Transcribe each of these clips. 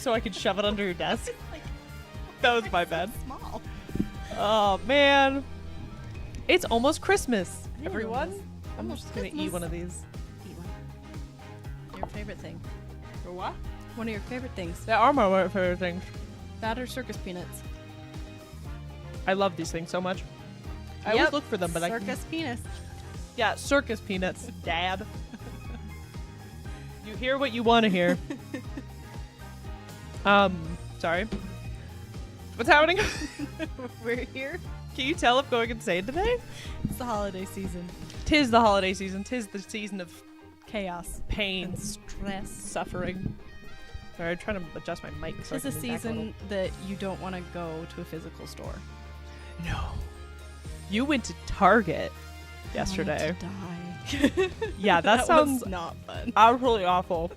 so I could shove it under your desk. Like, That was my bad. small. Oh man, it's almost Christmas, It everyone. is. I'm Almost just gonna eat Christmas. one of these. Eat one. Your favorite thing. For what? One of your favorite things. That are my favorite things. That or circus peanuts. I love these things so much. I always look for them, but circus penis. yeah, circus peanuts, Dad. You hear what you want to hear. Sorry. What's happening? We're here. Can you tell I'm going insane today? It's the holiday season. Tis the holiday season. Tis the season of Chaos. pain, And stress. suffering. Sorry, I'm trying to adjust my mic. So It's I a can lean back little. season that you don't want to go to a physical store. No. You went to Target I yesterday. wanted to die. Yeah, that sounds was not fun. absolutely awful.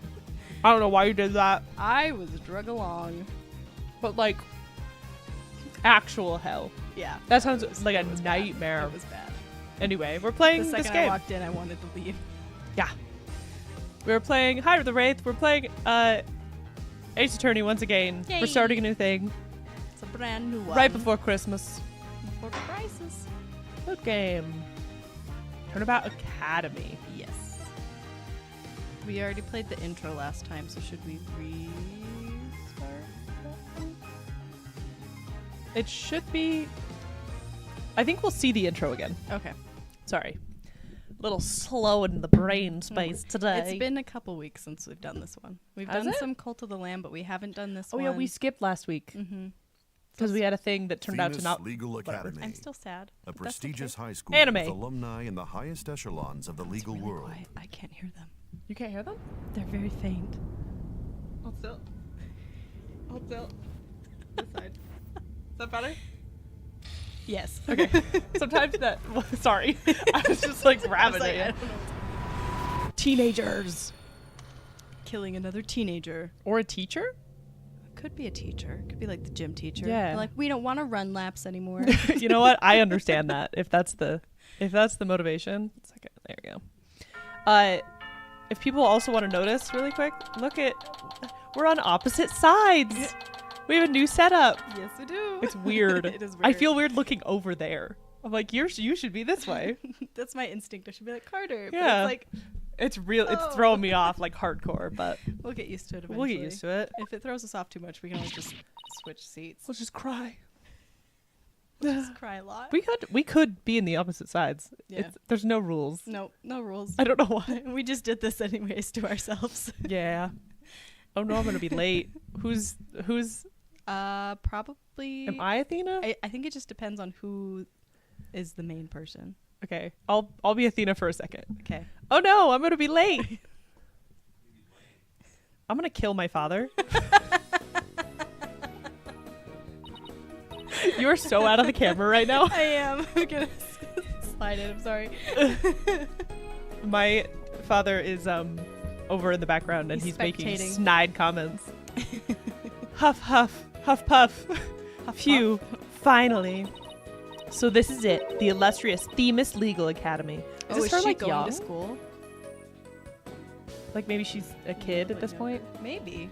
I don't know why you did that, I was drug along. but like actual hell. Yeah. That sounds like a it was bad. nightmare. It was bad. Anyway, we're playing The this second I game. walked in, I wanted to leave. Yeah. We're playing Hide the Wraith. We're playing Ace Attorney once again. Yay. We're starting a new thing It's a brand new one. right before Christmas. Before crisis. Good game. Turnabout Academy. Yes. We already played the intro last time, so should we restart that one? It should be. I think we'll see the intro again. Okay. Sorry. A little slow in the brain space today. It's been a couple weeks since we've done this one. We've Has done it? some Cult of the Lamb, but we haven't done this Oh one. yeah, we skipped last week Mm-hmm. because we had a thing that turned out to Venus not. Legal whatever. Academy, I'm still sad. a but that's prestigious okay. high school Anime. with alumni in the highest echelons of the It's legal really world. quiet. I can't hear them. You can't hear them? They're very faint. Hold still. Hold still. This side. Is that better? Yes. Okay. Sometimes that. Sorry, I was just like I grabbing was like, I it. don't know. Teenagers Killing another teenager. or a teacher? Could be a teacher. Could be like the gym teacher. Yeah. They're like, we don't want to run laps anymore. You know what? I understand that if that's the motivation. Second, there we go. If people also want to notice really quick, look at we're on opposite sides. We have a new setup. Yes, we do. It's weird. It is weird. I feel weird looking over there. I'm like, you should be this way. That's my instinct. I should be like Carter. Yeah. But it's like, It's real. It's Oh. throwing me off like hardcore, but we'll get used to it eventually. we'll get used to it. If it throws us off too much, we can always just switch seats. We'll just cry. Just cry a lot. We could be in the opposite sides. Yeah. There's no rules. No rules. I don't know why. We just did this anyways to ourselves. Yeah. Oh no, I'm gonna be late. Who's? Probably. Am I Athena? I think it just depends on who is the main person. Okay, I'll be Athena for a second. Okay. Oh no, I'm gonna be late. I'm gonna kill my father. You are so out of the camera right now. I am. I'm gonna slide in. I'm sorry. My father is over in the background and He's he's making spectating. snide comments. Huff huff, huff puff. Huff, Phew, finally. So this is it, the illustrious Themis Legal Academy. Oh, is her she like going young? to school? Like maybe she's a kid at this point. Maybe.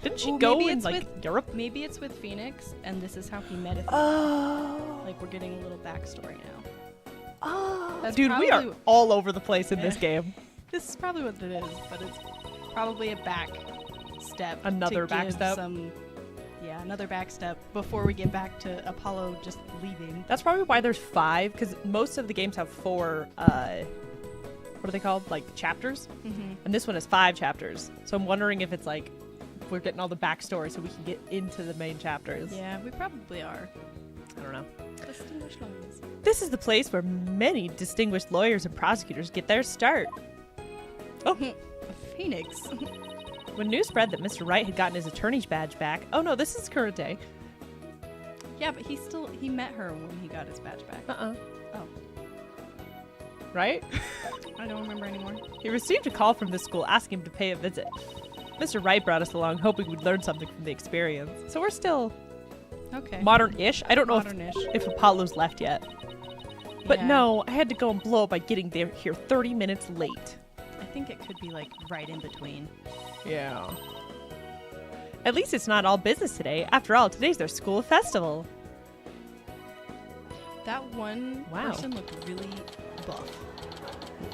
Didn't she Ooh, go maybe in it's like Europe? Maybe it's with Phoenix, and this is how he met Athena. Oh. Like, we're getting a little backstory now. Oh. That's Dude, we are probably- all over the place in this game. This is probably what it is, but it's probably a back step. Another to back give step? Another back step before we get back to Apollo just leaving. That's probably why there's 5, because most of the games have 4, what are they called? Like chapters? Mm-hmm. And this one has 5 chapters. So I'm wondering if it's like, we're getting all the backstory so we can get into the main chapters. Yeah, we probably are. I don't know. Distinguished lawyers. This is the place where many distinguished lawyers and prosecutors get their start. Oh, Phoenix. when news spread that Mr. Wright had gotten his attorney's badge back. Oh no, this is current day. Yeah, but he met her when he got his badge back. Oh. Oh, Right? I don't remember anymore. He received a call from the school asking him to pay a visit. Mr. Wright brought us along, hoping we'd learn something from the experience. So we're still Okay. modern-ish. I don't know Modern-ish. if Apollo's left yet. But Yeah. no, I had to go and blow up by getting there here 30 minutes late. I think it could be like right in between. Yeah. At least it's not all business today. After all, today's their school festival. That one Wow. person looked really buff.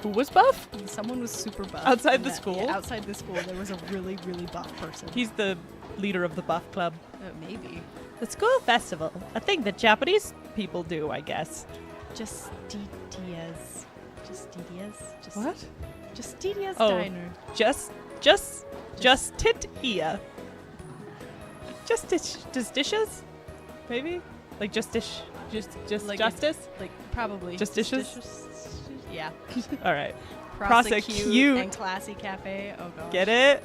Who was buff? Someone was super buff. Outside in the that- school? Yeah, outside the school, there was a really, really buff person. He's the leader of the buff club. Maybe. The school festival. A thing that Japanese people do, I guess. Just Didia's. Just Oh. Diner. Just tit iya. Just dishes? Maybe? Like just dish. Just Like justice? Like, probably. Just dishes? Yeah. Alright. Prosecute and classy cafe. Oh, gosh. Get it?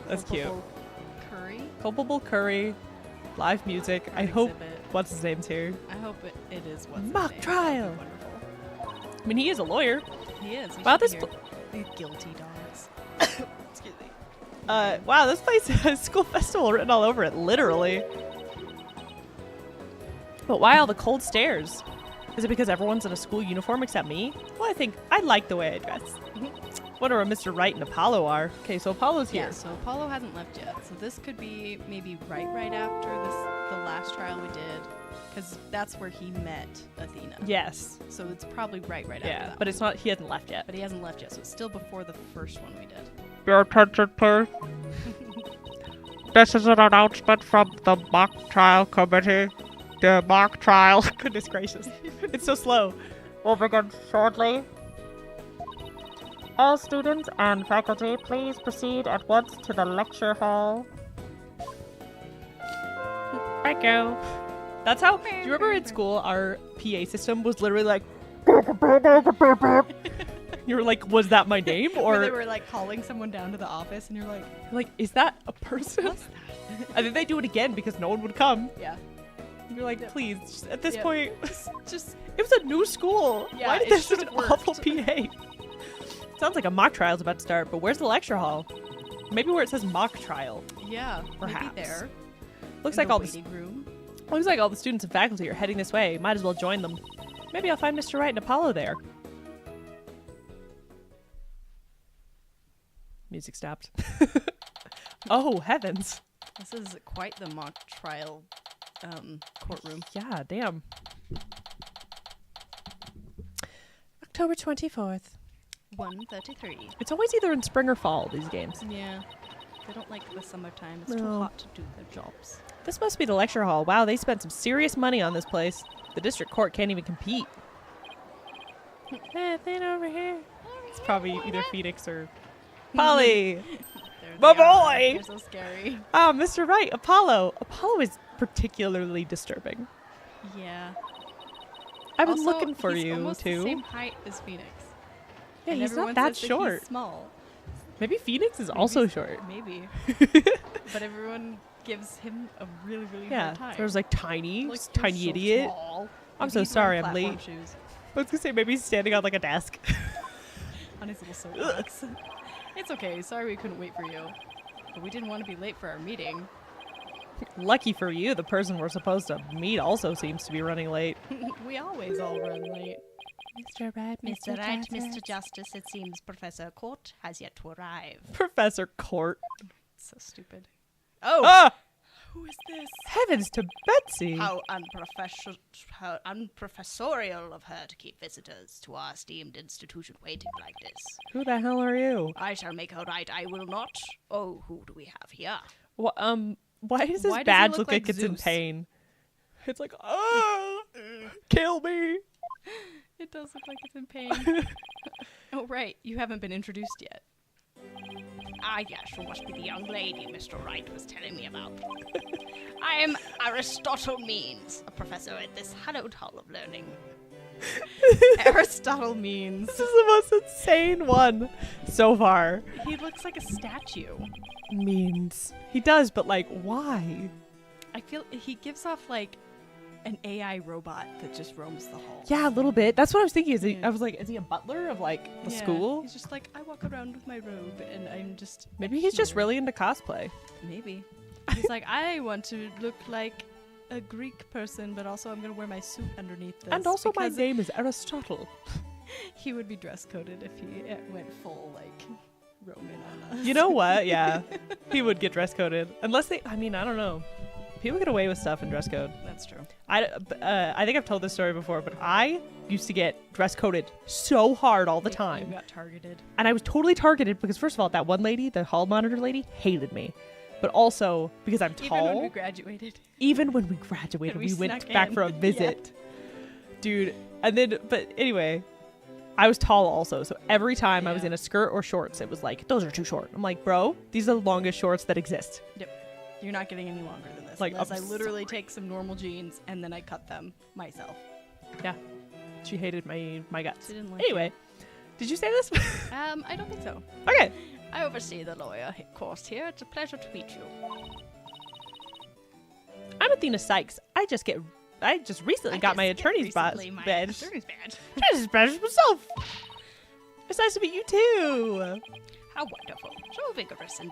That's Culpable Curry. Culpable curry. Live music. I Art hope. exhibit. What's his name's here? I hope it is what's his Mock name. trial. That'd be wonderful. I mean, he is a lawyer. He is. He Wow, should be this here. These guilty dogs. Excuse me. Wow, this place has school festival written all over it, literally. But why all the cold stares? Is it because everyone's in a school uniform except me? Well, I think I like the way I dress. Wonder where Mr. Wright and Apollo are. Okay, so Apollo's here. Yeah, so Apollo hasn't left yet. So this could be maybe right after the last trial we did, because that's where he met Athena. Yes. So it's probably right after Yeah, that. but it's not. He hasn't left yet. But he hasn't left yet, so it's still before the first one we did. Your attention, please. This is an announcement from the mock trial committee. The mock trial Goodness gracious, it's so slow. will begin shortly. All students and faculty, please proceed at once to the lecture hall. Thank you. That's how. Do you remember in school our PA system was literally like. You were like, was that my name Or they or were like calling someone down to the office, and you're like, is that a person? what's that? And then they do it again because no one would come. Yeah. And you're like, Yep. please, just, at this Yep. point, Just it was a new school. Yeah, Why did it they have such an should've awful worked. PA? Sounds like a mock trial's about to start, but where's the lecture hall? Maybe where it says mock trial. yeah, Perhaps. maybe there. Looks in like the all the waiting room. looks like all the students and faculty are heading this way. Might as well join them. Maybe I'll find Mr. Wright and Apollo there. Music stopped. Oh heavens! This is quite the mock trial courtroom. Yeah, damn. October 24th. 1:33. It's always either in spring or fall, these games. Yeah. They don't like the summertime. It's too No. hot to do their jobs. This must be the lecture hall. Wow, they spent some serious money on this place. The district court can't even compete. Hey, thing over here. It's probably either Phoenix or Polly. There My they are. boy! They're so scary. Ah, Mr. Wright, Apollo. Apollo is particularly disturbing. Yeah. I've been Also, looking for he's you almost too. the same height as Phoenix. Yeah, And he's everyone not that says short. he's small. Maybe Phoenix is also short. Maybe. But everyone gives him a really, really Yeah, hard time. there's like tiny, Like, just you're tiny so idiot. small. I'm Maybe so he's sorry wearing I'm platform late. Shoes I was gonna say maybe he's standing on like a desk. on his little soapbox. It's okay. Sorry we couldn't wait for you. But we didn't want to be late for our meeting. Lucky for you, the person we're supposed to meet also seems to be running late. We always all run late. Mr. Wright, Mr. Wright, Mr. Justice, it seems Professor Court has yet to arrive. Professor Court. So stupid. Oh! Ah! Who is this? Heavens to Betsy! How unprofessorial of her to keep visitors to our esteemed institution waiting like this. Who the hell are you? I shall make her right, I will not. Oh, who do we have here? Why does his Why does he badge look look like like it's in Zeus? pain? It's like, ah, kill me. It does look like it's in pain. Oh, right. You haven't been introduced yet. Ah, yes, you must be the young lady Mr. Wright was telling me about. I am Aristotle Means, a professor at this hallowed hall of learning. Aristotle means This is the most insane one so far. he looks like a statue. Means. He does, but like, why? I feel he gives off like an AI robot that just roams the hall. Yeah, a little bit. That's what I was thinking. Is he, Yeah. I was like, is he a butler of like the Yeah, school? He's just like, I walk around with my robe and I'm just. Maybe he's just here." really into cosplay. Maybe. He's like, I want to look like a Greek person, but also I'm gonna wear my suit underneath this. And also, my because name is Aristotle. he would be dress coded if he went full like Roman on us. You know what? Yeah. He would get dress coded. Unless I don't know. People get away with stuff in dress code. That's true. I think I've told this story before, but I used to get dress coded so hard all the You time. got targeted. And I was totally targeted because, first of all, that one lady, the hall monitor lady, hated me. But also because I'm tall. Even when we graduated. Even when we graduated, And we we went snuck back in. for a visit. Dude. And then, but anyway, I was tall also. So every time I was Yeah. in a skirt or shorts, it was like, those are too short. I'm like, bro, these are the longest shorts that exist. You're not getting any longer than this. Like, Unless I I'm literally take some normal jeans and then I cut them myself. She hated my guts. She didn't like Anyway, did you say this? I don't think so. Okay. I oversee the lawyer course here. It's a pleasure to meet you. I'm Athena Sykes. I just recently got my attorney's badge. Attorney's badge. Attorney's badge myself. It's nice to meet you too. How wonderful. So vigorous and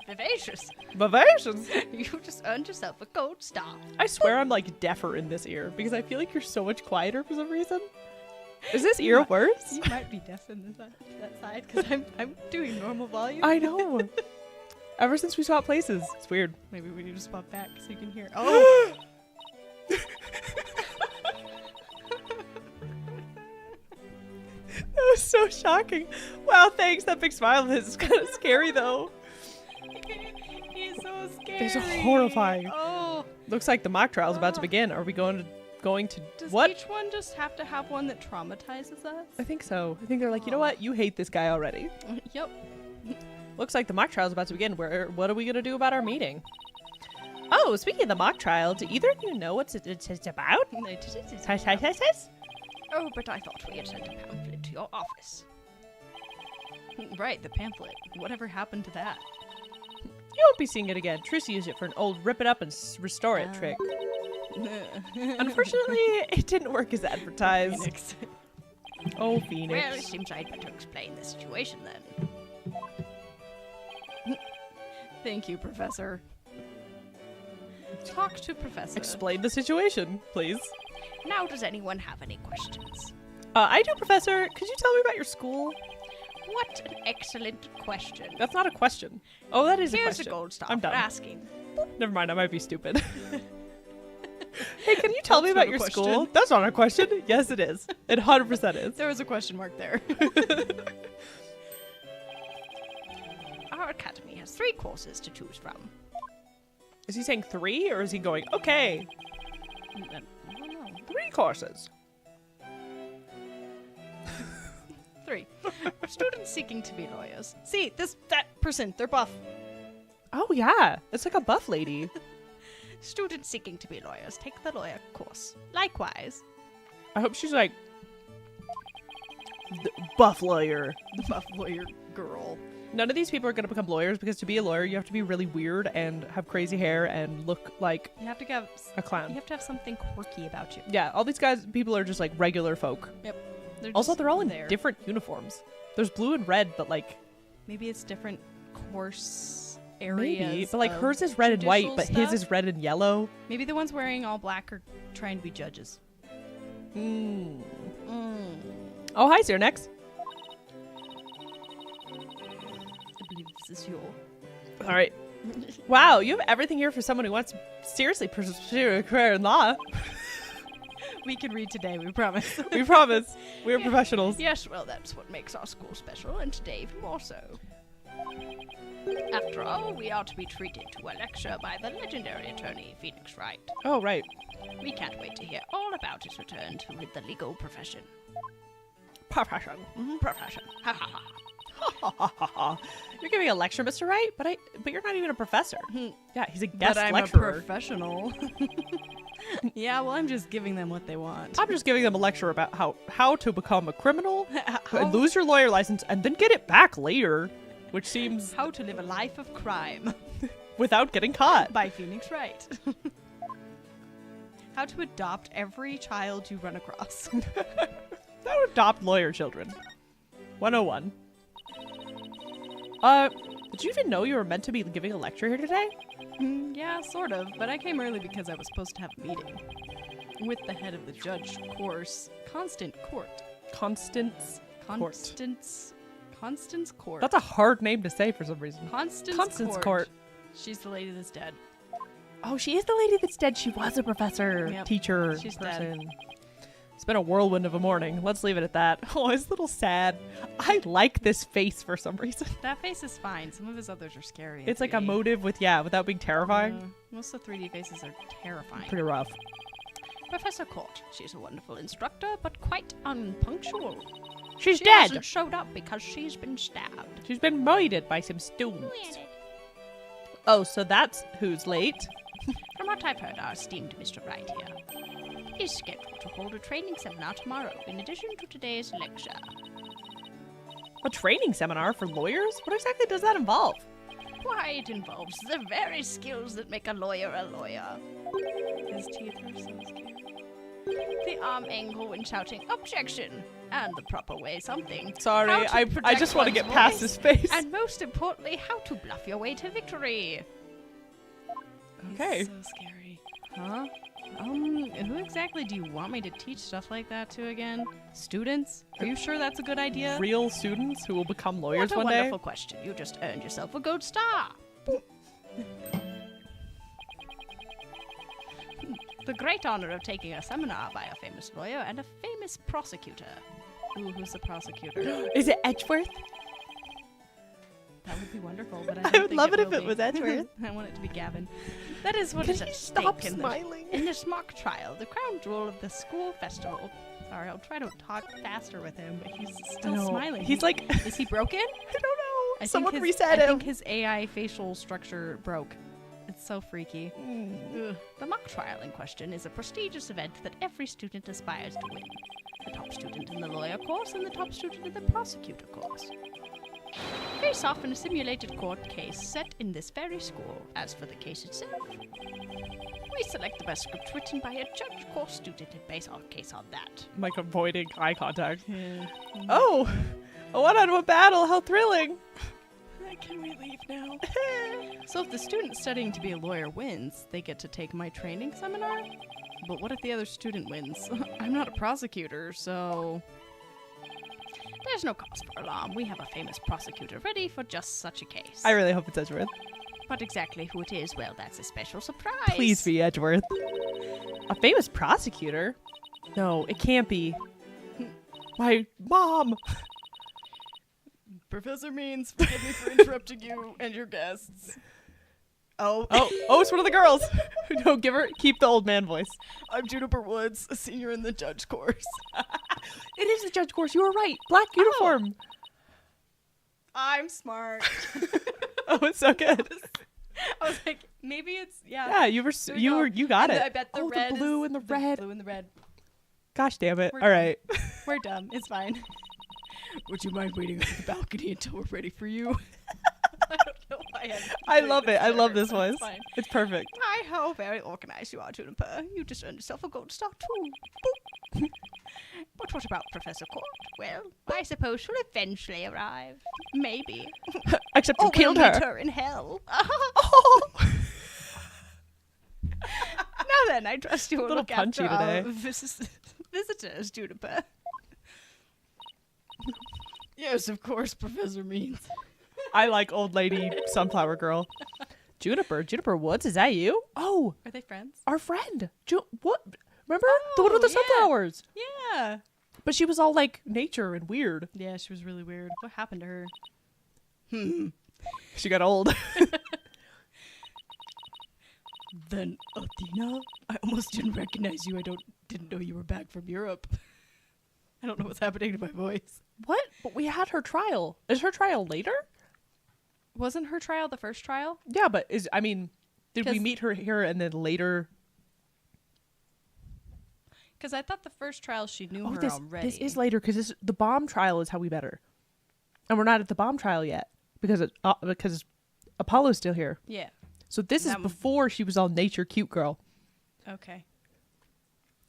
vivacious. Vivacious. You just earned yourself a gold star. I swear I'm like deafer in this ear because I feel like you're so much quieter for some reason. Is this ear worse? You might be deaf in that side because I'm doing normal volume. I know. Ever since we swapped places, it's weird. Maybe we need to swap back so you can hear. Oh, That was so shocking. Wow, thanks. That big smile of his is kind of scary though. he's so scary. It's horrifying. Oh, Looks like the mock trial is about to begin. Are we going to does what? each one just have to have one that traumatizes us? I think so. I think they're like, you know what? You hate this guy already. Yep. Looks like the mock trial is about to begin. What are we going to do about our meeting? Oh, speaking of the mock trial, do either of you know what it's about? Oh, but I thought we had sent a pamphlet to your office. Right, the pamphlet. Whatever happened to that? You won't be seeing it again. Trish used it for an old rip it up and restore it trick. Unfortunately, it didn't work as advertised. Phoenix. Oh, Phoenix. Well, it seems I'd better explain the situation then. Thank you, Professor. Talk to Professor. Explain the situation, please. Now, does anyone have any questions? I do, Professor. Could you tell me about your school? What an excellent question. That's not a question. Oh, that is a Here's question. a gold star I'm for done. asking. Never mind, I might be stupid. Hey, can you tell me That's about not a your question. school? That's not a question. Yes, it is. It 100% is. There was a question mark there. Our academy has 3 courses to choose from. Is he saying 3 or is he going, okay, I don't know. 3 courses? 3. Students seeking to be lawyers. See, that person, they're buff. Oh, yeah. It's like a buff lady. Students seeking to be lawyers take the lawyer course. Likewise, I hope she's like, buff lawyer. The buff lawyer girl. None of these people are going to become lawyers because to be a lawyer, you have to be really weird and have crazy hair and look like You have to have a clown. You have to have something quirky about you. Yeah, all these people are just like regular folk. They're Also, just they're all in there. different uniforms. There's blue and red, but like Maybe it's different course areas. maybe, but like of hers is red and white, judicial but his stuff. is red and yellow. Maybe the ones wearing all black are trying to be judges. Mm. Oh, hi, Cyrenex. I believe this is your. All right. Wow, you have everything here for someone who wants to seriously pursue a career in law. We can read today, we promise. We promise. We're professionals. yes, well, that's what makes our school special, and today even more so. After all, we are to be treated to a lecture by the legendary attorney Phoenix Wright. Oh, right. We can't wait to hear all about his return to the legal profession. Profession. Profession. Ha ha ha. You're giving a lecture, Mr. Wright, but you're not even a professor. Yeah, he's a guest But I'm lecturer. a professional. Yeah, well, I'm just giving them what they want. I'm just giving them a lecture about how to become a criminal, How- and lose your lawyer license, and then get it back later, which seems How to live a life of crime without getting caught. by Phoenix Wright. How to adopt every child you run across. How to adopt lawyer children. 101. Did you even know you were meant to be giving a lecture here today? Yeah, sort of, but I came early because I was supposed to have a meeting with the head of the judge course, Constant Court. Constance. Court. Constance. Constance Court. That's a hard name to say for some reason. Constance Court. She's the lady that's dead. Oh, she is the lady that's dead. She was a professor, Yep. teacher, She's dead. person. It's been a whirlwind of a morning. Let's leave it at that. Oh, it's a little sad. I like this face for some reason. That face is fine. Some of his others are scary. in It's like a 3D. motive without being terrifying. Most of the 3D faces are terrifying. Pretty rough. Professor Court. She's a wonderful instructor, but quite unpunctual. She's She dead. hasn't showed up because she's been stabbed. She's been murdered by some students. Oh, so that's who's late. From what I've heard, our esteemed Mr. Wright here is scheduled to hold a training seminar tomorrow in addition to today's lecture. A training seminar for lawyers? What exactly does that involve? Why, it involves the very skills that make a lawyer a lawyer. His teeth are so scary. The arm angle when shouting objection, and the proper way something. Sorry, How to I project just want to one's get past voice, his face. And most importantly, how to bluff your way to victory. Okay. He's so scary. Huh? Who exactly do you want me to teach stuff like that to again? Students? Are you sure that's a good idea? Real students who will become lawyers What a one day. wonderful question. You just earned yourself a gold star. The great honor of taking a seminar by a famous lawyer and a famous prosecutor. Ooh, who's the prosecutor? Is it Edgeworth? That would be wonderful, but I, I don't would think love it if will it be. was Edgeworth. I want it to be Gavin. That is what Can is you at stop stake smiling? In this mock trial, the crown jewel of the school festival. Sorry, I'll try to talk faster with him, but he's I still know. smiling. He's like, Is he broken? I don't know. I Someone think reset I him. think his AI facial structure broke. It's so freaky. Ugh. The mock trial in question is a prestigious event that every student aspires to win. The top student in the lawyer course and the top student in the prosecutor course face off in a simulated court case set in this very school. As for the case itself, we select the best script written by a judge course student and base our case on that. Like avoiding eye contact. Oh, a one-on-one battle. How thrilling. Can we leave now? So if the student studying to be a lawyer wins, they get to take my training seminar? But what if the other student wins? I'm not a prosecutor, so... There's no cause for alarm. We have a famous prosecutor ready for just such a case. I really hope it's Edgeworth. But exactly who it is, well, that's a special surprise. Please be Edgeworth. A famous prosecutor? No, it can't be. My mom. Professor Means, forgive me for interrupting you and your guests. Oh, Oh, it's one of the girls. No, keep the old man voice. I'm Juniper Woods, a senior in the judge course. It is the judge course. You were right. Black uniform. I'm smart. Oh, it's so good. I was like, maybe it's, Yeah, you got And it. I bet the Oh, red the blue is and the red. blue and the red. Gosh damn it. We're All done. right. We're dumb. It's fine. Would you mind waiting on the balcony until we're ready for you? I don't know why I love it. I love this one. voice. It's perfect. Hi, how very organized you are, Juniper. You just earned yourself a gold star, too. Boop. But what about Professor Court? Well, I suppose she'll eventually arrive. Maybe. Except you Or killed we'll meet her. her in hell. Oh. Now then, I trust you will Little look after punchy our today. visitors, Juniper. Yes, of course, Professor Means. I like old lady sunflower girl. Juniper Woods, is that you? Oh, Are they friends? our friend. What? Remember the one with the yeah. sunflowers? Yeah. But she was all like nature and weird. Yeah, she was really weird. What happened to her? She got old. Then Athena? I almost didn't recognize you. Didn't know you were back from Europe. I don't know what's happening to my voice. What? But we had her trial. Is her trial later? Wasn't her trial the first trial? Yeah, but did we 'Cause- meet her here and then later? Because I thought the first trial she knew her this already. this is later because the bomb trial is how we met her, and we're not at the bomb trial yet because Apollo's still here. Yeah. So this is That- before she was all nature cute girl. Okay.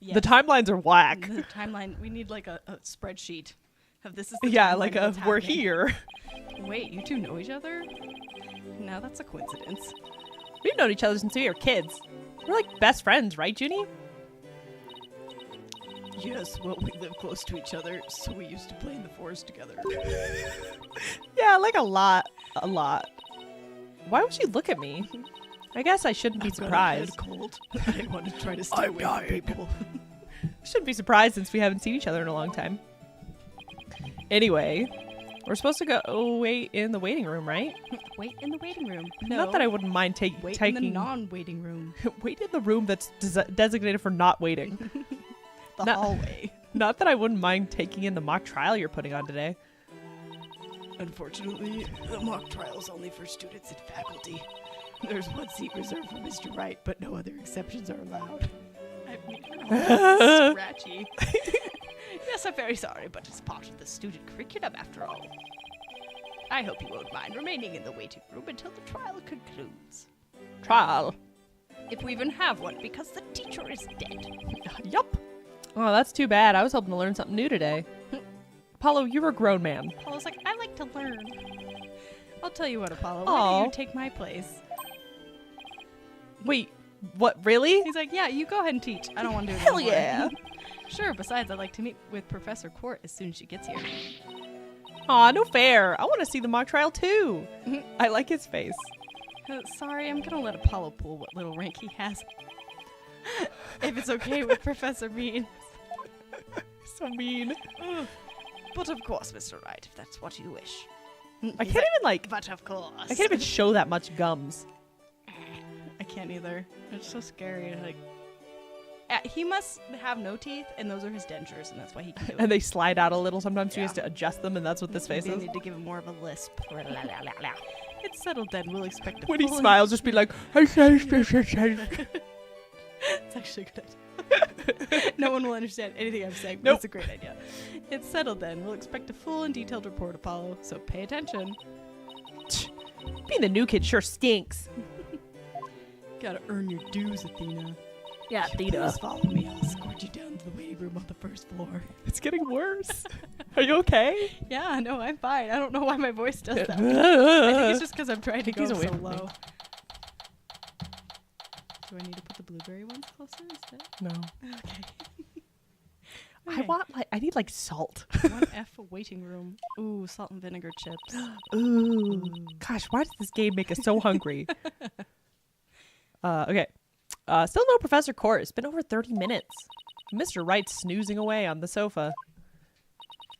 Yeah. The timelines are whack. The timeline. We need like a spreadsheet of this is the Yeah, timeline like that's we're happening. here. Wait, you two know each other? No, that's a coincidence. We've known each other since we were kids. We're like best friends, right, Junie? Yes, well, we live close to each other, so we used to play in the forest together. Yeah, like a lot. A lot. Why would you look at me? I guess I shouldn't be surprised. Cold. I want to try to stay away from people. Shouldn't be surprised since we haven't seen each other in a long time. Anyway, we're supposed to go wait in the waiting room, right? Wait in the waiting room. No. Not that I wouldn't mind Wait taking in the non-waiting room. wait in the room that's designated for not waiting. The No. hallway. Not that I wouldn't mind taking in the mock trial you're putting on today. Unfortunately, the mock trial is only for students and faculty. There's one seat reserved for Mr. Wright, but no other exceptions are allowed. I mean, oh, scratchy. Yes, I'm very sorry, but it's part of the student curriculum after all. I hope you won't mind remaining in the waiting room until the trial concludes. Trial. If we even have one, because the teacher is dead. Yup. Oh, that's too bad. I was hoping to learn something new today. Apollo, you're a grown man. Apollo's like, I like to learn. I'll tell you what, Apollo. Aw. Why don't you take my place? Wait, what, really? He's like, yeah, you go ahead and teach. I don't want to do it Hell anymore." yeah. Sure, besides, I'd like to meet with Professor Court as soon as she gets here. Aw, no fair. I want to see the mock trial too. I like his face. Sorry, I'm going to let Apollo pull what little rank he has. If it's okay with Professor Bean. So mean. But of course, Mr. Wright, if that's what you wish. I can't even like. But of course. I can't even show that much gums. I can't either. It's so scary. Like, he must have no teeth, and those are his dentures, and that's why he can do it. And they slide out a little sometimes. So he Yeah. has to adjust them, and that's what this face Maybe is. need to give him more of a lisp. It's settled then. We'll expect a When he full- smiles, just be like, It's actually a good idea. No one will understand anything I'm saying, but Nope. it's a great idea. It's settled then. We'll expect a full and detailed report, Apollo, so pay attention. being the new kid sure stinks. Gotta earn your dues, Athena. Yeah, Please follow me. I'll escort you down to the waiting room on the first floor. It's getting worse. Are you okay? Yeah, no, I'm fine. I don't know why my voice does that. I think it's just because I'm trying to think he's go away so from me. low. Do I need to put the blueberry ones closer instead? No. Okay. I want like I need like salt. 1F waiting room. Ooh, salt and vinegar chips. Ooh. Gosh, why does this game make us so hungry? Okay. Still no Professor Court. It's been over 30 minutes. Mr. Wright's snoozing away on the sofa.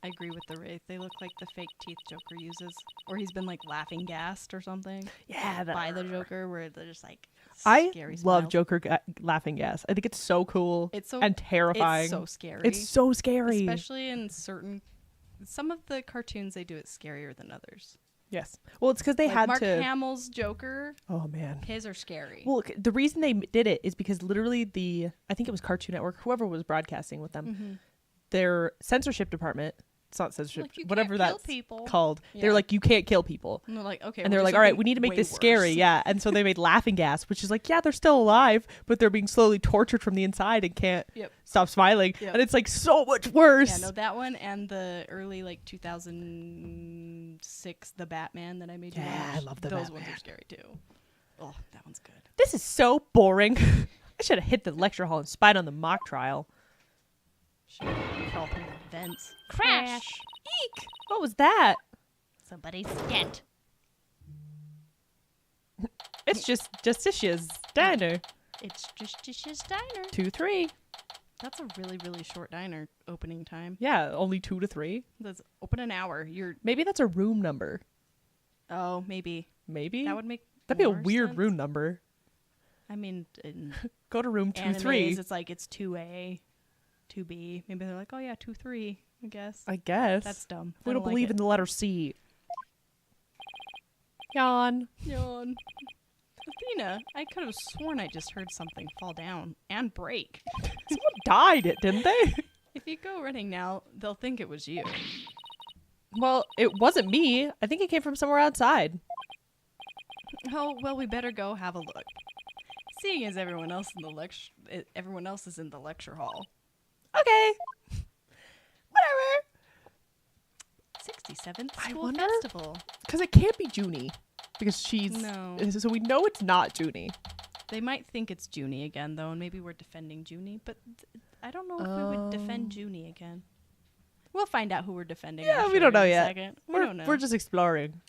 I agree with the Wraith. They look like the fake teeth Joker uses. Or he's been like laughing gassed or something Yeah, by the Joker where they're just like I scary love smiles. Joker laughing gas. I think it's so cool It's so and terrifying. It's so scary. It's so scary. Especially in some of the cartoons they do it scarier than others. Yes. Well, it's because they Like had Mark to. Hamill's Joker, Oh man. his are scary. Well, the reason they did it is because literally I think it was Cartoon Network, whoever was broadcasting with them, their censorship department. It's not censorship, Like, you whatever can't kill that's people. called. They're Yeah. like, you can't kill people. And they're like, okay. And we'll they're do like, all right, something we need to make way this scary. worse. Yeah. And so they made laughing gas, which is like, yeah, they're still alive, but they're being slowly tortured from the inside and can't Yep. stop smiling. Yep. And it's like so much worse. Yeah, no, that one and the early like 2006 The Batman that I made you Yeah, watch. I love The Those ones Batman. are scary too. Oh, that one's good. This is so boring. I should have hit the lecture hall and spied on the mock trial. Should crawl through the vents. Crash! Eek! What was that? Somebody's dead. It's just Justitia's diner. It's just Dishes Diner. 2-3. That's a really, really short diner opening time. Yeah, only 2 to 3. That's open an hour. Maybe that's a room number. Oh, maybe. Maybe That would make that'd be a more weird sense. room number. I mean, in Go to room 2-3. animes, it's like it's 2A, 2B. Maybe they're like, oh yeah, 2-3, I guess. I guess. That's dumb. We don't believe in the letter C. Yawn. Yawn. Athena, I could have sworn I just heard something fall down and break. Someone died, didn't they? If you go running now, they'll think it was you. Well, it wasn't me. I think it came from somewhere outside. Oh, well, we better go have a look. Seeing as everyone else is in the lecture hall. Okay. Whatever. 67th I School wonder- Festival. Because it can't be Junie. Because she's... No. So we know it's not Junie. They might think it's Junie again, though, and maybe we're defending Junie, but I don't know if we would defend Junie again. We'll find out who we're defending. Yeah, I'm we sure don't know in a yet. second. We don't know. We're just exploring.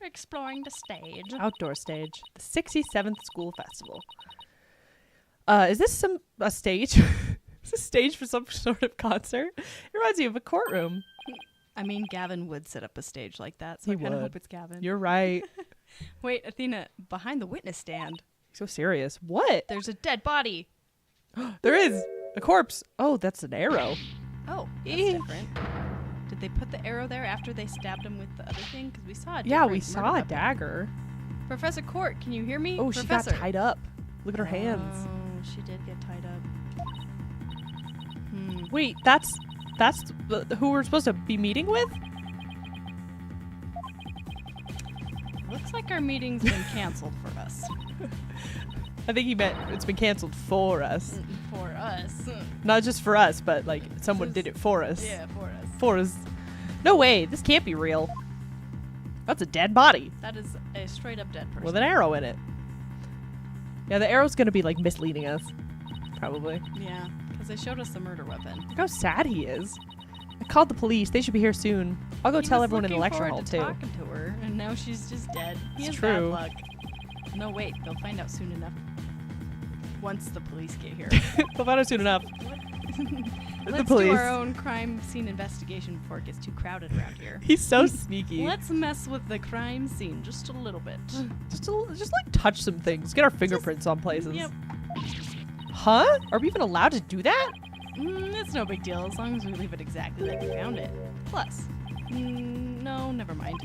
We're exploring the stage. Outdoor stage. The 67th School Festival. Is this a stage? Is this a stage for some sort of concert? It reminds me of a courtroom. I mean, Gavin would set up a stage like that, so He I kind of would. hope it's Gavin. You're right. Wait, Athena, behind the witness stand, So serious. What? there's a dead body. There is a corpse. Oh, that's an arrow. Oh, that's Eh. different. Did they put the arrow there after they stabbed him with the other thing? Because we saw a Yeah, we different saw murder a weapon. dagger. Professor Court, can you hear me? Oh, she got Professor. tied up. Look at her hands. Oh, she did get tied up. Wait, that's who we're supposed to be meeting with? Looks like our meeting's been canceled for us. I think he meant it's been canceled for us. For us. Not just for us, but like someone This- did it for us. Yeah, for us. For us. No way, this can't be real. That's a dead body That is a straight up dead person. with an arrow in it. Yeah, the arrow's gonna be like misleading us. Probably. Yeah, because they showed us the murder weapon. Look how sad he is. I called the police. They should be here soon. I'll go He tell was everyone in the looking lecture forward hall to too. talking to her, and now she's just dead. He It's has bad true. luck. No, wait, they'll find out soon enough. Once the police get here. We'll find out soon enough. Let's do police. our own crime scene investigation before it gets too crowded around here. He's so sneaky. Let's mess with the crime scene just a little bit. Just like touch some things. Get our fingerprints on places. Yep. Huh? Are we even allowed to do that? It's no big deal as long as we leave it exactly like we found it. Plus, no, never mind.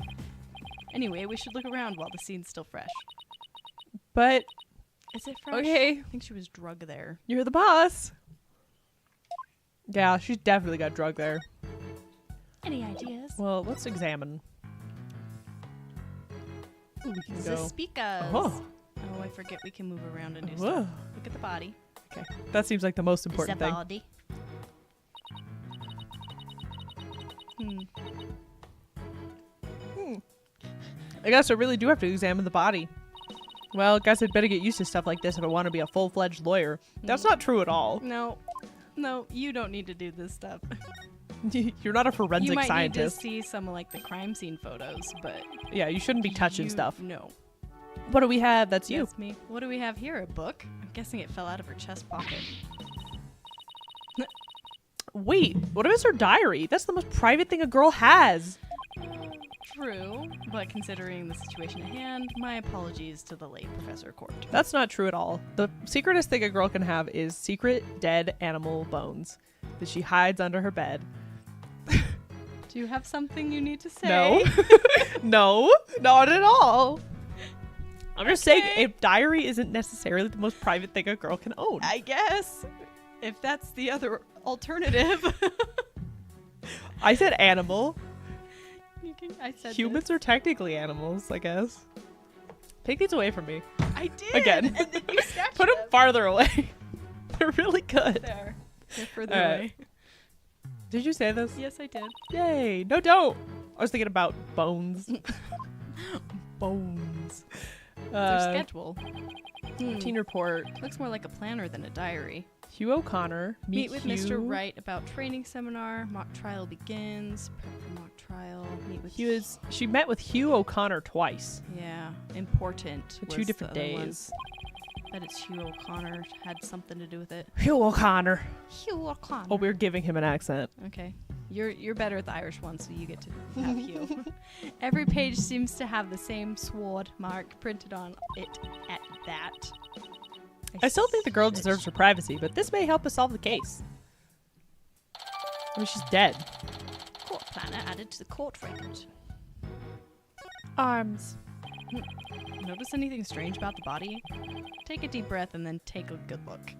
Anyway, we should look around while the scene's still fresh. But Is it fresh? okay, I think she was drugged there. you're the boss. Yeah, she's definitely got drug there. Any ideas? Well, let's examine. Ooh, we can The go. speakers. Oh, Oh, I forget we can move around and do whoa. stuff. Look at the body. Okay, that seems like the most important the thing. body. I guess I really do have to examine the body. Well, I guess I'd better get used to stuff like this if I want to be a full-fledged lawyer. That's not true at all. No, you don't need to do this stuff. You're not a forensic You might scientist. need to see some like the crime scene photos, but Yeah, you shouldn't be touching you- stuff. No, What do we have? That's you. That's me. What do we have here? A book? I'm guessing it fell out of her chest pocket. Wait, what if it's her diary? That's the most private thing a girl has. True, but considering the situation at hand, my apologies to the late Professor Court. That's not true at all. The secretest thing a girl can have is secret dead animal bones that she hides under her bed. Do you have something you need to say? No. No, not at all. I'm just saying Okay. a diary isn't necessarily the most private thing a girl can own. I guess. If that's the other alternative. I said animal. I said Humans are technically animals, I guess. Take these away from me. this. I did. Again. And then you snatched Put them them. farther away. They're really good. There. They're further All right. away. Did you say this? Yes, I did. Yay. No, don't. I was thinking about bones. Bones. It's their schedule. Teen report. Looks more like a planner than a diary. Hugh O'Connor. Meet with Mr. Hugh. Wright about training seminar. Mock trial begins. Prep for mock trial. Meet with She met with Hugh O'Connor twice. Yeah, important. For was 2 the different other one. days. That it's Hugh O'Connor had something to do with it. Hugh O'Connor. Hugh O'Connor. Oh, we're giving him an accent. Okay. You're better at the Irish one, so you get to have Hugh. Every page seems to have the same sword mark printed on it at that. I still think the girl deserves her privacy, but this may help us solve the case. I mean, she's dead. Court planner added to the court record. Arms. Notice anything strange about the body? Take a deep breath and then take a good look.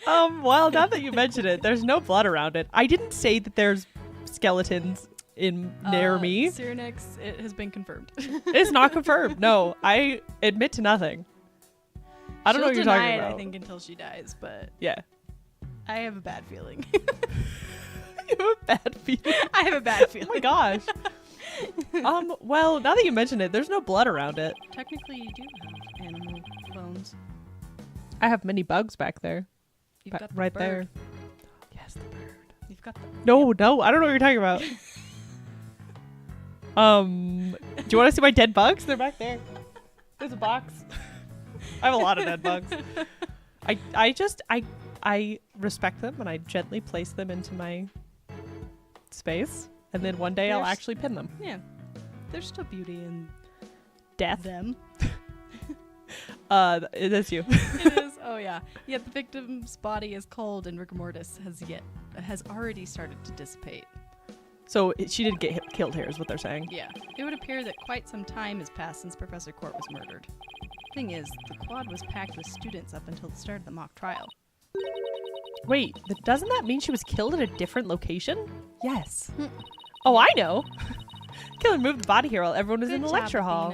Well, now that you mention it, there's no blood around it. I didn't say that there's skeletons in near me. Cyrenix, it has been confirmed. It's not confirmed. No, I admit to nothing. I don't know what She'll you're deny talking it, about. I think, until she dies, but Yeah. I have a bad feeling. You have a bad feeling. I have a bad Oh feeling. my gosh. Well, now that you mention it, there's no blood around it. Technically, you do have animal bones. I have many bugs back there. You've Ba- got the right bird. there. Yes, the bird. You've got the No, no, I don't know what you're talking about. Do you want to see my dead bugs? They're back there. There's a box. I have a lot of dead bugs. I respect them and I gently place them into my space, and then one day I'll There's- actually pin them. Yeah. There's still beauty in Death. them. It is you. It is. Oh yeah. Yet the victim's body is cold and rigor mortis has already started to dissipate. So she did get killed here, is what they're saying. Yeah. It would appear that quite some time has passed since Professor Court was murdered. Thing is, the quad was packed with students up until the start of the mock trial. Wait, doesn't that mean she was killed at a different location? Yes. Oh, I know. Killer moved the body here while everyone was in the Good lecture job, hall.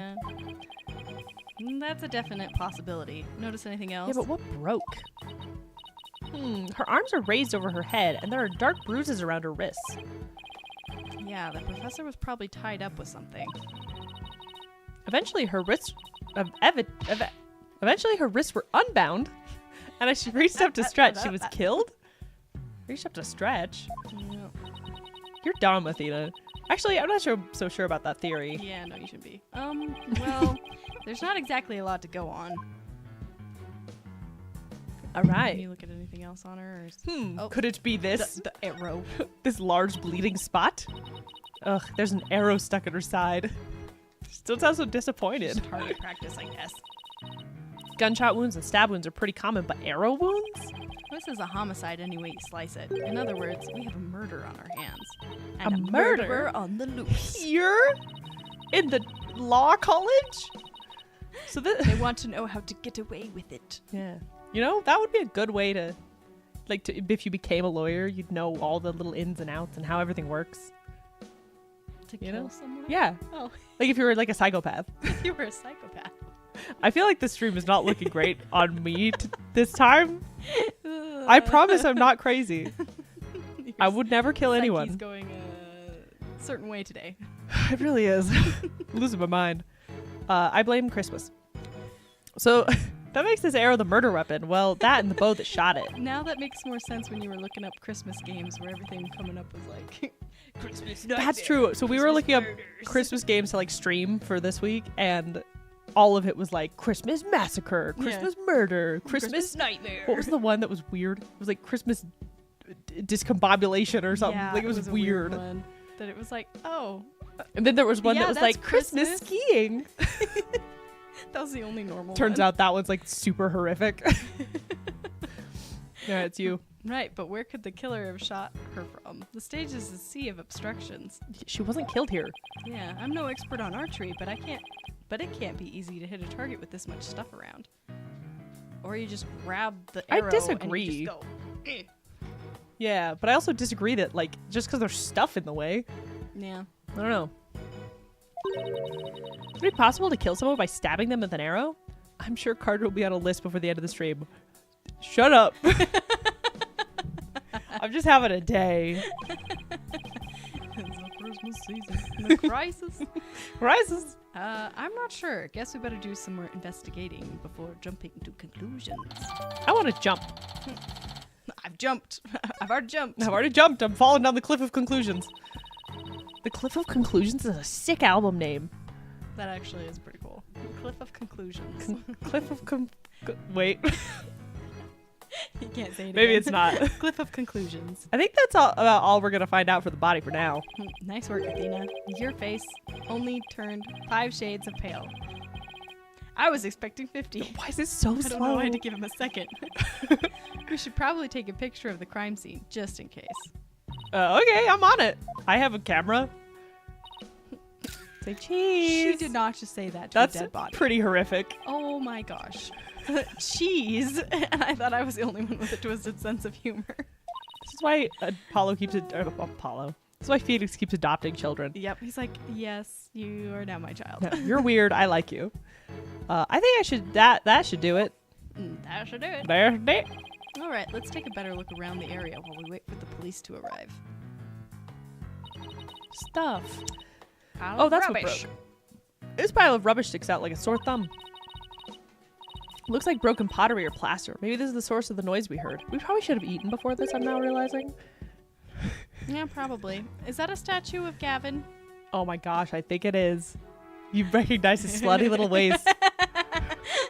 Athena. That's a definite possibility. Notice anything else? Yeah, but what broke? Her arms are raised over her head, and there are dark bruises around her wrists. Yeah, the professor was probably tied up with something. Eventually, her wrists, eventually her wrists were unbound, and as she reached up to stretch, she was killed. Reached up to stretch. Yeah. You're dumb, Athena. Actually, I'm not so sure about that theory. Yeah, no, you shouldn't be. Well, there's not exactly a lot to go on. All Can right. you look at anything else on her? Or Oh. Could it be this? the arrow. This large bleeding spot? Ugh, there's an arrow stuck in her side. She still sounds so disappointed. Just target practice, I guess. Gunshot wounds and stab wounds are pretty common, but arrow wounds? This is a homicide any way you slice it. In other words, we have a murder on our hands. A And a murder? murderer on the loose. You're in the law college? So this, They want to know how to get away with it. yeah. You know, that would be a good way to, like, if you became a lawyer, you'd know all the little ins and outs and how everything works. To You kill know? someone? Yeah. Oh, Like if you were like a psychopath. you were a psychopath. I feel like the stream is not looking great on me this time. I promise I'm not crazy. I would never kill Psyche's anyone. going a certain way today. It really is. Losing my mind. I blame Christmas. So that makes this arrow the murder weapon. Well, that and the bow that shot it. Now that makes more sense when you were looking up Christmas games where everything coming up was like Christmas. That's true. So we were looking up Christmas games to like stream for this week, and all of it was like Christmas massacre, Yeah. Christmas murder, Christmas. nightmare. What was the one that was weird? It was like Christmas discombobulation or something. Yeah, like it was a weird. one. That it was like, oh, And then there was one Yeah, that was that's like Christmas Christmas. skiing. that was the only normal Turns one. out that one's like super horrific. Yeah, it's you. Right, but where could the killer have shot her from? The stage is a sea of obstructions. She wasn't killed here. Yeah, I'm no expert on archery, but it can't be easy to hit a target with this much stuff around. Or you just grab the I arrow disagree. and you just go. "Eh." Yeah, but I also disagree that like just because there's stuff in the way. Yeah. I don't know. Would it be possible to kill someone by stabbing them with an arrow? I'm sure Carter will be on a list before the end of the stream. Shut up. I'm just having a day. It's the Christmas season. The crisis. Crisis. I'm not sure. Guess we better do some more investigating before jumping to conclusions. I want to jump. I've jumped. I've already jumped. I've already jumped. I'm falling down the cliff of conclusions. The Cliff of Conclusions is a sick album name. That actually is pretty cool. Cliff of Conclusions. Cliff of wait. You can't say it Maybe again. it's not. Cliff of Conclusions. I think that's about all we're gonna find out for the body for now. Nice work, Athena. Your face only turned 5 shades of pale. I was expecting 50. Why is this so I slow? don't know. I had to give him a second. We should probably take a picture of the crime scene, just in case. Okay, I'm on it. I have a camera. Say cheese. She did not just say that to That's a dead body. pretty horrific. Oh my gosh. Cheese. And I thought I was the only one with a twisted sense of humor. This is why Apollo keeps it. Apollo. This is why Felix keeps adopting children. Yep. He's like, yes, you are now my child. No, you're weird. I like you. I think I should. That should do it. That should do it. There's it. All right, let's take a better look around the area while we wait for the police to arrive. Stuff. Pile Oh, of that's rubbish. what broke. This pile of rubbish sticks out like a sore thumb. Looks like broken pottery or plaster. Maybe this is the source of the noise we heard. We probably should have eaten before this, I'm now realizing. Yeah, probably. Is that a statue of Gavin? Oh my gosh, I think it is. You recognize his slutty little waist.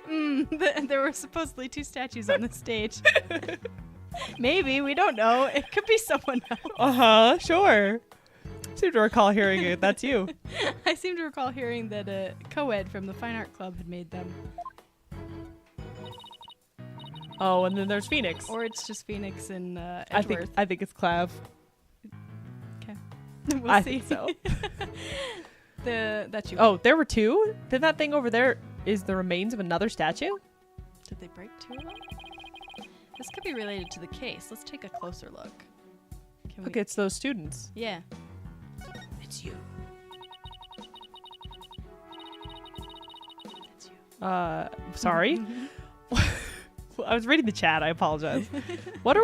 There were supposedly 2 statues on the stage. Maybe, we don't know. It could be someone else. Uh-huh, sure. Seem to recall hearing it. That's you. I seem to recall hearing that co-ed from the Fine Art Club had made them. Oh, and then there's Phoenix. Or it's just Phoenix and Edgeworth. I think it's Clav. Okay. We'll I see. think so. That's you. Oh, there were 2? Then that thing over there is the remains of another statue? Did they break 2 of them? This could be related to the case. Let's take a closer look. Can Look, it's those students. Yeah. It's you. It's you. Sorry. I was reading the chat. I apologize. What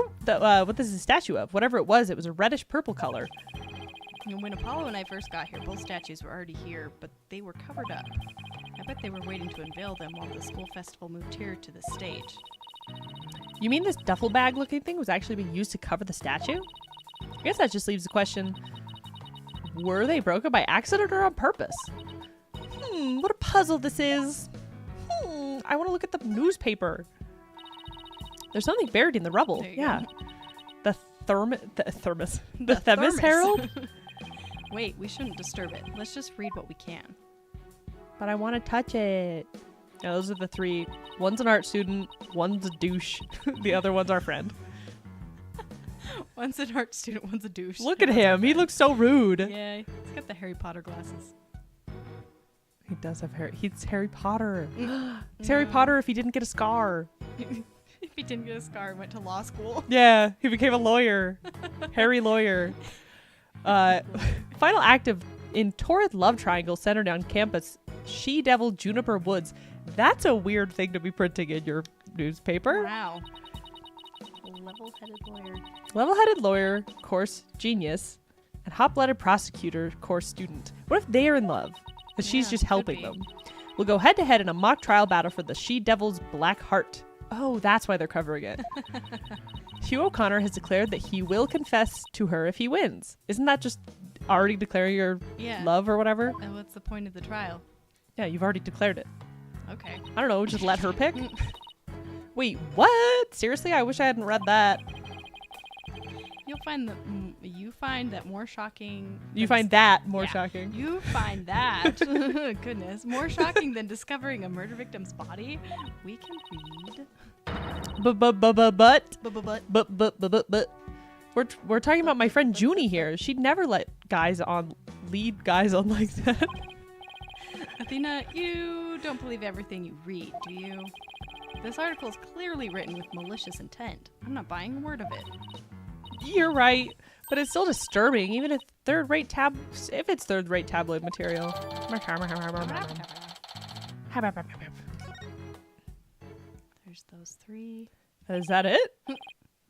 is the statue of? Whatever it was a reddish purple color. And when Apollo and I first got here, both statues were already here, but they were covered up. I bet they were waiting to unveil them while the school festival moved here to the stage. You mean this duffel bag looking thing was actually being used to cover the statue? I guess that just leaves the question, were they broken by accident or on purpose? What a puzzle this is. I want to look at the newspaper. There's something buried in the rubble. There you Yeah. go. The Themis Herald? Wait, we shouldn't disturb it. Let's just read what we can. But I want to touch it. Yeah, those are the 3. One's an art student, one's a douche, the other one's our friend. One's an art student, one's a douche. Look at him. He looks so rude. Yeah, he's got the Harry Potter glasses. He does have hair. He's Harry Potter. He's Harry Potter if he didn't get a scar. If he didn't get a scar and went to law school. Yeah, he became a lawyer. Harry lawyer. Final act of in torrid love triangle centered on campus, she-devil juniper woods. That's a weird thing to be printing in your newspaper. Wow. A level-headed lawyer. Level-headed lawyer, course genius, and hot-blooded prosecutor, course student. What if they are in love? And she's Yeah, just could helping be. them. We'll go head-to-head in a mock trial battle for the she-devil's black heart. Oh, that's why they're covering it. Hugh O'Connor has declared that he will confess to her if he wins. Isn't that just already declaring your Yeah. love or whatever? And what's the point of the trial? Yeah, you've already declared it. Okay. I don't know, just let her pick? Wait, what? Seriously? I wish I hadn't read that. You find that more shocking. You than find that more Yeah. shocking. You find that, goodness, more shocking than discovering a murder victim's body. We can read. But we're talking about my friend Junie here. She'd never let lead guys on like that. Athena, you don't believe everything you read, do you? This article is clearly written with malicious intent. I'm not buying a word of it. You're right, but it's still disturbing, even if it's third-rate tabloid material. There's those 3. Is that it?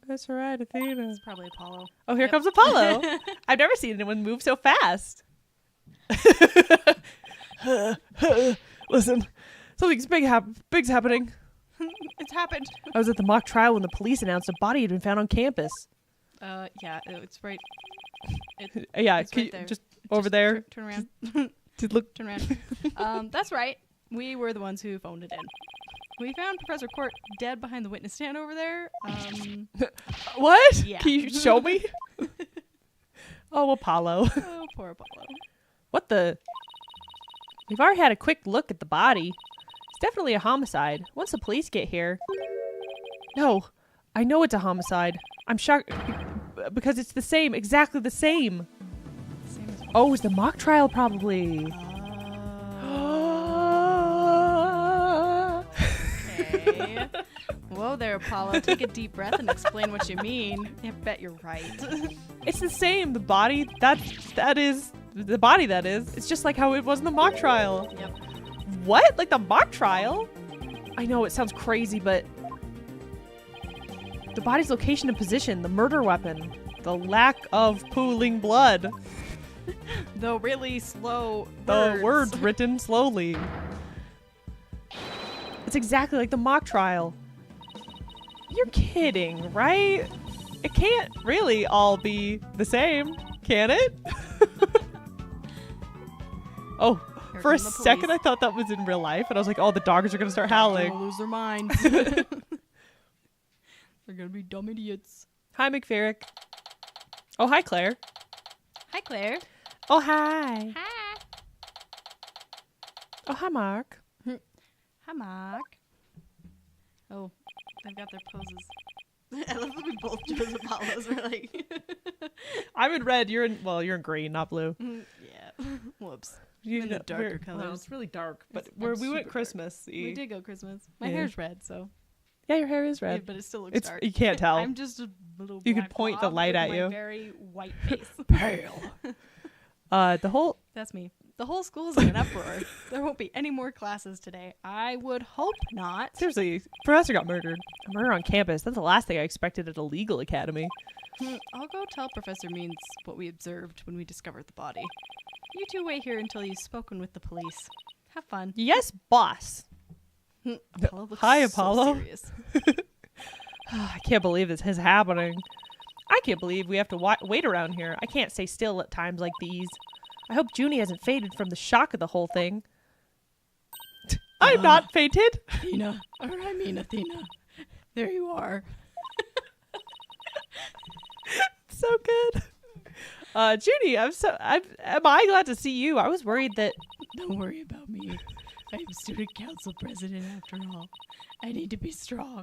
That's right, Athena. It's probably Apollo. Oh, here Yep. comes Apollo. I've never seen anyone move so fast. Listen, something's big's happening. It's happened. I was at the mock trial when the police announced a body had been found on campus. Yeah, it's right. Yeah, It's can right you- there. just over there. Turn around. To look. Turn around. That's right. We were the ones who phoned it in. We found Professor Court dead behind the witness stand over there. What? Yeah. Can you show me? Oh, Apollo. Oh, poor Apollo. What the? We've already had a quick look at the body. It's definitely a homicide. Once the police get here. No, I know it's a homicide. I'm shocked because it's the same, exactly the same. Same as Oh, it's the mock trial probably. Okay. Whoa there, Apollo. Take a deep breath and explain what you mean. I bet you're right. It's the same. The body that is the body that is. It's just like how it was in the mock trial. Yep. What? Like the mock trial? I know it sounds crazy, but the body's location and position, the murder weapon, the lack of pooling blood, The really slow the words written slowly. It's exactly like the mock trial. You're kidding, right? It can't really all be the same, can it? Oh, Here for a come the second I police. thought that was in real life, and I was like, oh, the dogs are going to start They're howling. gonna lose their minds. They're gonna be dumb idiots. Hi, McFerrick. Oh, hi, Claire. Hi, Claire. Oh, hi. Hi. Oh, hi, Mark. Hi, Mark. Oh, they've got their poses. I love that we both chose Apollos. We're like, I'm in red. You're in green, not blue. yeah. Whoops. You In the know, darker we're- colors. Well, it's really dark, but It's- we I'm went super dark. Christmas. We did go Christmas. My Yeah. hair's red, so. Yeah, your hair is Yeah, red. but it still looks It's dark. you can't tell. I'm just a little. You could black point the blob light with at my you. Very white face. Pale. The whole That's me. The whole school's in an uproar. There won't be any more classes today. I would hope not. seriously, professor got murdered. A murder on campus. That's the last thing I expected at a legal academy. I'll go tell Professor Means what we observed when we discovered the body. You two wait here until you've spoken with the police. Have fun. Yes, boss. Apollo looks Hi, so Apollo. serious. I can't believe this is happening. I can't believe we have to wait around here. I can't stay still at times like these. I hope Junie hasn't faded from the shock of the whole thing. I'm not fainted. Athena, or I mean Athena. There you are. So good. Junie, am I glad to see you? I was worried that Don't worry about me. I am student council president after all. I need to be strong.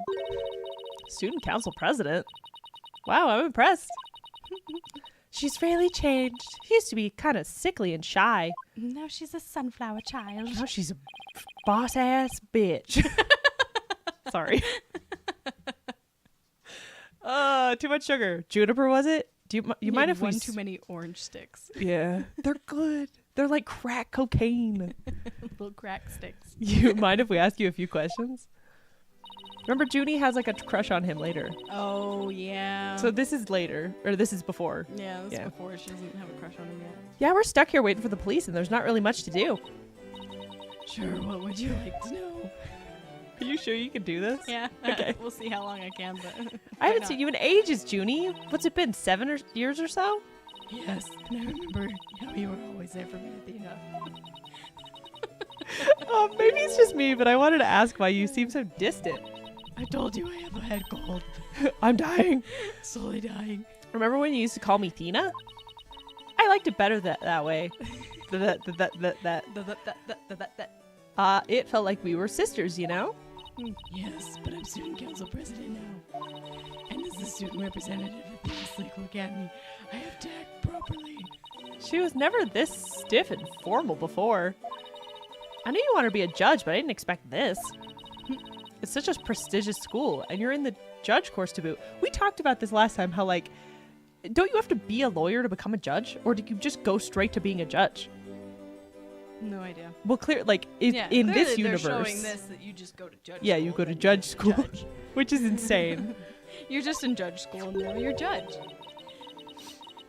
student council president. Wow, I'm impressed. She's really changed. She used to be kind of sickly and shy. Now she's a sunflower child. Now she's a boss ass bitch. Sorry. Too much sugar. Juniper, was it? Do you mind if we one too many orange sticks? Yeah, they're good. They're like crack cocaine. Little crack sticks. You mind if we ask you a few questions? Remember, Junie has like a crush on him later. Oh yeah. So this is later, or this is before. yeah, that's yeah. before she doesn't have a crush on him yet. Yeah, we're stuck here waiting for the police, and there's not really much to do. Sure. What would you like to know? Are you sure you can do this? Yeah. Okay. We'll see how long I can. But I haven't seen you in ages, Junie. What's it been, 7 years or so? Yes, and I remember how you were always there for me, Athena. Oh, maybe it's just me, but I wanted to ask why you seem so distant. I told you I have a head cold. I'm dying. Slowly dying. Remember when you used to call me Thina? I liked it better that way. It felt like we were sisters, you know? Yes, but I'm student council president now. And as the student representative at the East Legal Academy, I have to act properly. She was never this stiff and formal before. I knew you wanted to be a judge, but I didn't expect this. It's such a prestigious school, and you're in the judge course to boot. We talked about this last time, how, like, don't you have to be a lawyer to become a judge? Or did you just go straight to being a judge? No idea. Well, clear, like, in this universe. They're showing this that you just go to judge Yeah, school. you go to and judge you're school. judge. Which is insane. You're just in judge school and now you're judge.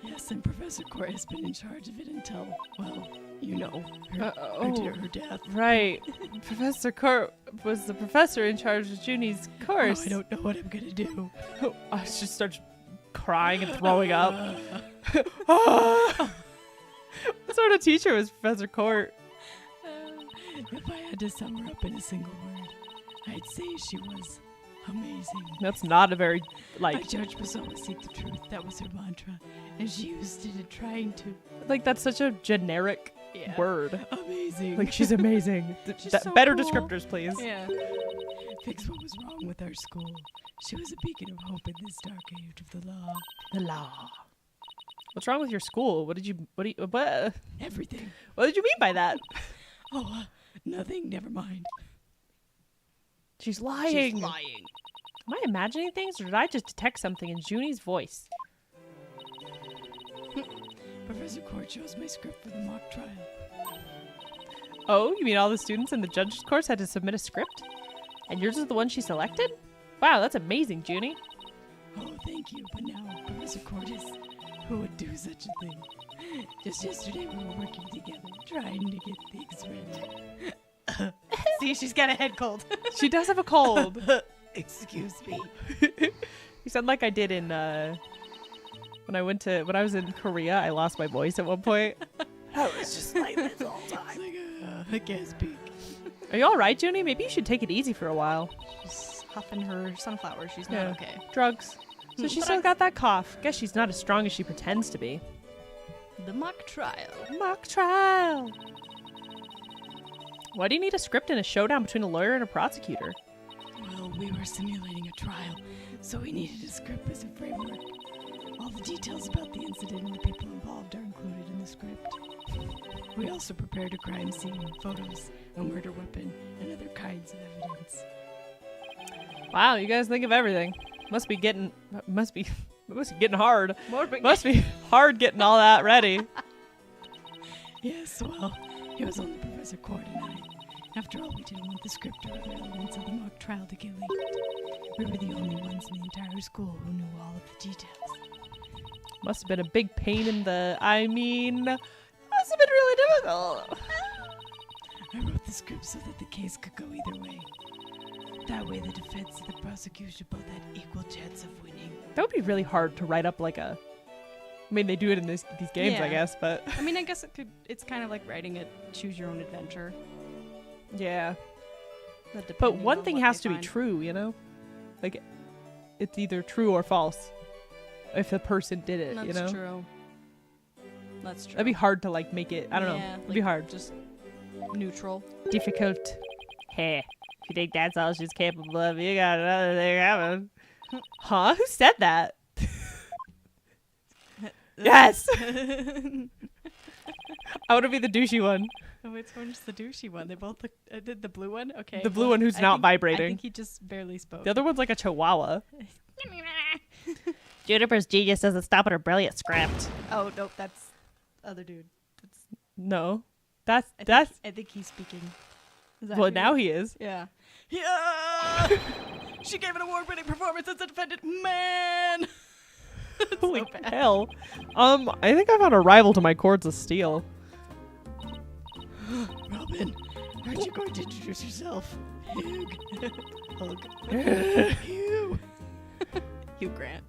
Yes, and Professor Court has been in charge of it until, well, you know, her death. Right. Professor Court was the professor in charge of Junie's course. Oh, I don't know what I'm gonna do. I just start crying and throwing up. What sort of teacher was Professor Court? If I had to sum her up in a single word, I'd say she was amazing. That's not a very, A like, judge must always seek the truth. That was her mantra, and she used it in trying to. that's such a generic Yeah. word. Amazing. Like, she's amazing. She's so Better cool. descriptors, please. Yeah. Fix what was wrong with our school. She was a beacon of hope in this dark age of the law. The law. What's wrong with your school? What did you Everything. what did you mean by that? Oh, nothing. Never mind. She's lying. She's lying. Am I imagining things, or did I just detect something in Junie's voice? Professor Court chose my script for the mock trial. Oh, you mean all the students in the judge's course had to submit a script? And yours is the one she selected? Wow, that's amazing, Junie. Oh, thank you. But now Professor Court is who would do such a thing? Just yesterday we were working together, trying to get things ready. See, she's got a head cold. She does have a cold. Excuse me. You sound like I did in when I was in Korea. I lost my voice at one point. I was just like this all the time. I guess speak. Are you all right, Junie? Maybe you should take it easy for a while. She's huffing her sunflower. She's Yeah. not okay. Drugs. So she's But still I- got that cough. Guess she's not as strong as she pretends to be. The mock trial. Mock trial. Why do you need a script and a showdown between a lawyer and a prosecutor? Well, we were simulating a trial, so we needed a script as a framework. All the details about the incident and the people involved are included in the script. We also prepared a crime scene, photos, a murder weapon, and other kinds of evidence. Wow, you guys think of everything. Must be getting hard. Must be hard getting all that ready. Yes, well, it was only Professor Cord and I. After all, we didn't want the script or other elements of the mock trial to get leaked. We were the only ones in the entire school who knew all of the details. Must have been a big pain in the. I mean, must have been really difficult. I wrote the script so that the case could go either way. That way, the defense and the prosecution both had equal chance of winning. That would be really hard to write up like a. I mean, they do it in these games, I Yeah. guess, but I mean, I guess it's kind of like writing a choose-your-own-adventure. yeah. But But depending one on thing what has they to be find. true, you know? Like, it's either true or false. If the person did it, That's you know? true. That's true. That'd be hard to, like, make it. I don't know. Yeah, It'd be like, hard. Just neutral. Difficult. Hey, if you think that's all she's capable of, you got another thing coming. Huh? Who said that? Yes! I want to be the douchey one. Oh, which one's the douchey one? They both look. Did the blue one? Okay. The blue one who's not I vibrating. think he just barely spoke. The other one's like a chihuahua. Juniper's genius doesn't stop at her brilliant script. Oh nope, that's other dude. That's. No. That's. I think he's speaking. Is that Well, who- now he is. Yeah. Yeah. She gave an award-winning performance as a defendant. Man. That's Holy so bad. hell. I think I found a rival to my Chords of Steel. Robin, aren't you going to introduce yourself? Hugh. Hug. Hugh. Hugh Grant.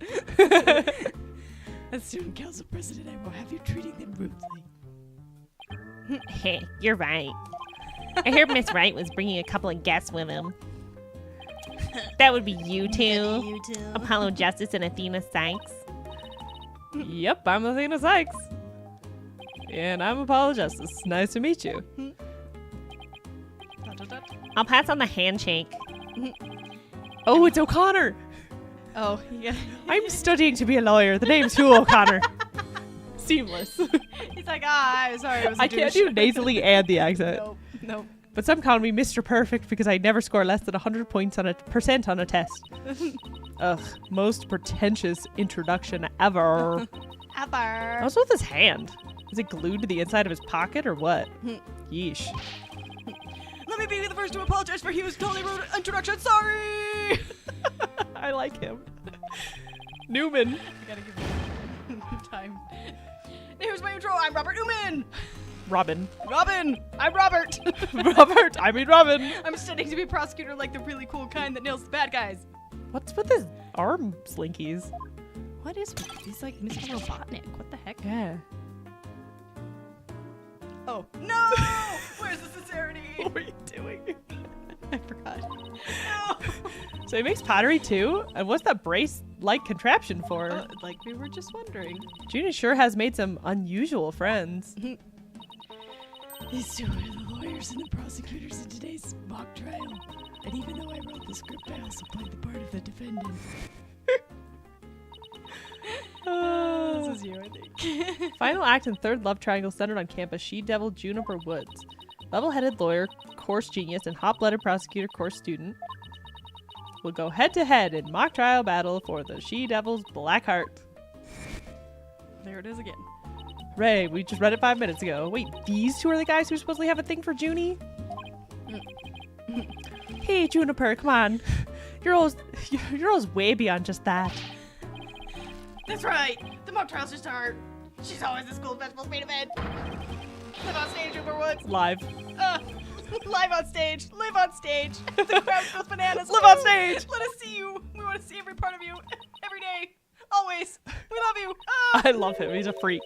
As student council president, I will have you treating them rudely. Hey, you're right. I heard Miss Wright was bringing a couple of guests with him. That would be you two, You too. Apollo Justice and Athena Sykes. Yep, I'm Athena Sykes. And I'm Apollo Justice. Nice to meet you. I'll pass on the handshake. Oh, it's O'Connor. Oh, yeah. I'm studying to be a lawyer. The name's Hugh O'Connor. Seamless. He's like, I'm sorry. I can't do nasally and the accent. Nope. Nope. But some call me Mr. Perfect because I never score less than 100 points on a percent on a test. Ugh, most pretentious introduction ever. Ever. What's with his hand? Is it glued to the inside of his pocket or what? Yeesh. Let me be the first to apologize for Hugh's totally rude introduction. Sorry. I like him. Newman. I gotta give him time. Here's my intro. I'm Robert Newman. Robin. Robin. I'm Robert. Robert. I mean Robin. I'm studying to be a prosecutor like the really cool kind that nails the bad guys. What's with his arm slinkies? What is with he's like Mr. Robotnik? What the heck? Yeah. Oh no! Where's the sincerity? What are you doing? I forgot. No. So he makes pottery too? And what's that brace-like contraption for? Like we were just wondering. Juna sure has made some unusual friends. These two are the lawyers and the prosecutors in today's mock trial. And even though I wrote the script, I also played the part of the defendant. This is you, I think. Final act and third love triangle centered on campus, she-devil Juniper Woods. Level-headed lawyer, course genius, and hot-blooded prosecutor, course student will go head-to-head in mock trial battle for the she-devil's black heart. There it is again. Ray, we just read it 5 minutes ago. Wait, these two are the guys who supposedly have a thing for Junie? Hey, Juniper, come on. You're always way beyond just that. That's right. The mock trials just start. She's always the school festival's main event. Live on stage, Juniper Woods. Live. Live on stage. Live on stage. The crowd goes bananas. Live on stage. Let us see you. We want to see every part of you. Every day. Always. We love you. Ah! I love him. He's a freak.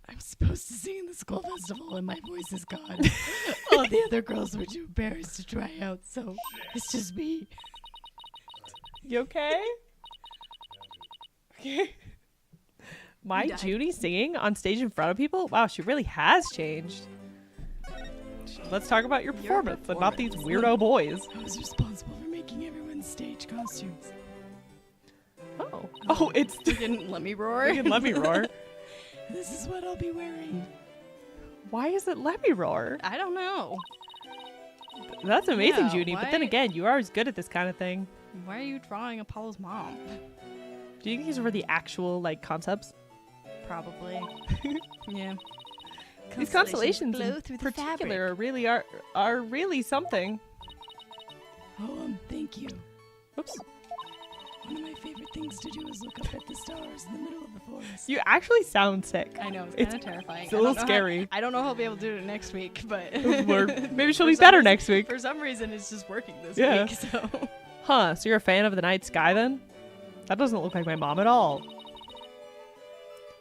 I'm supposed to sing in the school festival and my voice is gone. All the other girls were too embarrassed to try out, so it's just me. You okay? Okay. My Died. Junie singing on stage in front of people? Wow, she really has changed. Let's talk about your performance and not these weirdo boys. I was responsible for making everyone's stage costumes. Oh, it's Freaking Let Me Roar. freaking Let Me Roar. This is what I'll be wearing. Why is it Let Me Roar? I don't know. That's amazing, Yeah, Junie. But then why- again, you are always good at this kind of thing. Why are you drawing Apollo's mom? Do you think these were the actual like concepts? Probably. Yeah. These constellations blow in through the particular are really something. Oh, thank you. Oops. One of my favorite things to do is look up at the stars in the middle of the forest. You actually sound sick. I know, it's It's- kind of terrifying. it's a little scary. I don't know how I'll be able to do it next week, but Maybe she'll For be some better reason- next week. For some reason, it's just working this Yeah. week, so... Huh, so you're a fan of the night sky then? That doesn't look like my mom at all.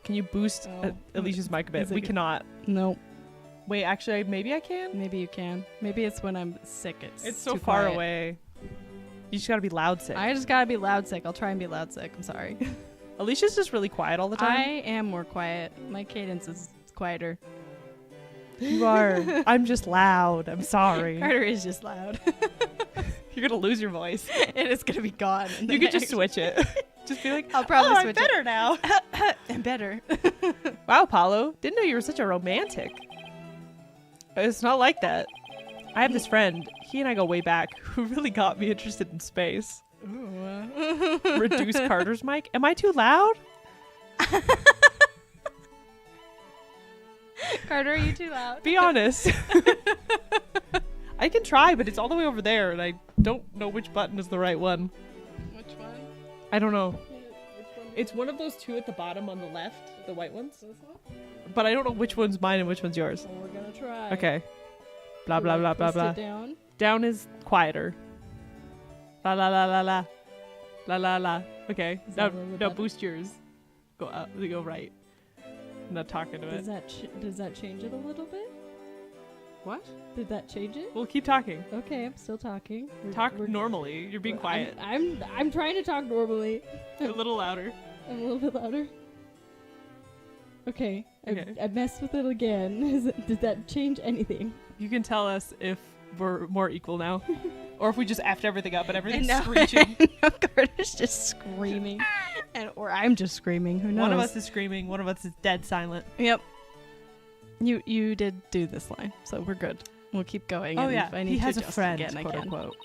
Can you boost Oh. Alicia's mic a bit? Is it We good? cannot. No, Wait, actually, maybe I can? maybe you can. Maybe it's when I'm sick. It's so too far quiet. away. You just gotta be loud sick. I just gotta be loud sick. I'll try and be loud sick. I'm sorry. Alicia's just really quiet all the I time. am more quiet. My cadence is quieter. You are. I'm just loud. I'm sorry. Carter is just loud. You're gonna lose your voice. It is gonna be gone. in the You could just next- switch it. Just be like, I'll probably oh, switch I'm better now. it. And better. Wow, Paulo. Didn't know you were such a romantic. It's not like that. I have this friend. He and I go way back. Who really got me interested in space. Ooh. Reduce Carter's mic. Am I too loud? Carter, are you too loud? Be honest. I can try, but it's all the way over there, and I don't know which button is the right one. Which one? I don't know. Which one? It's one of those two at the bottom on the left, the white ones. But I don't know which one's mine and which one's yours. So we're gonna try. Okay. Blah, blah, blah, blah, Twist blah. it down. Down is quieter. La la la la la. La la la. Okay. Is Now, that a little now better? boost yours. Go up. Go right. I'm not talking to Does it. that change it a little bit? What? Did that change it? We'll keep talking. Okay, I'm still talking. Talk normally. You're being quiet. I'm trying to talk normally. A little louder. I'm a little bit louder. Okay. Okay. I messed with it again. Did that change anything? You can tell us if we're more equal now, or if we just effed everything up and everything's now- screeching. no, Carter's just screaming, or I'm just screaming. Who knows? One of us is screaming. One of us is dead silent. Yep. You did do this line, so we're good. We'll keep going. Oh and yeah, if I need he to has a adjust friend, again, I quote can. unquote.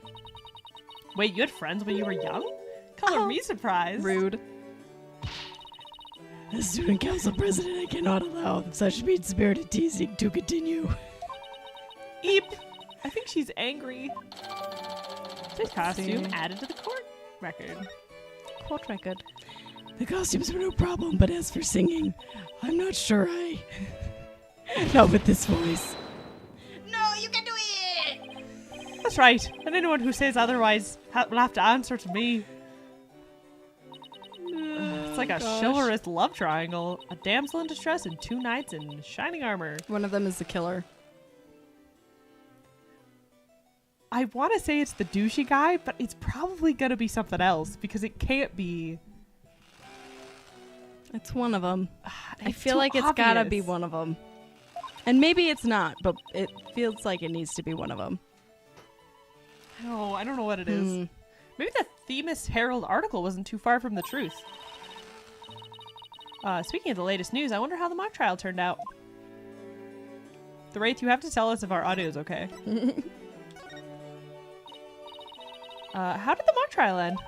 Wait, you had friends when you were young? Color me surprised. Rude. As student council president, I cannot allow such mean-spirited teasing to continue. Eep. I think she's angry. This costume see. added to the court record. Court record. The costumes were no problem, but as for singing, I'm not sure I... Not with this voice. No, you can do it! That's right. And anyone who says otherwise will have to answer to me. It's like a chivalrous love triangle. A damsel in distress and two knights in shining armor. One of them is the killer. I want to say it's the douchey guy, but it's probably going to be something else because it can't be. It's one of them. I It's feel too like it's gotta be obvious. one of them. And maybe it's not, but it feels like it needs to be one of them. No, I don't know what it is. Maybe the Themis Herald article wasn't too far from the truth. Speaking of the latest news, I wonder how the mock trial turned out. The Wraith, you have to tell us if our audio is okay. How did the mock trial end?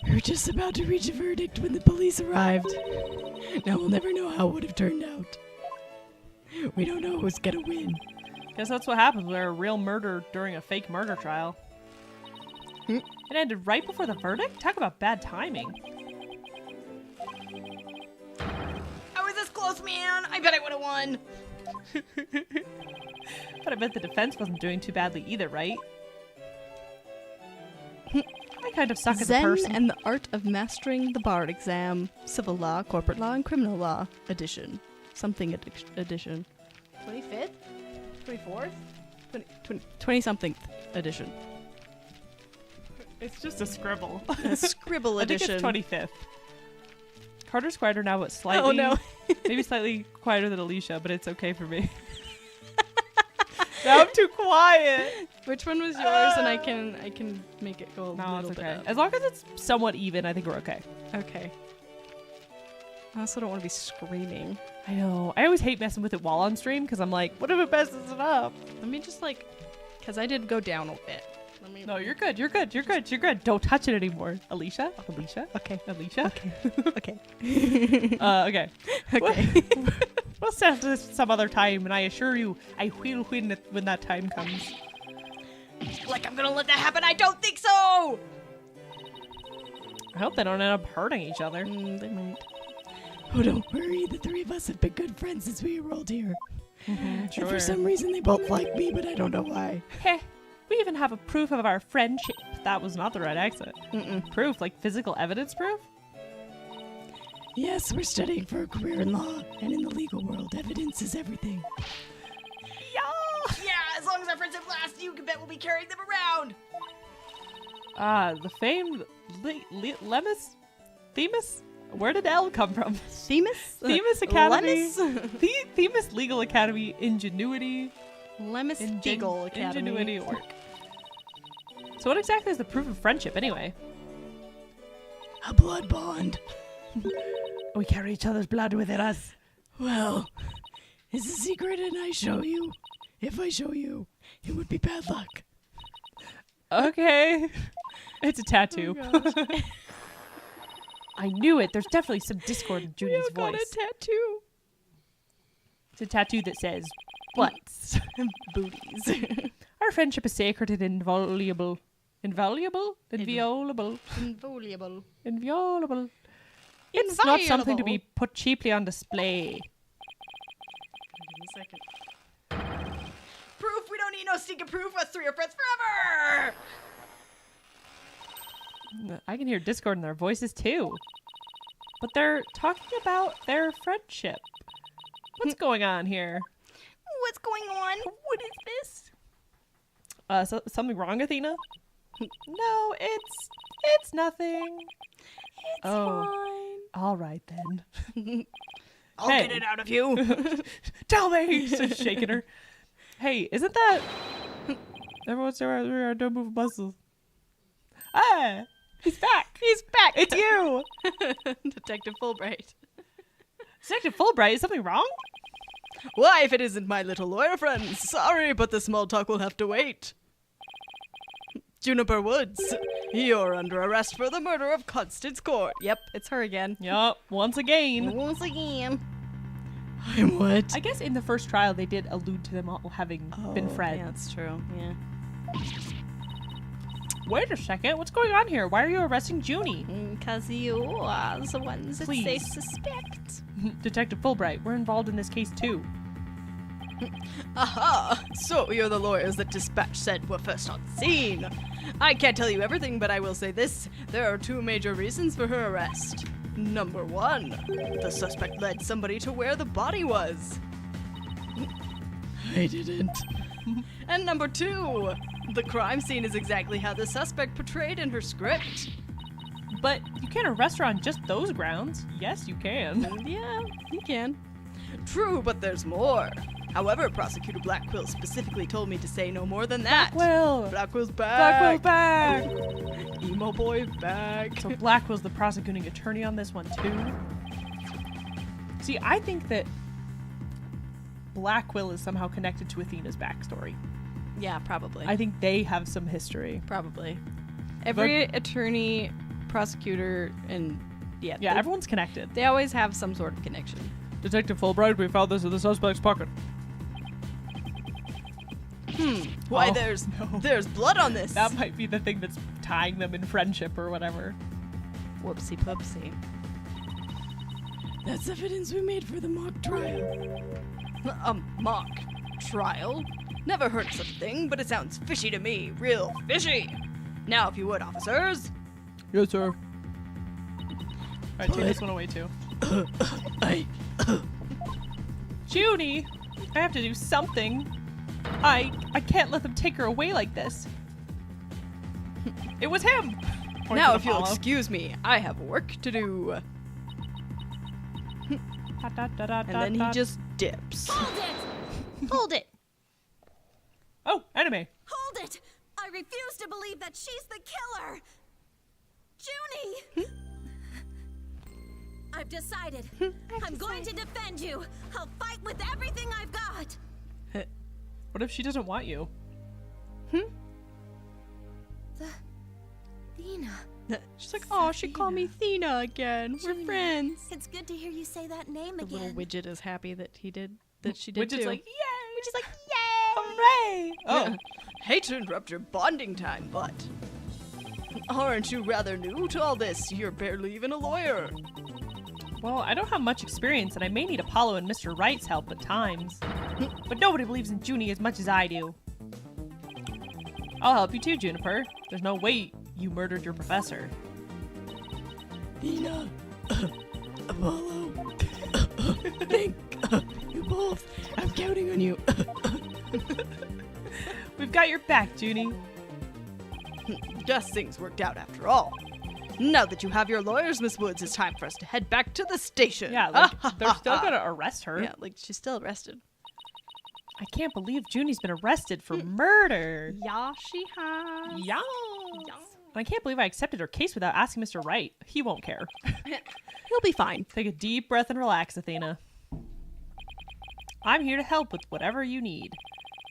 We were just about to reach a verdict when the police arrived. Now we'll never know how it would have turned out. We don't know who's gonna win. Guess that's what happens when a real murder during a fake murder trial. It ended right before the verdict? Talk about bad timing. I was this close, man. I bet I would have won. But I bet the defense wasn't doing too badly either, right? I kind of suck as a Zen person. and the Art of Mastering the Bar Exam, Civil Law, Corporate Law, and Criminal Law edition. Something edition. 25th? 24th? 20-something edition. It's just a scribble. A scribble I think edition. it's 25th. Carter's quieter now, but slightly. Oh no. Maybe slightly quieter than Alicia, but it's okay for me. Now I'm too quiet. Which one was yours? And I can make it go a No, little it's bit okay. up. As long as it's somewhat even, I think we're okay. Okay. I also don't want to be screaming. I know. I always hate messing with it while on stream because I'm like, what if it messes it up? Let me just because I did go down a bit. Let me. No, you're good. You're good. You're good. You're good. Don't touch it anymore. Alicia? Alicia? Okay. Alicia? Okay. Okay. Okay. Okay. We'll set this some other time, and I assure you, I will win it when that time comes. Like I'm gonna let that happen? I don't think so. I hope they don't end up hurting each other. They might. Oh, don't worry. The three of us have been good friends since we enrolled here. Sure. And for some reason, they both like me, but I don't know why. Heh. We even have a proof of our friendship. That was not the right exit. Proof, like physical evidence proof? Yes, we're studying for a career in law, and in the legal world, evidence is everything. Yeah, as long as our friendship lasts, you can bet we'll be carrying them around. The famed Lemus? Themis? Where did L come from? Themis? Themis Academy. Lemus? Themis Legal Academy. Ingenuity. Lemus Legal Academy. Ingenuity at work. So what exactly is the proof of friendship anyway? A blood bond. We carry each other's blood within us. Well, it's a secret and I show you. If I show you, it would be bad luck. Okay. It's a tattoo. I knew it. There's definitely some discord in Junie's voice. tattoo. It's a tattoo that says, butts. Booties. Our friendship is sacred and inviolable. Inviolable? Inviolable. Inviolable. Inviolable. It's not something to be put cheaply on display. Proof? We don't need no secret proof. Us three are friends forever. I can hear discord in their voices too. But they're talking about their friendship. What's going on here? What's going on? What is this? Something wrong, Athena? No, it's nothing. It's fine. All right then. I'll Hey. get it out of you. Tell me! She's shaking her. Hey, isn't that... Everyone's there, don't move muscles. Ah! He's back! He's back. It's you! Detective Fulbright. Detective Fulbright, is something wrong? Why, if it isn't my little lawyer friend? Sorry, but the small talk will have to wait. Juniper Woods, you're under arrest for the murder of Constance Court. Yep, it's her again. Yup, once again. Once again. I'm what? I guess in the first trial they did allude to them all having been friends. Yeah, that's true. Yeah. Wait a second, what's going on here? Why are you arresting Junie? Because you are the ones that they Please. suspect. Detective Fulbright, we're involved in this case too. Aha! So you're the lawyers that Dispatch said were first on scene. I can't tell you everything, but I will say this. There are two major reasons for her arrest. Number one, the suspect led somebody to where the body was. I didn't. And number two, the crime scene is exactly how the suspect portrayed in her script. But you can't arrest her on just those grounds. Yes, you can. Yeah, you can. True, but there's more. However, Prosecutor Blackquill specifically told me to say no more than that. Blackwell's back. Blackwell's back! Emo boy back. So Blackwell's the prosecuting attorney on this one too? See, I think that Blackwell is somehow connected to Athena's backstory. Yeah, probably. I think they have some history. Probably. Every attorney, prosecutor, and Yeah, they, everyone's connected. they always have some sort of connection. Detective Fulbright, we found this in the suspect's pocket. Why, Oh, there's blood on this. That might be the thing that's tying them in friendship or whatever. Whoopsie poopsie. That's evidence we made for the mock trial. A mock trial? Never heard of such a thing, but it sounds fishy to me. Real fishy. Now, if you would, officers. Yes, sir. Alright, take this one away too. Junie, I have to do something. I can't let them take her away like this. It was him. Points Now, at if you'll Apollo. excuse me, I have work to do. And then he just dips. Hold it! Hold it. Oh, anime. Hold it! I refuse to believe that she's the killer! Junie! I've decided. I'm going to defend you. I'll fight with everything I've got. What if she doesn't want you? Thena. She's like, oh, she called me Thena again. We're Junie, friends. It's good to hear you say that name The again. little widget is happy that she did Widget's too. like, yay! Which is like, yay! Hooray! Oh, Yeah. Hate to interrupt your bonding time, but aren't you rather new to all this? You're barely even a lawyer. well, I don't have much experience, and I may need Apollo and Mr. Wright's help at times. But nobody believes in Junie as much as I do. I'll help you too, Juniper. There's no way you murdered your professor. Thena, Apollo, thank you both. I'm counting on you. We've got your back, Junie. Guess things worked out after all. Now that you have your lawyers, Miss Woods, it's time for us to head back to the station. Yeah, like, they're still gonna arrest her. Yeah, like she's still arrested. I can't believe Junie's been arrested for murder. Yeah, she has. Yeah. I can't believe I accepted her case without asking Mr. Wright. He won't care. He'll be fine. Take a deep breath and relax, Athena. I'm here to help with whatever you need.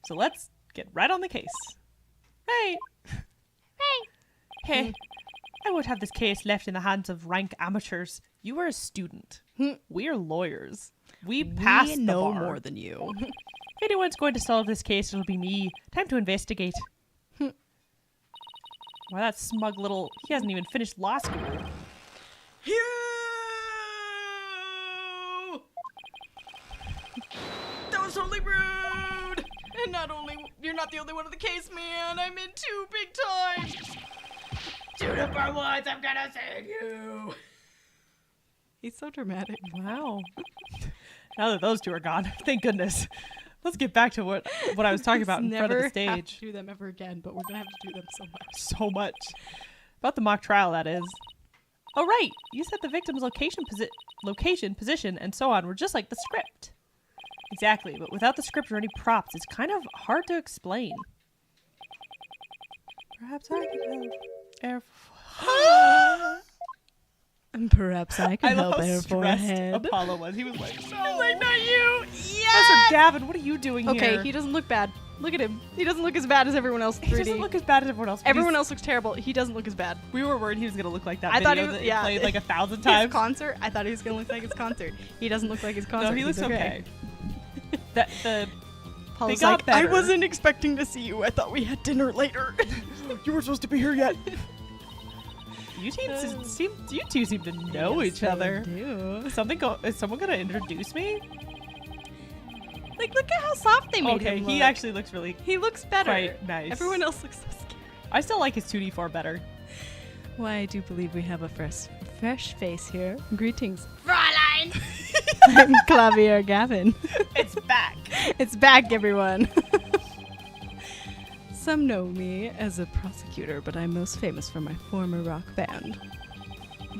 So let's get right on the case. Hey. Hey. I won't have this case left in the hands of rank amateurs. You are a student. We're lawyers. We passed the know bar. more than you. If anyone's going to solve this case, it'll be me. Time to investigate. Why, that smug little... He hasn't even finished law school. That was totally rude. And you're not the only one in the case, man. I'm in too big time. Juniper Woods, I'm gonna save you. He's so dramatic. Wow. Now that those two are gone, thank goodness. Let's get back to what I was talking about in front of the Have stage. to do them ever again, but we're gonna have to do them so much. So much. About the mock trial, that is. Oh, right. You said the victim's location, position, and so on were just like the script. Exactly, but without the script or any props, it's kind of hard to explain. Perhaps I can help. And perhaps I can I help love how her stressed forehead. Apollo was. He was like, no. Like, not you. Professor Gavin, what are you doing Okay, here? he doesn't look bad. Look at him. He doesn't look as bad as everyone else in 3D. He doesn't look as bad as everyone else. but Everyone he's- else looks terrible. He doesn't look as bad. We were worried he was going to look like that I thought video he was- that yeah. played like 1,000 His times. concert, I thought he was gonna look like his concert. He doesn't look like his concert. No, he looks He's okay. The Paul's They got like, I better. wasn't expecting to see you. I thought we had dinner later. You weren't supposed to be here yet. You two seem to know each other. Is someone gonna introduce me? Like, look at how soft they made Okay, him he look. actually looks really He looks better. quite nice. Everyone else looks so scary. I still like his 2D form better. Why, I do believe we have a fresh face here. Greetings. Fräulein! I'm Clavier Gavin. It's back. It's back, everyone. Some know me as a prosecutor, but I'm most famous for my former rock band.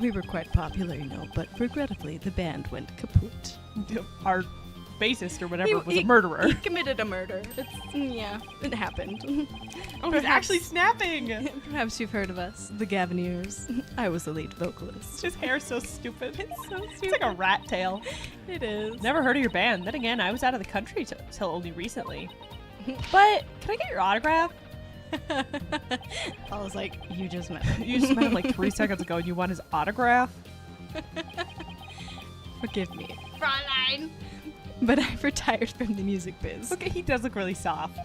We were quite popular, you know, but regrettably the band went kaput. Our bassist or whatever was he- a murderer. He committed a murder. It happened. Oh, he's actually snapping. Perhaps you've heard of us, the Gaviniers. I was the lead vocalist. His hair's so stupid. It's so It's like a rat tail. It is. Never heard of your band. Then again, I was out of the country till only recently. But can I get your autograph? I was like, you just met him. You just met him like 3 seconds ago and you want his autograph? Forgive me. Fräulein! But I've retired from the music biz. Look, he does look really soft.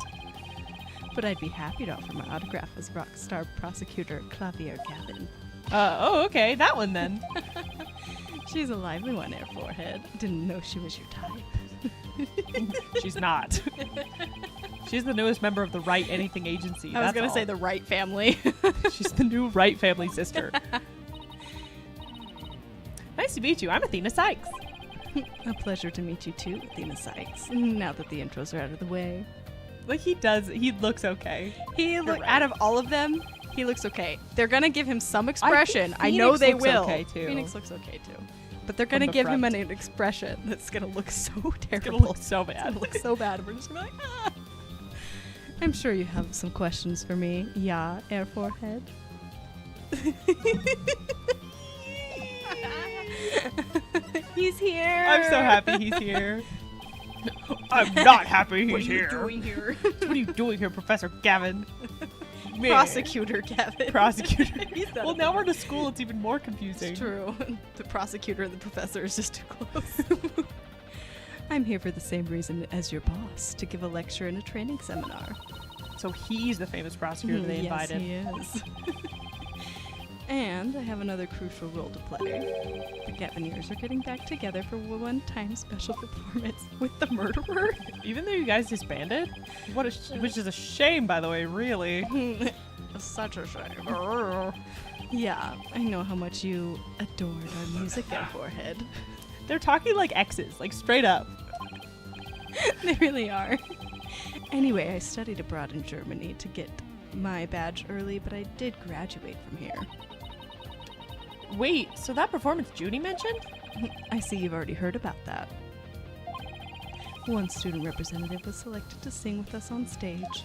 But I'd be happy to offer my autograph as rock star prosecutor Clavier Gavin. Oh, okay, that one then. She's a lively one, Air Forehead. Didn't know she was your type. She's not. She's the newest member of the Wright Anything Agency. I was that's gonna say all. the Wright family. She's the new Wright family sister. Nice to meet you. I'm Athena Sykes. A pleasure to meet you too, Athena Sykes. Now that the intros are out of the way. Like he looks okay. Out of all of them, he looks okay. They're gonna give him some expression. I Phoenix know they looks will. okay, too. Phoenix looks okay too. But they're gonna the give him front. an expression that's gonna look so terrible. It's gonna look so It's bad. gonna look so bad. We're just gonna be like, ah. I'm sure you have some questions for me. Yeah, Air Forehead. He's here. I'm so happy he's here. I'm not happy he's here. here? What are you doing here, Professor Gavin? Man. Prosecutor Gavin. Prosecutor. He's not Well, a- now we're in a school. It's even more confusing. It's true. The prosecutor and the professor is just too close. I'm here for the same reason as your boss, to give a lecture and a training seminar. So he's the famous prosecutor they yes, invited. he is. And I have another crucial role to play. The Gavineers are getting back together for a one-time special performance with the murderer. Even though you guys disbanded, which is a shame, by the way. Really. Such a shame. Yeah, I know how much you adored our music at Forehead. They're talking like exes, like straight up. They really are. Anyway, I studied abroad in Germany to get my badge early, but I did graduate from here. Wait, so that performance Judy mentioned? I see you've already heard about that. One student representative was selected to sing with us on stage.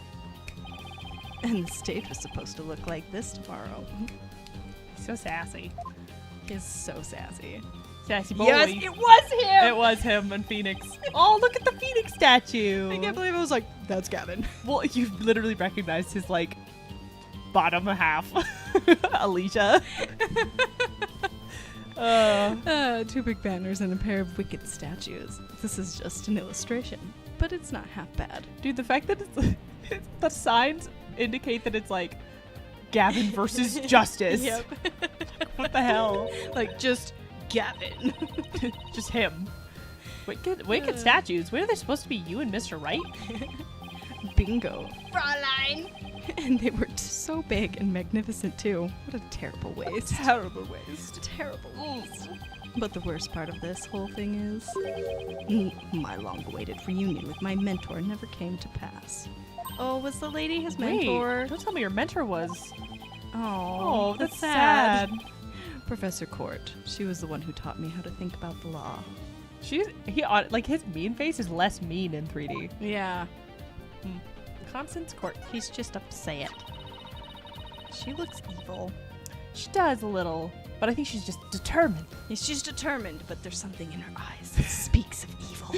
And the stage was supposed to look like this tomorrow. So sassy. He's so sassy. Sassy boy. Yes, it was him! It was him and Phoenix. Oh, look at the Phoenix statue. I can't believe it was like, that's Gavin. Well, you literally recognized his, like, bottom half. Alicia. Two big banners and a pair of wicked statues. This is just an illustration, but it's not half bad. Dude, the fact that it's the signs indicate that it's, like, Gavin versus Justice. Yep. What the hell? Like, just Gavin. Just him. Wicked statues. When are they supposed to be you and Mr. Wright? Bingo. Fraulein! And they were so big and magnificent, too. What a terrible waste. Terrible waste. Terrible waste. But the worst part of this whole thing is my long-awaited reunion with my mentor never came to pass. Oh, was the lady his mentor? Wait, don't tell me your mentor was. Oh, that's sad. Professor Court. She was the one who taught me how to think about the law. Like his mean face is less mean in 3D. Yeah. Constance Court. He's just upset. She looks evil. She does a little, but I think she's just determined. She's determined, but there's something in her eyes that speaks of evil.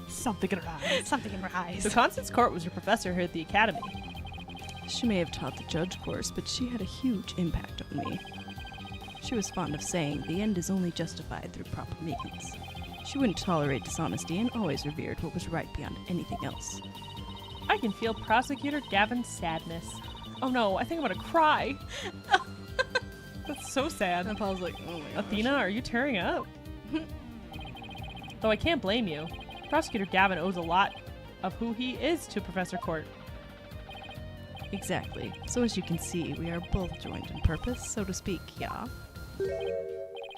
Something in her eyes. Something in her eyes. So Constance Court was your professor here at the academy. She may have taught the judge course, but she had a huge impact on me. She was fond of saying, the end is only justified through proper means. She wouldn't tolerate dishonesty and always revered what was right beyond anything else. I can feel Prosecutor Gavin's sadness. Oh no, I think I'm gonna cry. That's so sad. And Paul's like, oh my gosh. Athena, are you tearing up? Though I can't blame you. Prosecutor Gavin owes a lot of who he is to Professor Court. Exactly. So as you can see, we are both joined in purpose, so to speak, yeah?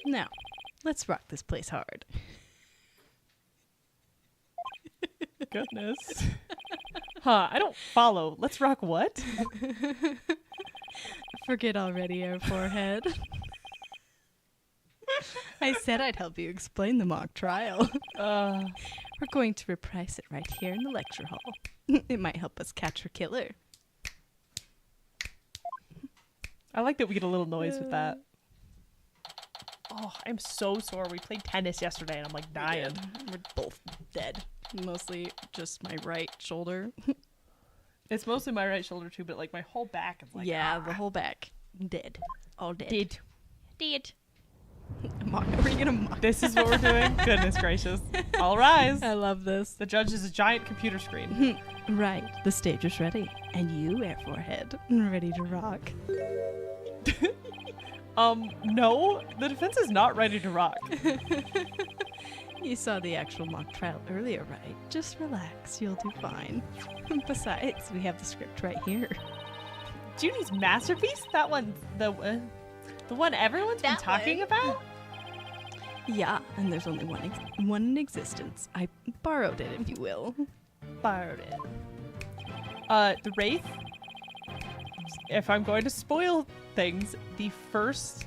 Now, let's rock this place hard. Goodness. Huh, I don't follow. Let's rock what? Forget already, our forehead. I said I'd help you explain the mock trial. We're going to reprise it right here in the lecture hall. It might help us catch her killer. I like that we get a little noise with that. Oh, I'm so sore. We played tennis yesterday and I'm like dying. We're both dead. Mostly just my right shoulder. It's mostly my right shoulder too, but like my whole back is like The whole back. Dead. All dead. Did. Mock, are you gonna mock? This is what we're doing? Goodness gracious. All rise. I love this. The judge is a giant computer screen. Right. The stage is ready. And you, Air Forehead, ready to rock. No, the defense is not ready to rock. You saw the actual mock trial earlier, right? Just relax, you'll do fine. Besides, we have the script right here. Judy's masterpiece? That one's the one everyone's been talking about? Yeah, and there's only one in existence. I borrowed it, if you will. Borrowed it. The Wraith. If I'm going to spoil things, the first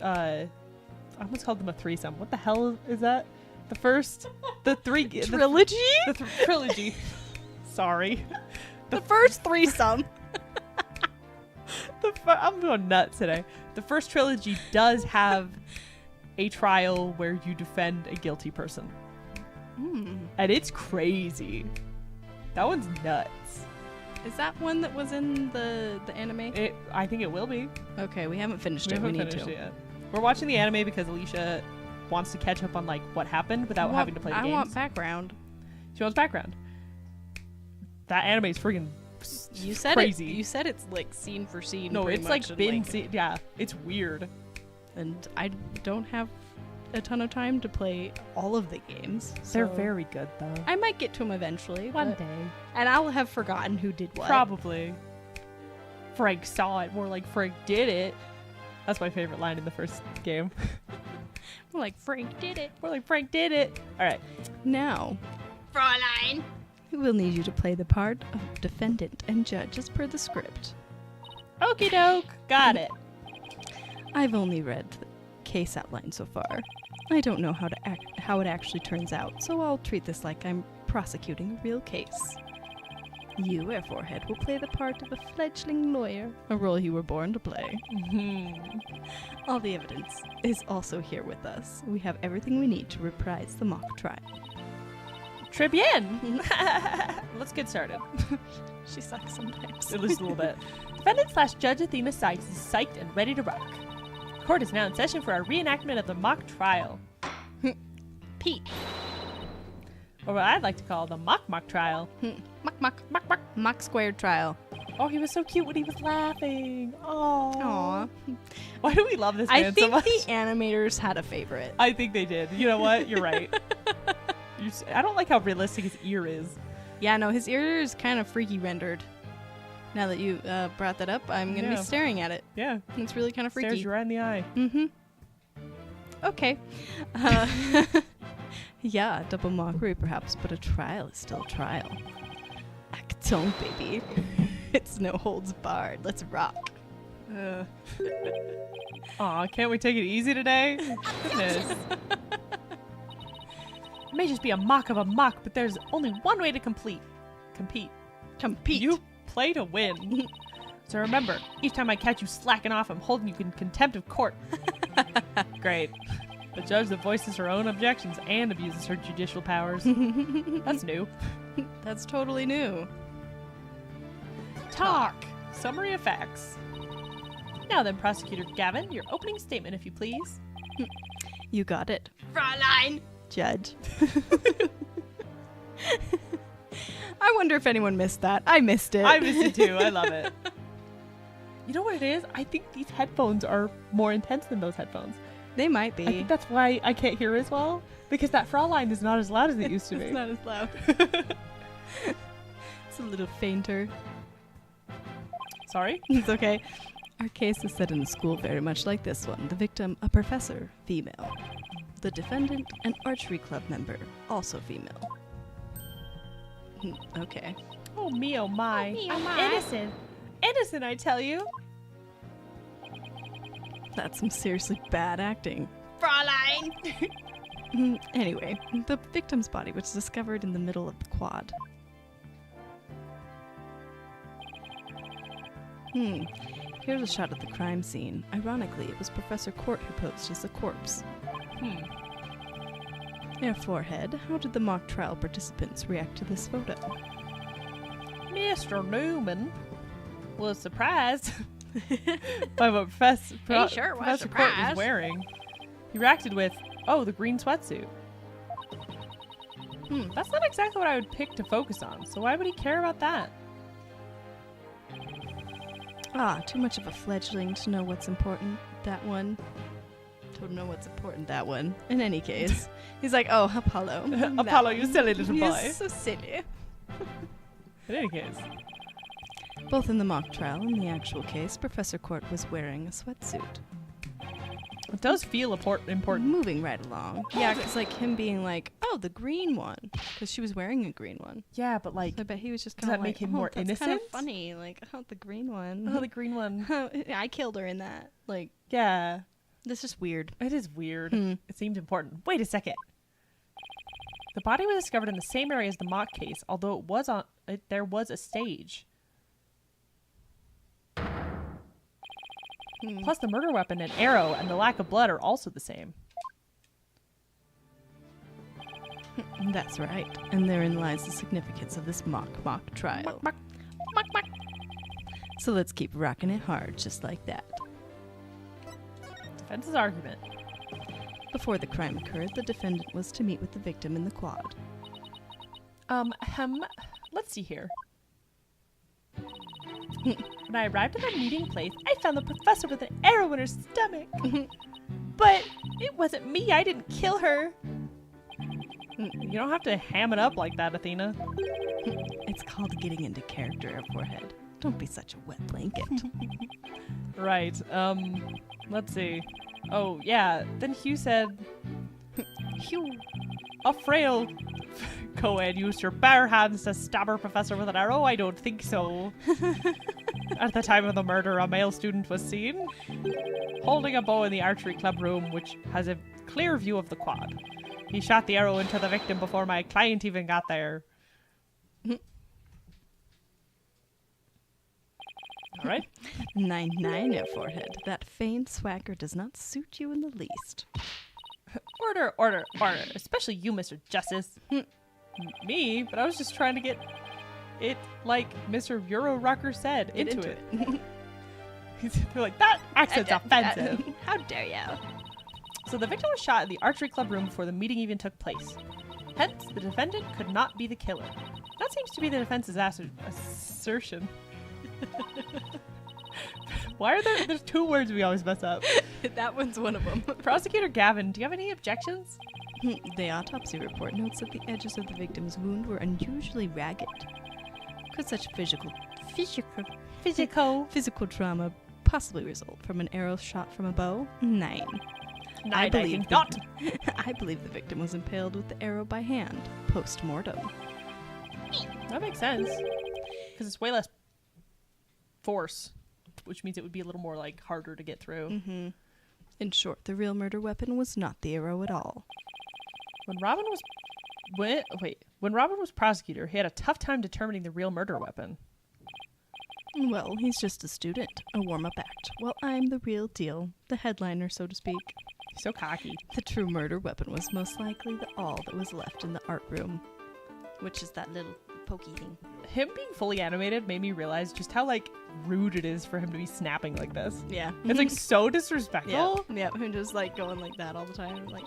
I almost called them a threesome. What the hell is that? The Trilogy? Trilogy. Sorry. The first threesome. I'm going nuts today. The first trilogy does have a trial where you defend a guilty person. And it's crazy. That one's nuts. Is that one that was in the anime? I think it will be. Okay, we haven't finished it. We We haven't need finished to. it yet. We're watching the anime because Alicia wants to catch up on like what happened without having to play the I games. want background. She wants background. That anime is freaking You said crazy. You said it's like scene for scene. No, pretty it's much, like and, been yeah, it's weird. and I don't have a ton of time to play all of the games. They're so very good though. I might get to them eventually. One but- day. and I'll have forgotten who did what. Probably. Frank saw it, more like Frank did it. That's my favorite line in the first game. Like Frank did it. More like Frank did it. Alright. Now, Fräulein. we'll need you to play the part of defendant and judge as per the script. Okie doke. Got it. I've only read the case outline so far. I don't know how it actually turns out, so I'll treat this like I'm prosecuting a real case. You, Airforehead, will play the part of a fledgling lawyer, a role you were born to play. All the evidence is also here with us. We have everything we need to reprise the mock trial. Très bien. Let's get started. She sucks sometimes. At least a little bit. Defendant/Judge Athena Sykes is psyched and ready to rock. Court is now in session for our reenactment of the mock trial. Pete. Or what I'd like to call the mock trial. Mock squared trial. Oh, he was so cute when he was laughing. Oh. Aww. Why do we love this I man so think much? the animators had a favorite. I think they did. You know what? You're right. I don't like how realistic his ear is. Yeah, no, his ear is kind of freaky rendered. Now that you brought that up, I'm going to Yeah. be staring at it. Yeah. It's really kind of freaky. Stares you right in the eye. Mm-hmm. Okay. Yeah, double mockery perhaps, but a trial is still a trial. Acton, baby. It's no holds barred. Let's rock. Aw, can't we take it easy today? Goodness. It may just be a mock of a mock, but there's only one way to compete. Compete. You play to win. So remember, each time I catch you slacking off, I'm holding you in contempt of court. Great. The judge that voices her own objections and abuses her judicial powers. That's new. That's totally new. Talk. Summary of facts. Now then, Prosecutor Gavin, your opening statement, if you please. You got it, Fräulein. Judge. I wonder if anyone missed that. I missed it. I missed it too. I love it. You know what it is? I think these headphones are more intense than those headphones. They might be. I think that's why I can't hear as well. Because that Fräulein is not as loud as it used to be. It's not as loud. It's a little fainter. Sorry? It's okay. Our case is set in a school very much like this one. The victim, a professor, female. The defendant, an archery club member, also female. Okay. Oh, me, oh, my. me, oh, I'm my. innocent. Innocent, I tell you. That's some seriously bad acting. Fräulein. Anyway, the victim's body was discovered in the middle of the quad. Here's a shot of the crime scene. Ironically, it was Professor Court who posed as the corpse. Airforehead, how did the mock trial participants react to this photo? Mr. Newman was surprised by what Professor sure was Professor Court was surprised. wearing. He reacted with, "Oh, the green sweatsuit." That's not exactly what I would pick to focus on, so why would he care about that? Ah, too much of a fledgling to know what's important. That one. Don't know what's important, that one. In any case, he's like, oh, Apollo. Apollo, you silly little boy. You're so silly. In any case. Both in the mock trial and the actual case, Professor Court was wearing a sweatsuit. It does feel important. Moving right along. Yeah, because like him being like, oh, the green one. Because she was wearing a green one. Yeah, but like, So I bet he was just does kind that of like, make him oh, more that's kind innocent? of funny. Like, oh, the green one. oh, the green one. I killed her in that. Like, Yeah, this is weird. it is weird. Hmm. It seemed important. Wait a second. The body was discovered in the same area as the mock case, although there was a stage. Plus, the murder weapon and arrow and the lack of blood are also the same. That's right. And therein lies the significance of this mock trial. So let's keep rocking it hard, just like that. Defense's argument. Before the crime occurred, the defendant was to meet with the victim in the quad. Let's see here. When I arrived at the meeting place, I found the professor with an arrow in her stomach. But it wasn't me. I didn't kill her. You don't have to ham it up like that, Athena. It's called getting into character, Forehead. Don't be such a wet blanket. Right. Let's see. Oh, yeah. Then Hugh said, Hugh, a frail co-ed used her bare hands to stab her professor with an arrow? I don't think so. At the time of the murder, a male student was seen holding a bow in the archery club room, which has a clear view of the quad. He shot the arrow into the victim before my client even got there. All right. 9-9, Forehead. That feigned swagger does not suit you in the least. Order, order, order. Especially you, Mr. Justice. Me? But I was just trying to get it, like Mr. Euro Rocker said, into it. They're like, that accent's offensive. How dare you? So the victim was shot in the archery club room before the meeting even took place. Hence, the defendant could not be the killer. That seems to be the defense's assertion. Why are there's two words we always mess up. That one's one of them. Prosecutor Gavin, do you have any objections? The autopsy report notes that the edges of the victim's wound were unusually ragged. Could such physical trauma possibly result from an arrow shot from a bow? 9. I believe not. I believe the victim was impaled with the arrow by hand, post-mortem. That makes sense. Because it's way less force, which means it would be a little more like harder to get through. In short, the real murder weapon was not the arrow at all. When Robin was prosecutor, he had a tough time determining the real murder weapon. Well, he's just a student, a warm-up act, while I'm the real deal, the headliner, so to speak. He's so cocky. The true murder weapon was most likely the all that was left in the art room, which is that little pokey thing. Him being fully animated made me realize just how like rude it is for him to be snapping like this. Yeah. It's like so disrespectful. Yeah, and just like going like that all the time. Like,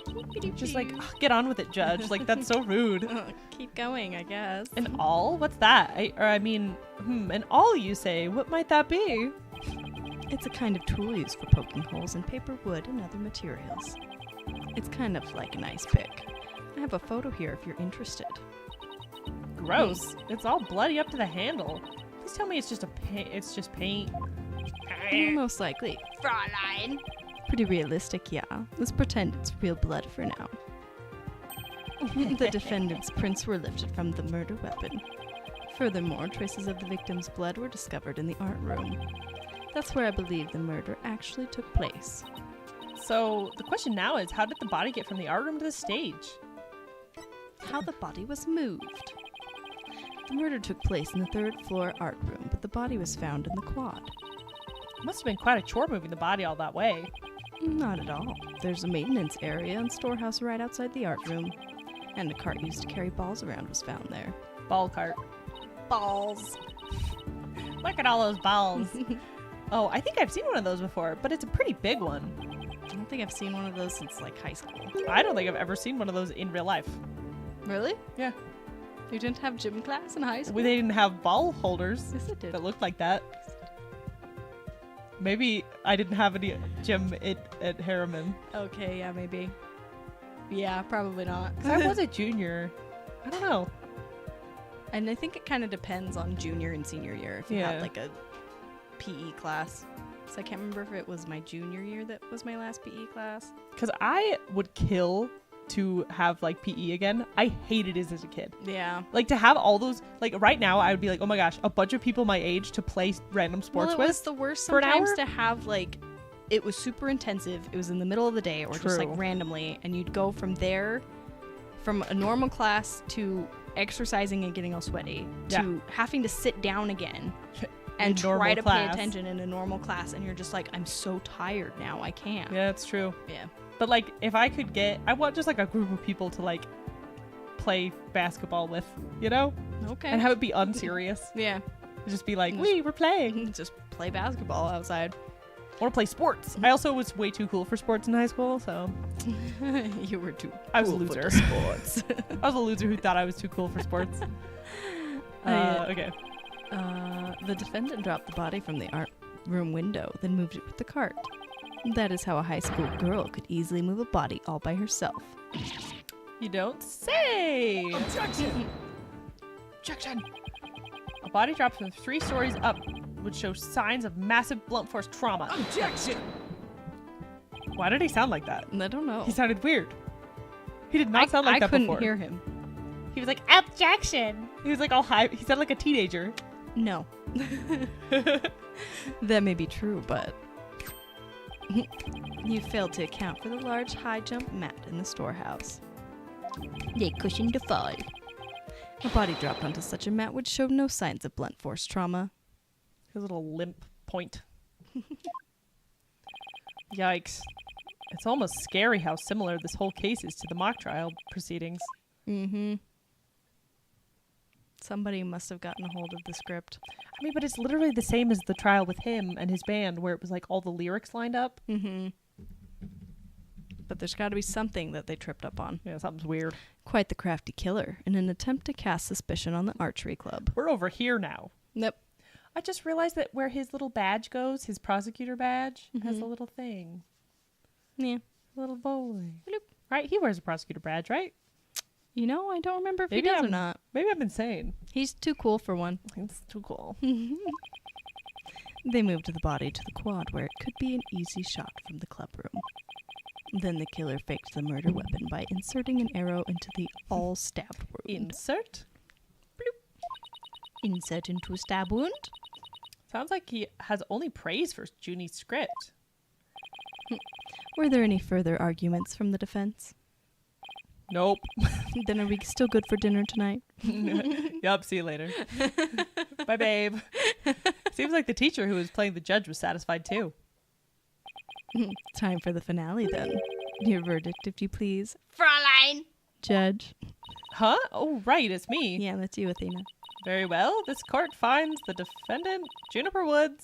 Just like, "Ugh, get on with it, Judge. Like, that's so rude. keep going, I guess. An awl? What's that? An awl, you say? What might that be? It's a kind of tool used for poking holes in paper, wood, and other materials. It's kind of like an ice pick. I have a photo here if you're interested. Gross. It's all bloody up to the handle. Please tell me it's just paint. Most likely. Fraulein. Pretty realistic, yeah. Let's pretend it's real blood for now. The defendant's prints were lifted from the murder weapon. Furthermore, traces of the victim's blood were discovered in the art room. That's where I believe the murder actually took place. So the question now is, how did the body get from the art room to the stage? How the body was moved. The murder took place in the 3rd floor art room, but the body was found in the quad. It must have been quite a chore moving the body all that way. Not at all. There's a maintenance area and storehouse right outside the art room. And a cart used to carry balls around was found there. Ball cart. Balls. Look at all those balls. Oh, I think I've seen one of those before, but it's a pretty big one. I don't think I've seen one of those since like high school. I don't think I've ever seen one of those in real life. Really? Yeah. You didn't have gym class in high school? They didn't have ball holders Yes, it did. that looked like that. Maybe I didn't have any gym at Harriman. Okay, yeah, maybe. Yeah, probably not. 'Cause I was a junior. I don't know. And I think it kind of depends on junior and senior year if you Yeah. have like a PE class. So I can't remember if it was my junior year that was my last PE class. Because I would kill to have like PE again. I hated it as a kid. Yeah. Like to have all those, like right now I would be like, oh my gosh, a bunch of people my age to play random sports Well, it with. was the worst for an sometimes hour? to have like, it was super intensive. It was in the middle of the day or just like True. randomly. And you'd go from there, from a normal class to exercising and getting all sweaty to having to sit down again and In normal try to class. pay attention in a normal class. And you're just like, I'm so tired now. I can't. Yeah, it's true. Yeah. But like if I could I want just like a group of people to like play basketball with, you know? Okay. And have it be unserious. yeah. Just be like, Just- we're playing. Just play basketball outside. I want to play sports. I also was way too cool for sports in high school, so You were too. I was a cool for loser. the sports. I was a loser who thought I was too cool for sports. Okay. The defendant dropped the body from the art room window, then moved it with the cart. That is how a high school girl could easily move a body all by herself. You don't say. Objection! A body dropped from 3 stories up would show signs of massive blunt force trauma. Objection! Why did he sound like that? I don't know. He sounded weird. He did not sound like I that couldn't before. hear him. He was like, objection. He was like all high. He sounded like a teenager. No. That may be true, but you failed to account for the large high jump mat in the storehouse. They cushioned the fall. A body dropped onto such a mat would show no signs of blunt force trauma. His little limp point. Yikes. It's almost scary how similar this whole case is to the mock trial proceedings. Mm-hmm. Somebody must have gotten a hold of the script. I mean, but it's literally the same as the trial with him and his band where it was like all the lyrics lined up. Mm-hmm. But there's got to be something that they tripped up on. Yeah, something's weird. Quite the crafty killer in an attempt to cast suspicion on the archery club. We're over here now. Nope. I just realized that where his little badge goes, his prosecutor badge, has a little thing. Yeah. A little boy. Right? He wears a prosecutor badge, right? You know, I don't remember if Maybe he does or I'm- not. Maybe I'm insane. He's too cool for one. It's too cool. They moved the body to the quad where it could be an easy shot from the club room. Then the killer faked the murder weapon by inserting an arrow into the all-stabbed wound. Insert? Insert into a stab wound? Sounds like he has only praise for Junie's script. Were there any further arguments from the defense? Nope. Then are we still good for dinner tonight? Yup, see you later. Bye, babe. Seems like the teacher who was playing the judge was satisfied too. Time for the finale then. Your verdict, if you please. Fräulein! Judge. Huh? Oh, right, it's me. Yeah, that's you, Athena. Very well. This court finds the defendant, Juniper Woods.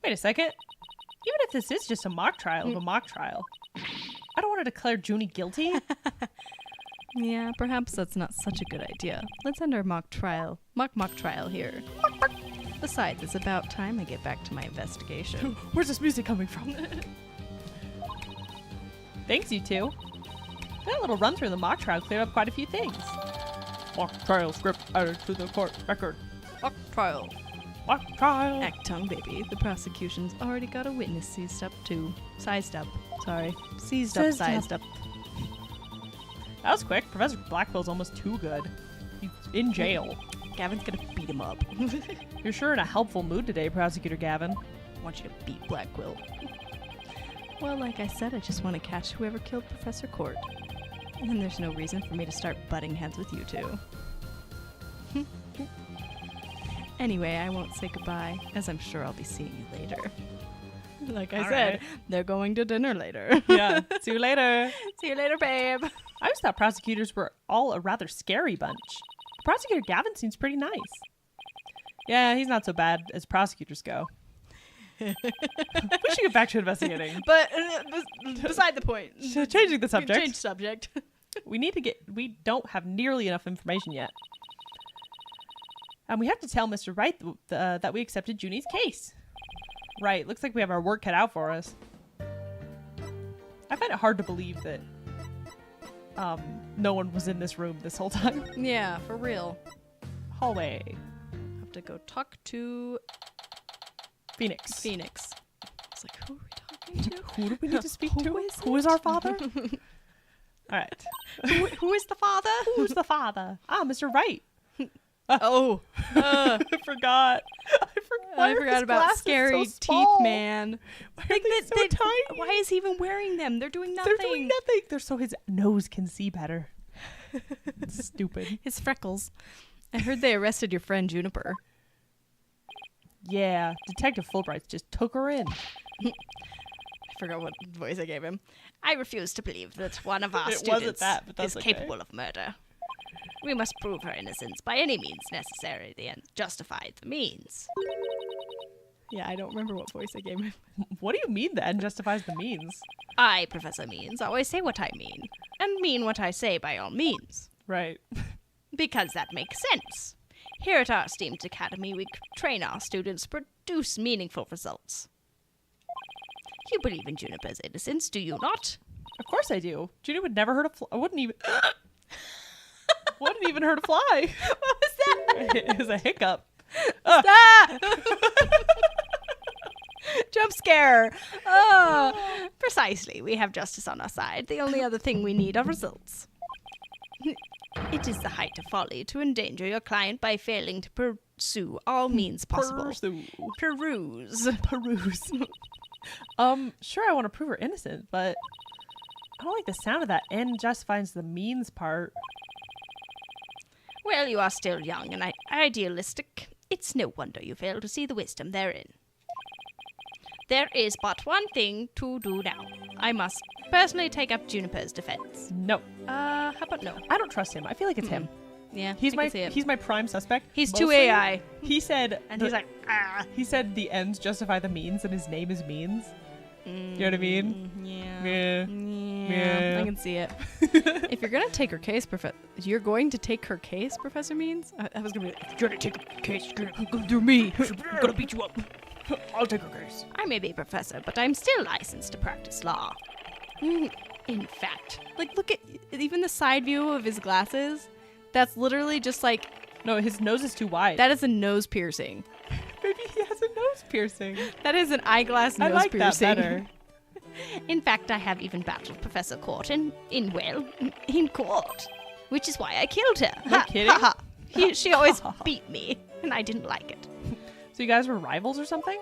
Wait a second. Even if this is just a mock trial of a mock trial, I don't want to declare Junie guilty. Yeah, perhaps that's not such a good idea. Let's end our mock trial here. Besides, it's about time I get back to my investigation. Where's this music coming from? Thanks, you two. That little run through the mock trial cleared up quite a few things. Mock trial script added to the court record. Mock trial. Mock trial. Act tongue, baby. The prosecution's already got a witness seized up. Sized up. That was quick. Professor Blackwell's almost too good. He's in jail. Gavin's gonna beat him up. You're sure in a helpful mood today, Prosecutor Gavin. I want you to beat Blackwell. Well, like I said, I just want to catch whoever killed Professor Court. And there's no reason for me to start butting heads with you two. Anyway, I won't say goodbye, as I'm sure I'll be seeing you later. Like I All said, right. they're going to dinner later. Yeah. See you later. See you later, babe. I always thought prosecutors were all a rather scary bunch. Prosecutor Gavin seems pretty nice. Yeah, he's not so bad as prosecutors go. We should get back to investigating. But beside the point. Changing the subject. Change subject. We don't have nearly enough information yet. And we have to tell Mr. Wright that we accepted Junie's case. Right. Looks like we have our work cut out for us. I find it hard to believe that no one was in this room this whole time. Yeah, for real. Hallway. Have to go talk to Phoenix. Phoenix. It's like, who are we talking to? Who do we need to speak to? Who is Who is our father? All right. Who is the father? Who's the father? Ah, Mr. Wright. Oh, I forgot. I forgot about scary teeth, man. Why are they so tiny? Why is he even wearing them? They're doing nothing. They're doing nothing. They're so his nose can see better. Stupid. His freckles. I heard they arrested your friend Juniper. Yeah, Detective Fulbright just took her in. I forgot what voice I gave him. I refuse to believe that one of our It wasn't students that, but that's is okay. capable of murder. We must prove her innocence by any means necessary and justify the means. Yeah, I don't remember what voice I gave him. What do you mean the end justifies the means? I, Professor Means, always say what I mean, and mean what I say by all means, Right. because that makes sense. Here at our esteemed academy, we train our students to produce meaningful results. You believe in Juniper's innocence, do you not? Of course I do. Judy would never hurt a fly. I wouldn't even... wouldn't even hurt a fly. What was that? It was a hiccup. Ah! Jump scare! Oh, precisely. We have justice on our side. The only other thing we need are results. It is the height of folly to endanger your client by failing to pursue all means possible. Peruse. Sure, I want to prove her innocent, but I don't like the sound of that end justifies the means part. Well, you are still young and idealistic. It's no wonder you fail to see the wisdom therein. There is but one thing to do now. I must personally take up Juniper's defense. No. How about no? I don't trust him. I feel like it's him. Yeah, He's I my can see it. he's my prime suspect. He's too Mostly, AI. He said And he's like, he said the ends justify the means and his name is Means. You know what I mean? Yeah. Yeah. I can see it. If you're gonna take her case, you're going to take her case, Professor Means? I was gonna be like, you're gonna take her case, you're gonna go through me. I'm gonna beat you up. I'll take her case. I may be a professor, but I'm still licensed to practice law. In fact, Like, look at even the side view of his glasses. That's literally just like, No, his nose is too wide. that is a nose piercing. Maybe he has a nose piercing. That is an eyeglass I nose like piercing. that better. in fact, I have even battled Professor Court in court, which is why I killed her. No kidding? Ha, ha. She always beat me, and I didn't like it. So you guys were rivals or something?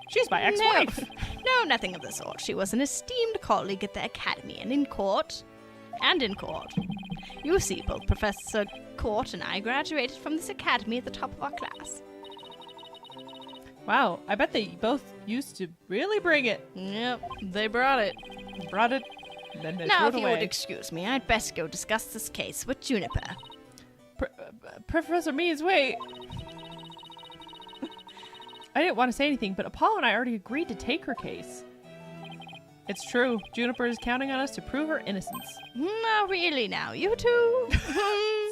She's my ex-wife. No, nothing of the sort. She was an esteemed colleague at the academy and in court. You see, both Professor Court and I graduated from this academy at the top of our class. Wow, I bet they both used to really bring it. Yep, they brought it. Brought it, then they Now, threw if it you away. would excuse me, I'd best go discuss this case with Juniper. Professor Means, wait. I didn't want to say anything, but Apollo and I already agreed to take her case. It's true. Juniper is counting on us to prove her innocence. No, really now, you two?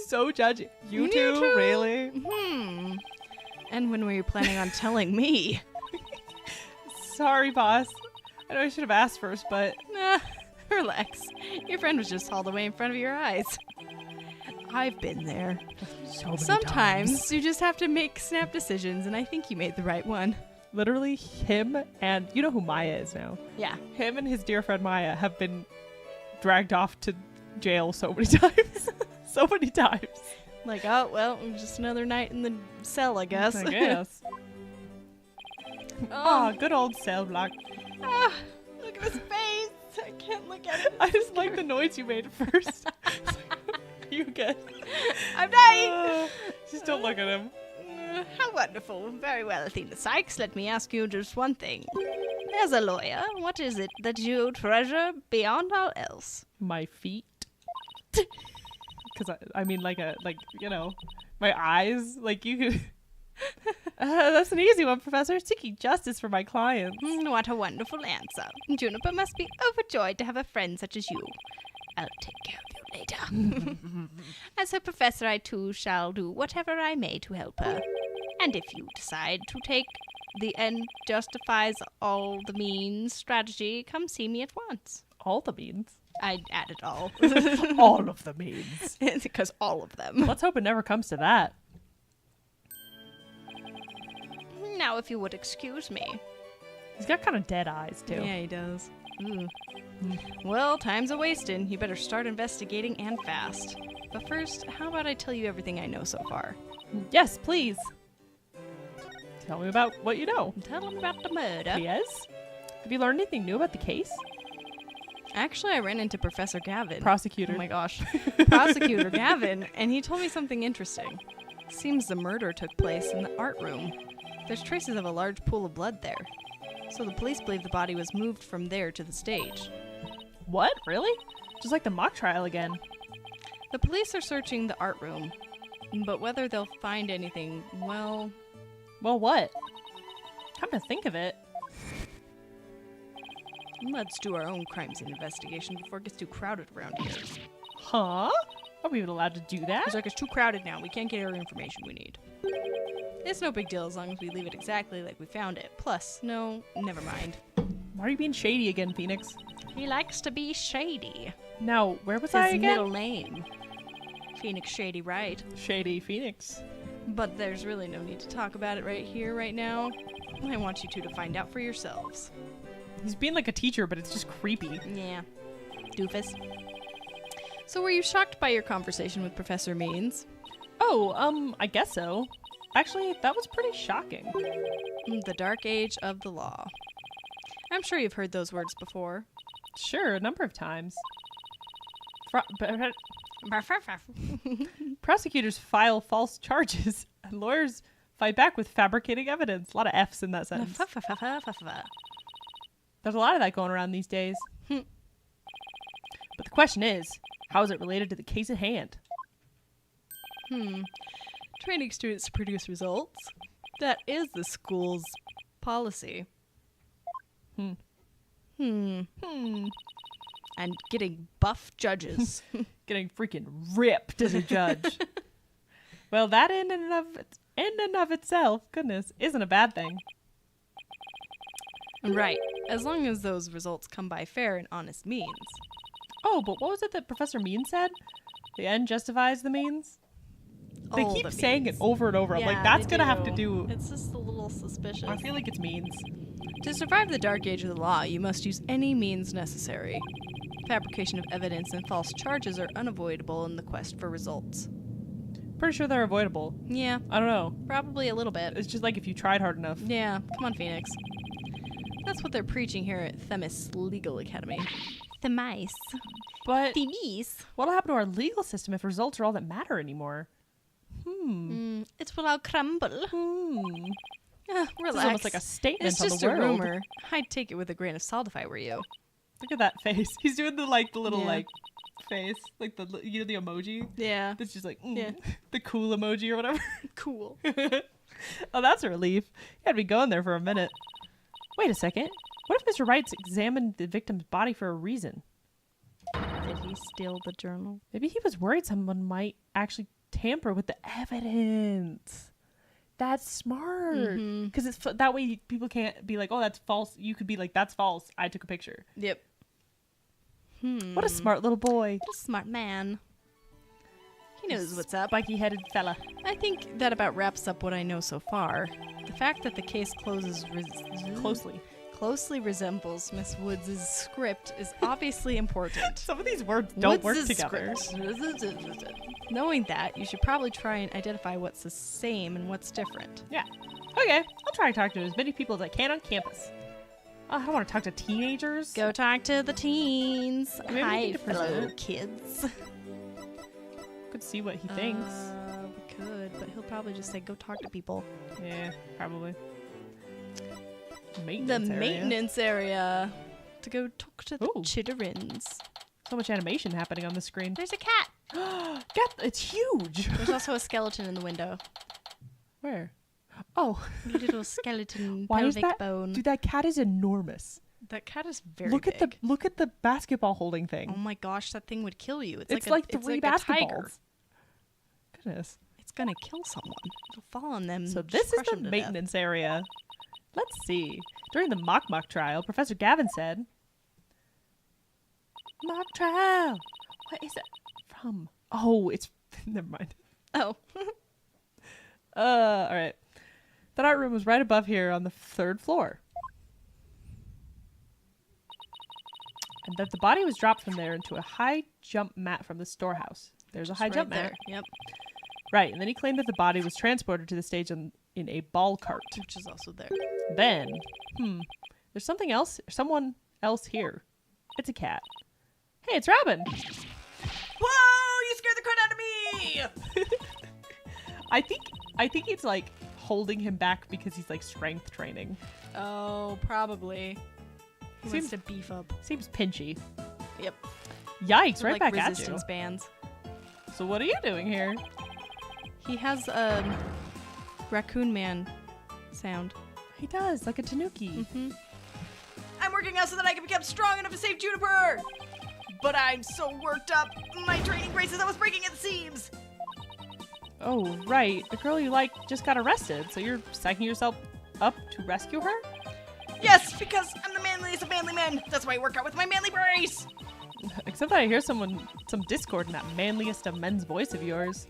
So judgy. You You two? two? Really? And when were you planning on telling me? Sorry, boss. I know I should have asked first, but Nah, relax. Your friend was just hauled away in front of your eyes. I've been there. so many Sometimes times. you just have to make snap decisions, and I think you made the right one. Literally, him and you know who Maya is now. Yeah. Him and his dear friend Maya have been dragged off to jail so many times. So many times. Like, oh, well, just another night in the cell, I guess. I guess. Oh, good old cell block. Ah, look at his face. I can't look at it. I just like the noise you made at first. You good? I'm dying! Just don't look at him. How wonderful. Very well, Athena Sykes. Let me ask you just one thing. As a lawyer, what is it that you treasure beyond all else? My feet. Because I mean, like you know, my eyes. Like you could. That's an easy one, Professor. Seeking justice for my clients. What a wonderful answer. Juniper must be overjoyed to have a friend such as you. I'll take care of you later. As her professor, I too shall do whatever I may to help her. And if you decide to take the end justifies all the means strategy, come see me at once. All the means. I added all. All of the means. Because all of them. Let's hope it never comes to that. Now, if you would excuse me. He's got kind of dead eyes, too. Yeah, he does. Ooh. Well, time's a wasting. You better start investigating and fast. But first, how about I tell you everything I know so far? Yes, please. Tell me about what you know. Tell him about the murder. Yes? Have you learned anything new about the case? Actually, I ran into Professor Gavin. Prosecutor. Oh my gosh. Prosecutor Gavin, and he told me something interesting. Seems the murder took place in the art room. There's traces of a large pool of blood there. So the police believe the body was moved from there to the stage. What? Really? Just like the mock trial again. The police are searching the art room, but whether they'll find anything, well, Well, what? Come to think of it. let's do our own crime scene investigation before it gets too crowded around here. Huh? Are we even allowed to do that? It's like it's too crowded now. We can't get our information we need. It's no big deal as long as we leave it exactly like we found it. Plus, no, never mind. Why are you being shady again, Phoenix? He likes to be shady. Now, where was His I again? middle name. Phoenix Shady Right. Shady Phoenix. But there's really no need to talk about it right here, right now. I want you two to find out for yourselves. He's being like a teacher, but it's just creepy. Yeah. Doofus. So were you shocked by your conversation with Professor Means? Oh, I guess so. Actually, that was pretty shocking. The Dark Age of the Law. I'm sure you've heard those words before. Sure, a number of times. Prosecutors file false charges, and lawyers fight back with fabricating evidence. A lot of F's in that sentence. There's a lot of that going around these days. But the question is, how is it related to the case at hand? Training students to produce results. That is the school's policy. And getting buff judges. Getting freaking ripped as a judge. Well, that in and of itself, goodness, isn't a bad thing. Right. As long as those results come by fair and honest means. Oh, but what was it that Professor Mean said? The end justifies the means? They All keep the saying means. it over and over. I'm like, that's gonna have to do... It's just a little suspicious. I feel like it's means. To survive the Dark Age of the Law, you must use any means necessary. Fabrication of evidence and false charges are unavoidable in the quest for results. Pretty sure they're avoidable. Yeah, I don't know. probably a little bit. It's just like if you tried hard enough. Yeah, come on, Phoenix. That's what they're preaching here at Themis Legal Academy. The mice. But The mice. what'll happen to our legal system if results are all that matter anymore? It will all crumble. Relax. This is almost like a statement It's on just the a world. rumor. I'd take it with a grain of salt if I were you. Look at that face. He's doing the little Yeah. face, like the emoji. Yeah. That's just like Yeah. the cool emoji or whatever. Cool. Oh, that's a relief. You had me going there for a minute. Wait a second. What if Mr. Wrights examined the victim's body for a reason? Did he steal the journal? Maybe he was worried someone might actually tamper with the evidence. That's smart. Because it's that way people can't be like, oh, that's false. You could be like, that's false. I took a picture. Yep. What a smart little boy. What a smart man. He knows what's up. Spiky-headed fella. I think that about wraps up what I know so far. The fact that the case closely resembles Miss Woods' script is obviously important. Some of these words don't work Woods' together. script. Knowing that, you should probably try and identify what's the same and what's different. Yeah. Okay. I'll try to talk to as many people as I can on campus. I don't want to talk to teenagers. Go talk to the teens. Maybe we Hi, need to fellow present. kids. Could see what he thinks. We could, but he'll probably just say, go talk to people. Yeah, probably. The Maintenance area. maintenance area. To go talk to the Ooh. chitterins. So much animation happening on the screen. There's a cat. It's huge. There's also a skeleton in the window. Where? Oh, A little skeleton why is pelvic that? bone. Dude, that cat is enormous. That cat is very Look big. at the basketball holding thing. Oh my gosh, that thing would kill you. it's a, like it's three like a tiger. basketballs. Goodness. It's gonna kill someone. It'll fall on them. So and this just is crush the them to death. maintenance area. Let's see. During the mock trial, Professor Gavin said, mock trial. What is it from? Oh, it's never mind. Oh. All right. That art room was right above here on the 3rd floor. And that the body was dropped from there into a high jump mat from the storehouse. There's a high jump mat. Yep. Right, and then he claimed that the body was transported to the stage in a ball cart. Which is also there. Then, there's something else, someone else here. It's a cat. Hey, it's Robin. Whoa! You scared the crap out of me! I think it's like holding him back because he's like strength training. Oh, probably. He Seems- wants to beef up. Seems pinchy. Yep. Yikes, They're right like back at you. resistance bands. So what are you doing here? He has a raccoon man sound. He does, like a tanuki. Mm-hmm. I'm working out so that I can become strong enough to save Juniper! But I'm so worked up, my training braces I was breaking at the seams! Oh, right. The girl you like just got arrested, so you're psyching yourself up to rescue her? Yes, because I'm the manliest of manly men! That's why I work out with my manly brace! Except that I hear some discord in that manliest of men's voice of yours.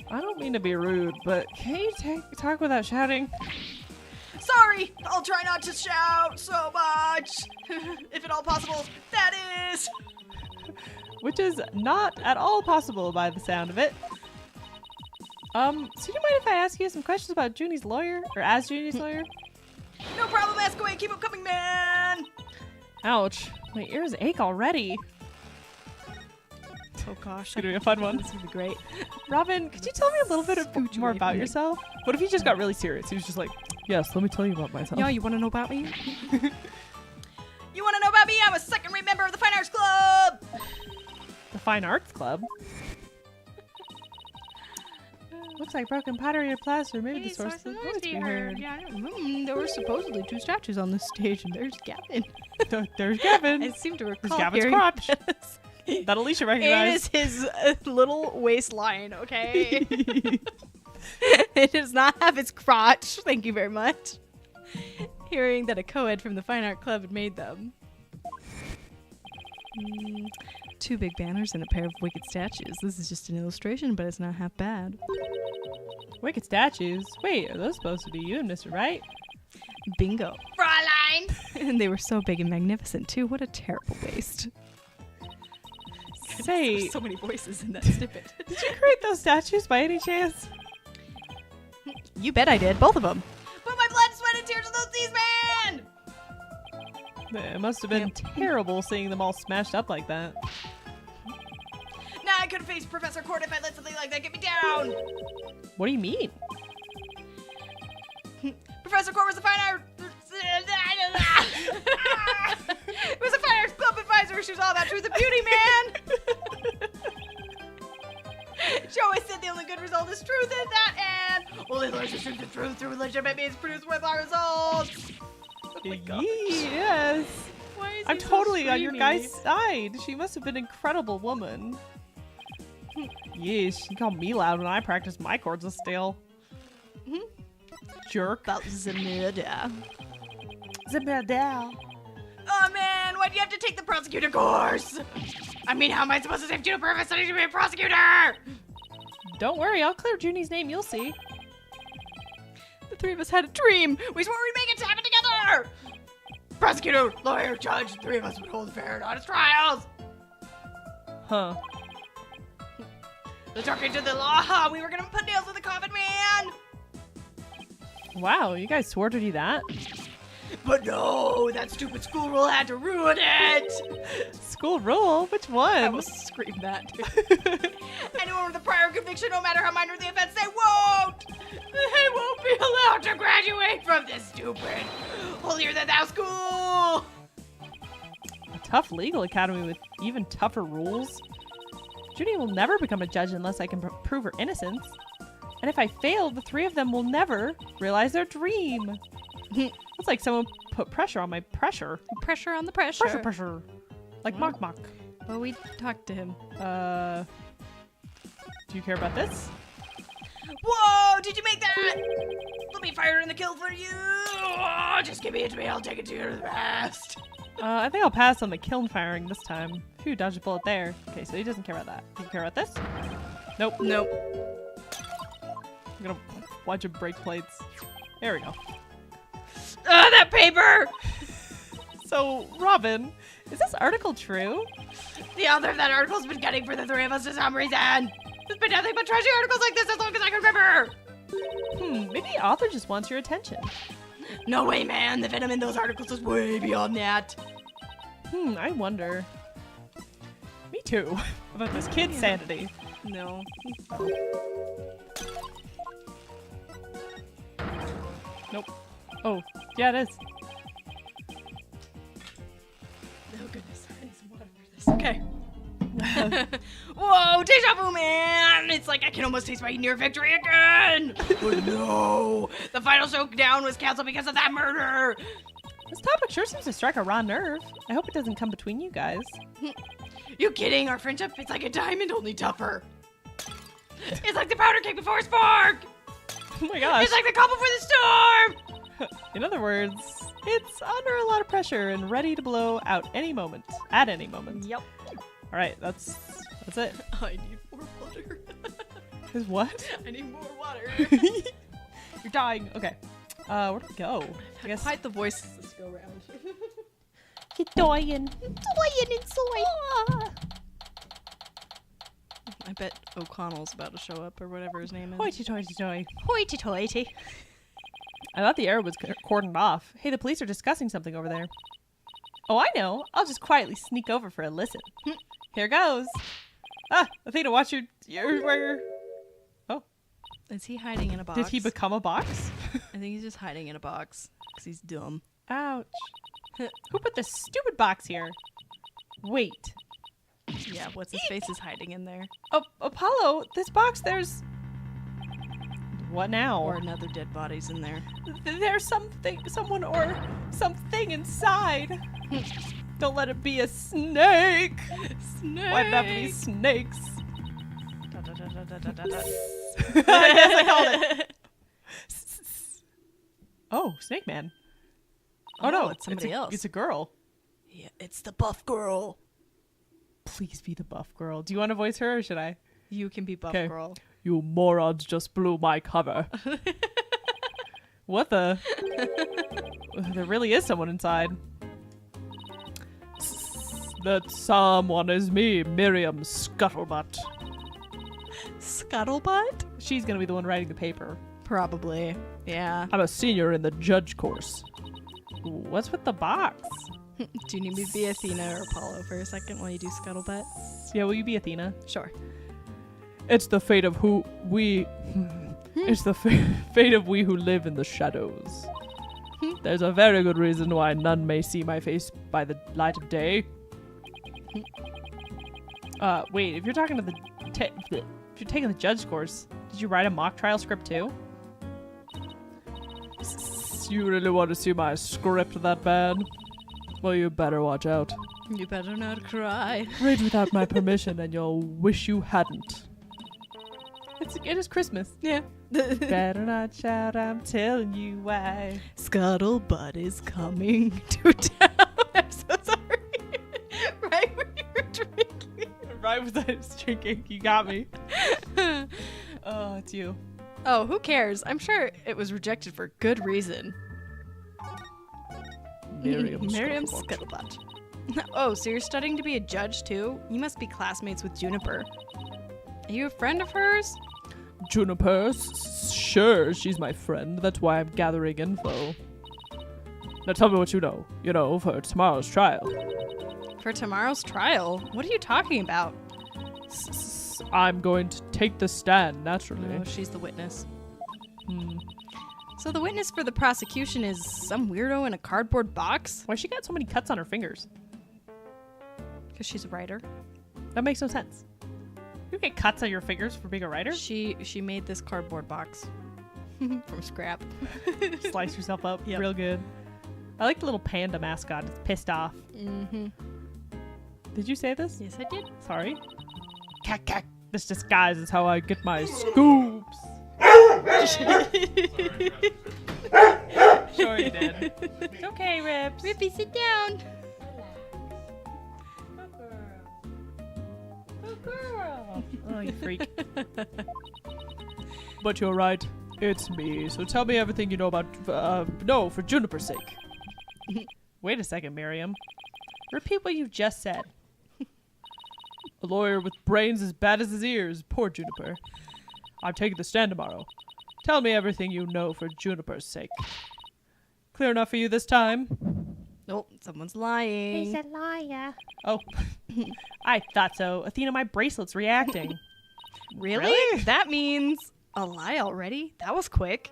I don't mean to be rude, but can you talk without shouting? Sorry! I'll try not to shout so much! If at all possible, that is! Which is not at all possible by the sound of it. So do you mind if I ask you some questions about Junie's lawyer? Or as Junie's lawyer? No problem, ask away, keep 'em coming, man! Ouch. My ears ache already. Oh gosh. It's gonna be a fun one. This would be great. Robin, could you tell me a little bit more away about from me. yourself? What if he just got really serious? He was just like, yes, let me tell you about myself. Yo, you wanna know about me? You wanna know about me? I'm a second-rate member of the Fine Arts Club! The Fine Arts Club? Looks like broken pottery or plaster. Maybe the source of the noise we heard. Yeah, there were supposedly 2 statues on this stage, and there's Gavin. There's Gavin. I seem to There's recall Gavin's hearing crotch. That Alicia It recognized. is his little waistline, okay? It does not have his crotch. Thank you very much. Hearing that a co-ed from the Fine Art Club had made them. 2 big banners and a pair of wicked statues. This is just an illustration, but it's not half bad. Wicked statues. Wait, are those supposed to be you and Mr. Wright? Bingo. Fräulein! And they were so big and magnificent, too. What a terrible waste. Say, There's so many voices in that snippet. did you create those statues by any chance? You bet I did. Both of them. But my blood, sweat, and tears of those these men! It must have been terrible seeing them all smashed up like that. Nah, I could have faced Professor Court if I let something like that get me down! What do you mean? Professor Court was a fine art... It was a fine arts club advisor. She was all about truth and beauty, man! She always said the only good result is truth in that, and only learns the truth and truth through legitimate means produce worthwhile results. Oh my gosh. Yes. Why is I'm he so totally on your screamy? guy's side. She must have been an incredible woman. Yes, she called me loud when I practiced my chords of steel. Jerk. That was a murder. Zabadell. Oh man, why do you have to take the prosecutor course? I mean, how am I supposed to save Juniper if I'm studying to be a prosecutor? Don't worry, I'll clear Junie's name, you'll see. The 3 of us had a dream. We swore we'd make it happen together. Prosecutor, lawyer, judge, the 3 of us would hold fair and honest trials. Huh. Let's talk into the law. We were gonna put nails in the coffin, man. Wow, you guys swore to do that? But no, that stupid school rule had to ruin it. School rule? Which one? I almost screamed that. Anyone with a prior conviction, no matter how minor the offense, they won't be allowed to graduate from this stupid, holier-than-thou school. A tough legal academy with even tougher rules? Junie will never become a judge unless I can prove her innocence. And if I fail, the 3 of them will never realize their dream. It's like someone put pressure on my pressure. Pressure on the pressure. Pressure. Like mock. Well, we talked to him. Do you care about this? Whoa! Did you make that? Let me fire in the kill for you. Oh, just give it to me. I'll take it to you fast. I think I'll pass on the kiln firing this time. Phew, dodged a bullet there. Okay, so he doesn't care about that. Does he care about this? Nope. Nope. I'm gonna watch him break plates. There we go. That paper! So, Robin, is this article true? The author of that article's been getting for the three of us for some reason. There's been nothing but trashy articles like this as long as I can remember. Maybe the author just wants your attention. No way, man. The venom in those articles is way beyond that. I wonder. Me too. About this kid's sanity. No. Nope. Oh, yeah, it is. Oh, goodness. I need some water for this. Okay. Whoa, deja vu, man! It's like I can almost taste my near victory again! Oh no! The final showdown was canceled because of that murder! This topic sure seems to strike a raw nerve. I hope it doesn't come between you guys. You kidding? Our friendship, it's like a diamond, only tougher. It's like the powder cake before a spark! Oh my gosh. It's like the calm before the storm! In other words, it's under a lot of pressure and ready to blow out any moment. At any moment. Yep. Alright, that's it. I need more water. Is what? I need more water. You're dying. Okay. Where do we go? I guess. Fight the voices this go round. You're dying. Dying inside. I bet O'Connell's about to show up or whatever his name is. Hoity-toity-toy. Hoity-toity. I thought the area was cordoned off. Hey, the police are discussing something over there. Oh, I know. I'll just quietly sneak over for a listen. Here goes. Ah, Athena, watch your... Oh. Is he hiding in a box? Did he become a box? I think he's just hiding in a box because he's dumb. Ouch. Who put this stupid box here? Wait. Yeah, what's his face is hiding in there. Oh, Apollo, this box, there's... What now? Or another dead body's in there. There's someone or something inside. Don't let it be a snake. Snake! Why'd it have to be snakes? Da, da, da, da, da, da, da. I guess I called it. Oh, Snake Man. Oh, no, it's somebody else. It's a girl. Yeah, it's the buff girl. Please be the buff girl. Do you want to voice her or should I? You can be buff 'Kay. girl. You morons just blew my cover. What the? There really is someone inside. That someone is me, Miriam Scuttlebutt. Scuttlebutt? She's gonna be the one writing the paper. Probably. Yeah. I'm a senior in the judge course. What's with the box? Do you need me to be Athena or Apollo for a second while you do Scuttlebutt? Yeah, will you be Athena? Sure. It's the fate of who we... It's the fate of we who live in the shadows. There's a very good reason why none may see my face by the light of day. Wait, if you're talking to the... if you're taking the judge course, did you write a mock trial script too? You really want to see my script that bad? Well, you better watch out. You better not cry. Read without my permission and you'll wish you hadn't. It is Christmas. Yeah. Better not shout, I'm telling you why. Scuttlebutt is coming to town. I'm so sorry. Right when you were drinking. Right when I was drinking, you got me. Oh, it's you. Oh, who cares? I'm sure it was rejected for good reason. Miriam Scuttlebutt. Oh, so you're studying to be a judge too? You must be classmates with Juniper. Are you a friend of hers? Juniper? Sure, she's my friend. That's why I'm gathering info. Now tell me what you know. You know, for tomorrow's trial. For tomorrow's trial? What are you talking about? I'm going to take the stand, naturally. Oh, she's the witness. So the witness for the prosecution is some weirdo in a cardboard box? Why she got so many cuts on her fingers? Because she's a writer. That makes no sense. You get cuts on your fingers for being a writer? She made this cardboard box from scrap. Slice yourself up Yep. real good. I like the little panda mascot. It's pissed off. Mm-hmm. Did you say this? Yes, I did. Sorry. Cack, cack. This disguise is how I get my scoops. Sure you did. It's okay, Rips. Rippy, sit down. Good girl. Oh, you freak. But you're right. It's me. So tell me everything you know about, no, for Juniper's sake. Wait a second, Miriam. Repeat what you just said. A lawyer with brains as bad as his ears. Poor Juniper. I'm taking the stand tomorrow. Tell me everything you know for Juniper's sake. Clear enough for you this time? Nope, someone's lying. He's a liar. Oh, I thought so. Athena, my bracelet's reacting. Really? That means a lie already? That was quick.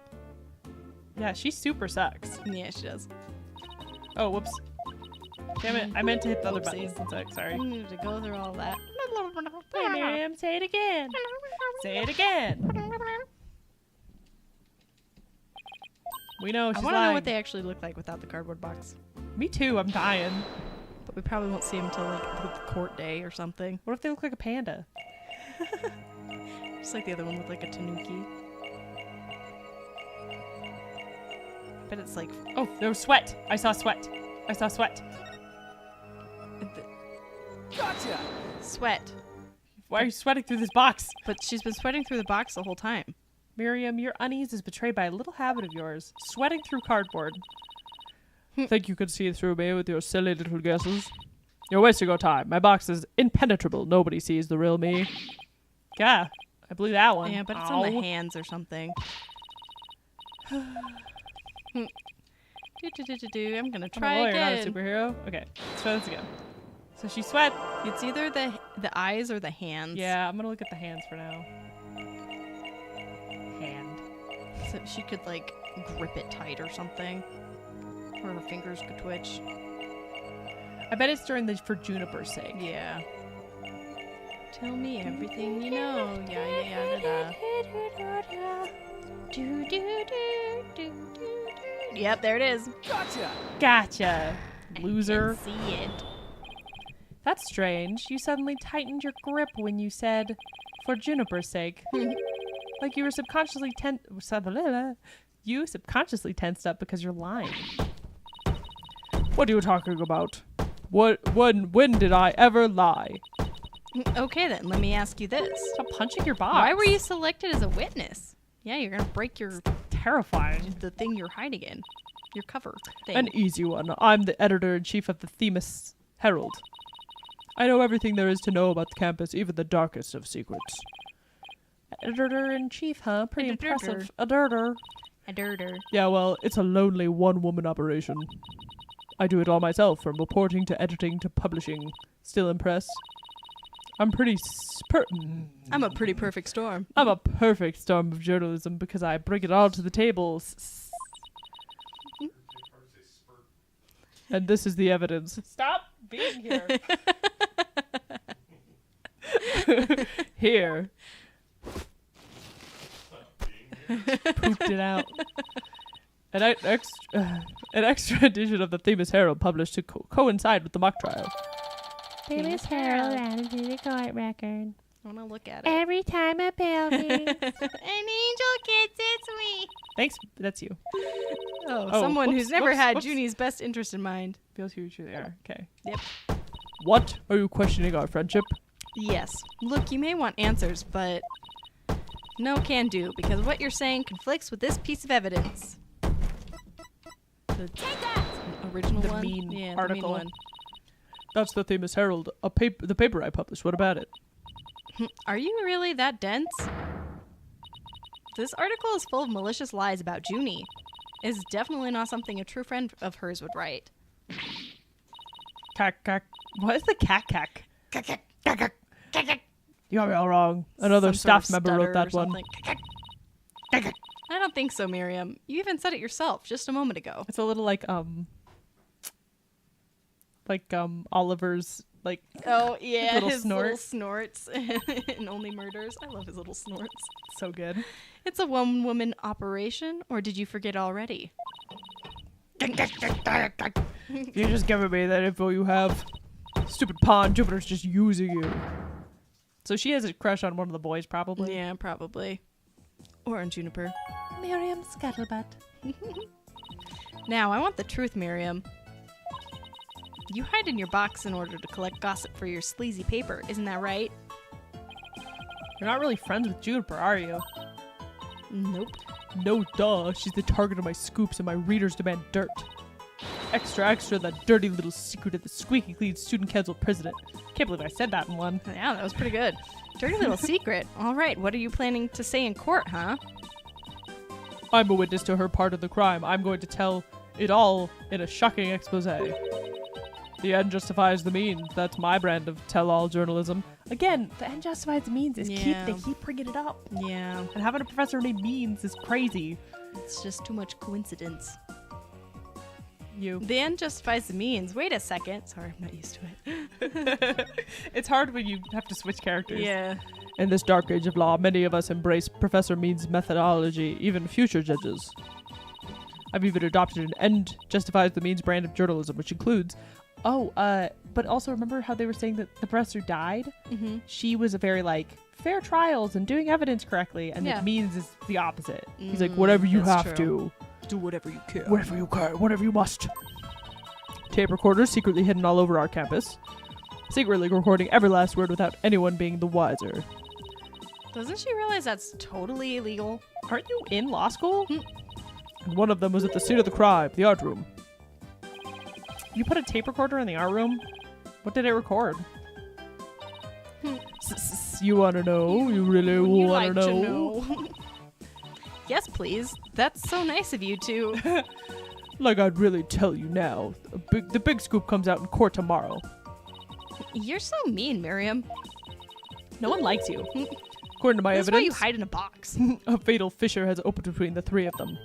Yeah, she super sucks. Yeah, she does. Oh, whoops. Damn it, I meant to hit the other Whoopsies. button. Sorry. I needed to go through all that. Hey, Miriam, say it again. Say it again. We know I she's want to know lying. what they actually look like without the cardboard box. Me too, I'm dying. But we probably won't see them until like the court day or something. What if they look like a panda? Just like the other one looked like a tanuki. But it's like Oh, there was sweat. I saw sweat. I saw sweat. sweat. Why are you sweating through this box? But she's been sweating through the box the whole time. Miriam, your unease is betrayed by a little habit of yours. Sweating through cardboard. Think you could see through me with your silly little guesses? You're wasting your time. My box is impenetrable. Nobody sees the real me. Yeah, I blew that one. Yeah, but it's on the Ow. hands or something. I'm gonna I'm a try lawyer, not a again. superhero. Okay, let's try this again. So she sweat. It's either the eyes or the hands. Yeah, I'm gonna look at the hands for now. Hand. So she could like grip it tight or something. Or her fingers could twitch. I bet it's during the for Juniper's sake. Yeah. Tell me everything you know. Yeah, yeah, yeah, da, da. Yep, there it is. Gotcha, loser. See it. That's strange. You suddenly tightened your grip when you said, for Juniper's sake. Like you were subconsciously tensed up because you're lying. What are you talking about? When did I ever lie? Okay then, let me ask you this. Stop punching your box. Why were you selected as a witness? Yeah, you're gonna break terrifying? the thing you're hiding in. Your cover thing. An easy one. I'm the editor-in-chief of the Themis Herald. I know everything there is to know about the campus, even the darkest of secrets. Editor-in-chief, huh? Pretty impressive. Editor. A dirter. Yeah, well, it's a lonely one-woman operation. I do it all myself, from reporting to editing to publishing. Still impressed? I'm pretty I'm a pretty perfect storm. I'm a perfect storm of journalism because I bring it all to the table. And this is the evidence. Stop being here. Here. Pooped it out. An extra edition of the Themis Herald published to coincide with the mock trial. Themis Herald added to the court record. I want to look at it. Every time a bell rings. An angel gets its wings. Thanks, that's you. Oh, someone whoops, who's never whoops, had whoops. Junie's best interest in mind. Feels who you truly are. Okay. Yep. What? Are you questioning our friendship? Yes. Look, you may want answers, but no can do, because what you're saying conflicts with this piece of evidence. The original The one? mean yeah, article. The mean one. That's the Themis Herald, the paper I published. What about it? Are you really that dense? This article is full of malicious lies about Junie. It's definitely not something a true friend of hers would write. Cack, cack. What is the cack, cack? You got me all wrong. Another Some sort staff of member wrote stutter that or one. something. I don't think so, Miriam. You even said it yourself just a moment ago. It's a little like Oliver's like. Oh, yeah, Little his snort. little snorts and only murders. I love his little snorts. So good. It's a one-woman operation, or did you forget already? You're just giving me that info you have. Stupid pawn. Jupiter's just using you. So she has a crush on one of the boys, probably. Yeah, probably. Or on Juniper. Miriam Scuttlebutt. Now, I want the truth, Miriam. You hide in your box in order to collect gossip for your sleazy paper, isn't that right? You're not really friends with Juniper, are you? Nope. No, duh. She's the target of my scoops and my readers demand dirt. Extra, extra, that dirty little secret of the squeaky clean student council president. Can't believe I said that in one. Yeah, that was pretty good. Dirty little secret. All right, what are you planning to say in court, huh? I'm a witness to her part of the crime. I'm going to tell it all in a shocking expose. The end justifies the means. That's my brand of tell-all journalism. Again, the end justifies the means is they keep bringing it up. Yeah. And having a professor named Means is crazy. It's just too much coincidence. You. The end justifies the means. Wait a second. Sorry, I'm not used to it. It's hard when you have to switch characters. Yeah. In this dark age of law, many of us embrace Professor Means' methodology, even future judges. I've even adopted an end justifies the means brand of journalism, which includes... but also remember how they were saying that the professor died? Mm-hmm. She was a very, fair trials and doing evidence correctly, and Yeah. the Means is the opposite. He's like, whatever you that's have true. to. Do whatever you can. Whatever you can, whatever you must. Tape recorders secretly hidden all over our campus. Secretly recording every last word without anyone being the wiser. Doesn't she realize that's totally illegal? Aren't you in law school? And one of them was at the scene of the crime, the art room. You put a tape recorder in the art room? What did it record? You want to know? You really You want like to know? know. Yes, please. That's so nice of you to. Like I'd really tell you now. The big scoop comes out in court tomorrow. You're so mean, Miriam. No one likes you. According to my That's why you evidence, hide in a box. a fatal fissure has opened between the three of them.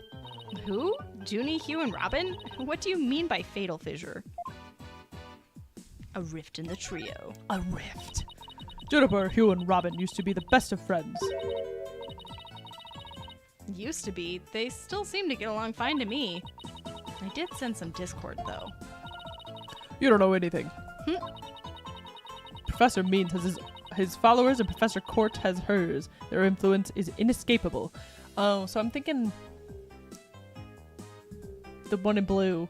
Who? Junie, Hugh, and Robin? What do you mean by fatal fissure? A rift in the trio. A rift. Juniper, Hugh, and Robin used to be the best of friends. Used to be. They still seem to get along fine to me. I did sense some discord, though. You don't know anything. Professor Means has his followers and Professor Court has hers. Their influence is inescapable. Oh, so I'm thinking the one in blue,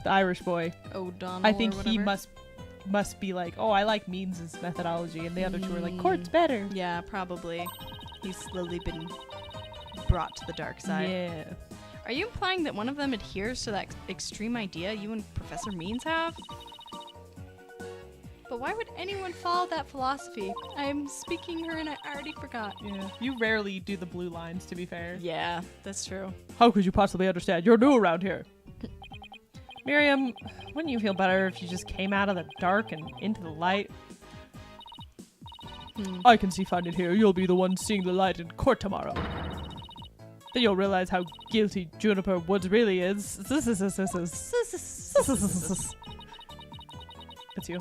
the Irish boy. O'Donnell. I think or he whatever. must be like, oh, I like Means' methodology, and the other two are like, Court's better. Yeah, probably. He's slowly been brought to the dark side. Yeah. Are you implying that one of them adheres to that extreme idea you and Professor Means have? But why would anyone follow that philosophy? I'm speaking her and I already forgot. Yeah. You rarely do the blue lines, to be fair. Yeah, that's true. How could you possibly understand? You're new around here. Miriam, wouldn't you feel better if you just came out of the dark and into the light? I can see finding here. You'll be the one seeing the light in court tomorrow. Then you'll realize how guilty Juniper Woods really is. It's you.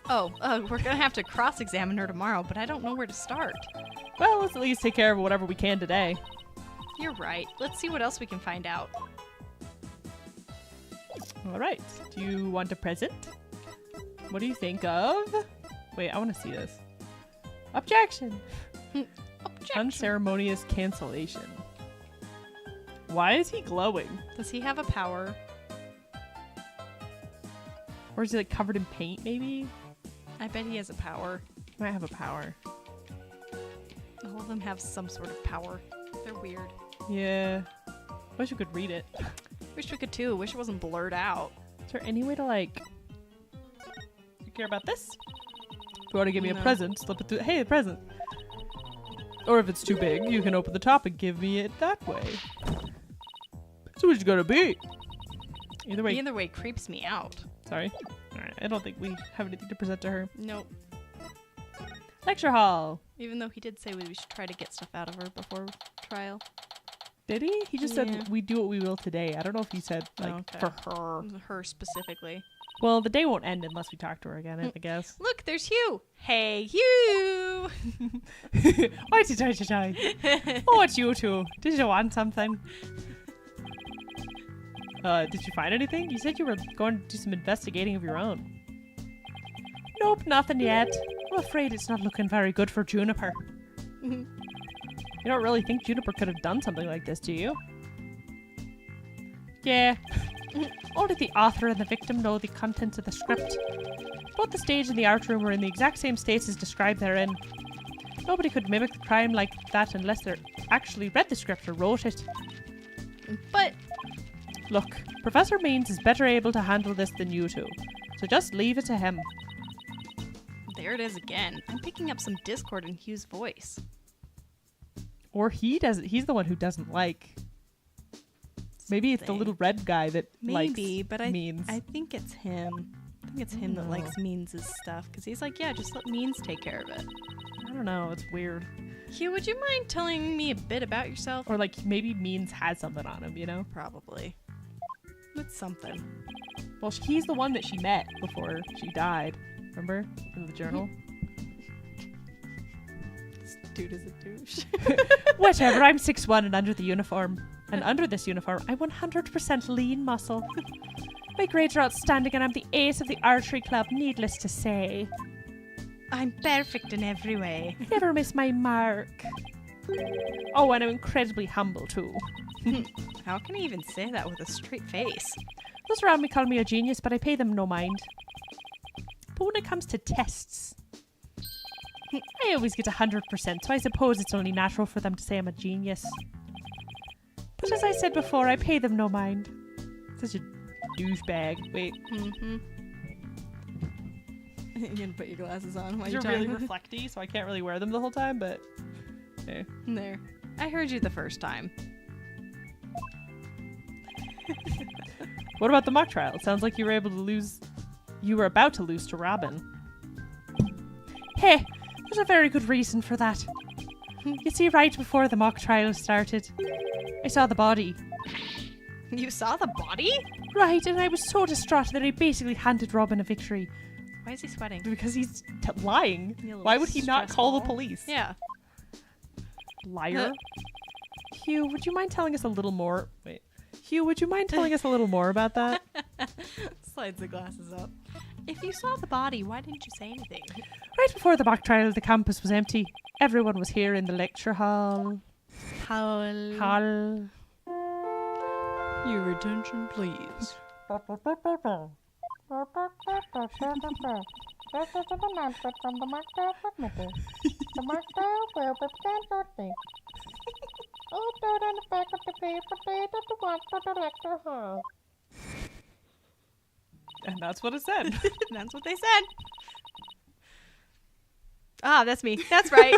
Oh, we're gonna have to cross-examine her tomorrow, but I don't know where to start. Well, let's at least take care of whatever we can today. You're right. Let's see what else we can find out. All right. Do you want a present? What do you think of? Wait, I want to see this. Objection. Unceremonious cancellation. Why is he glowing? Does he have a power? Or is he like covered in paint maybe? I bet he has a power. He might have a power. All of them have some sort of power. They're weird. Yeah. Wish we could read it. Wish we could too. Wish it wasn't blurred out. Is there any way to like... You care about this? If you want to give me a No. present, slip it through... Hey, a present! Or if it's too big, you can open the top and give me it that way. So which gonna be? Either way... Either way creeps me out. Sorry. Alright, I don't think we have anything to present to her. Nope. Lecture hall! Even though he did say we should try to get stuff out of her before trial. Did he? He just Yeah. said we do what we will today. I don't know if he said like Okay. for her. Her specifically. Well, the day won't end unless we talk to her again, I guess. Look, there's Hugh. Hey, Hugh. What's it? Oh, it's you two. Did you want something? Did you find anything? You said you were going to do some investigating of your own. Nope, nothing yet. I'm afraid it's not looking very good for Juniper. You don't really think Juniper could have done something like this, do you? Yeah. Only the author and the victim know the contents of the script. Both the stage and the art room were in the exact same states as described therein. Nobody could mimic the crime like that unless they actually read the script or wrote it. But Look, Professor Means is better able to handle this than you two, so just leave it to him. there it is again. I'm picking up some discord in Hugh's voice. Or he's the one who doesn't like. Maybe it's the Something. little red guy that Maybe, likes but Means. I think it's him. I think it's him that likes Means' stuff because he's like, yeah, just let Means take care of it. I don't know, it's weird. Hugh, would you mind telling me a bit about yourself? Or like maybe Means has something on him, you know? Probably. It's something. Well, he's the one that she met before she died. Remember? In the journal? This dude is a douche. Whatever, I'm 6'1" and under the uniform. And under this uniform, I'm 100% lean muscle. My grades are outstanding and I'm the ace of the archery club, needless to say. I'm perfect in every way. I never miss my mark. Oh, and I'm incredibly humble too. How can he even say that with a straight face? Those around me call me a genius, but I pay them no mind. But when it comes to tests, I always get 100%, so I suppose it's only natural for them to say I'm a genius. But as I said before, I pay them no mind. Such a douchebag. Wait, Mm-hmm. You're gonna put your glasses on while these you're are really talking. reflecty, so I can't really wear them the whole time, but... eh. There. I heard you the first time. What about the mock trial? It sounds like you were able to lose... You were about to lose to Robin. Hey, there's a very good reason for that. You see, right before the mock trial started, I saw the body. You saw the body? Right, and I was so distraught that I basically handed Robin a victory. Why is he sweating? Because he's lying. You little Why would he not call the stressball. police? Yeah. Liar. Hugh, would you mind telling us a little more? Wait. Hugh, would you mind telling us a little more about that? Slides the glasses up. If you saw the body, why didn't you say anything? Right before the mock trial, the campus was empty. Everyone was here in the lecture hall. Hall. Your attention, please. This is an announcement from the mock trial committee. The mock trial will begin shortly. All student and faculty please proceed at once to the lecture hall. And that's what it said. That's what they said. Ah, that's me. That's right.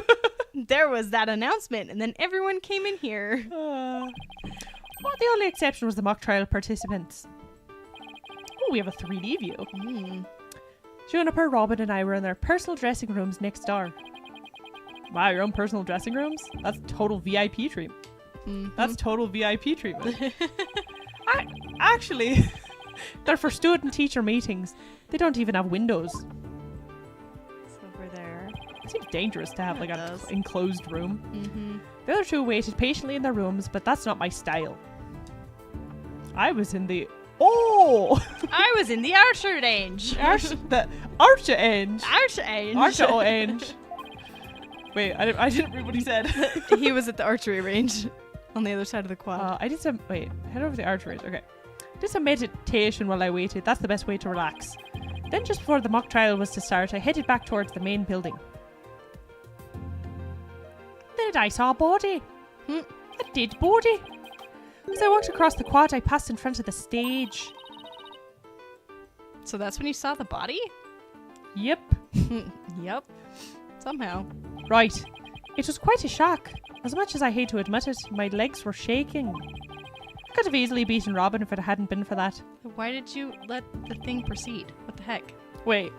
There was that announcement, and then everyone came in here. Well, the only exception was the mock trial participants. Oh, we have a 3D view. Mm. Juniper, Robin, and I were in their personal dressing rooms next door. Wow, your own personal dressing rooms? That's total VIP treatment. Mhm. That's total VIP treatment. Actually, they're for student-teacher meetings. They don't even have windows. It's over there. It seems dangerous to have It like an does. enclosed room. Mm-hmm. The other two waited patiently in their rooms, but that's not my style. I was in the... Oh! I was in the archer range. The Archer End. Archer range. Archer End. Wait, I didn't read what he said. He was at the archery range on the other side of the quad. I did some... Wait, head over to the archery range. Okay. Did some meditation while I waited. That's the best way to relax. Then just before the mock trial was to start, I headed back towards the main building. Then I saw a body. A dead body. As I walked across the quad, I passed in front of the stage. So that's when you saw the body? Yep. Yep. Somehow. Right. It was quite a shock. As much as I hate to admit it, my legs were shaking. I could have easily beaten Robin if it hadn't been for that. Why did you let the thing proceed? What the heck? Wait.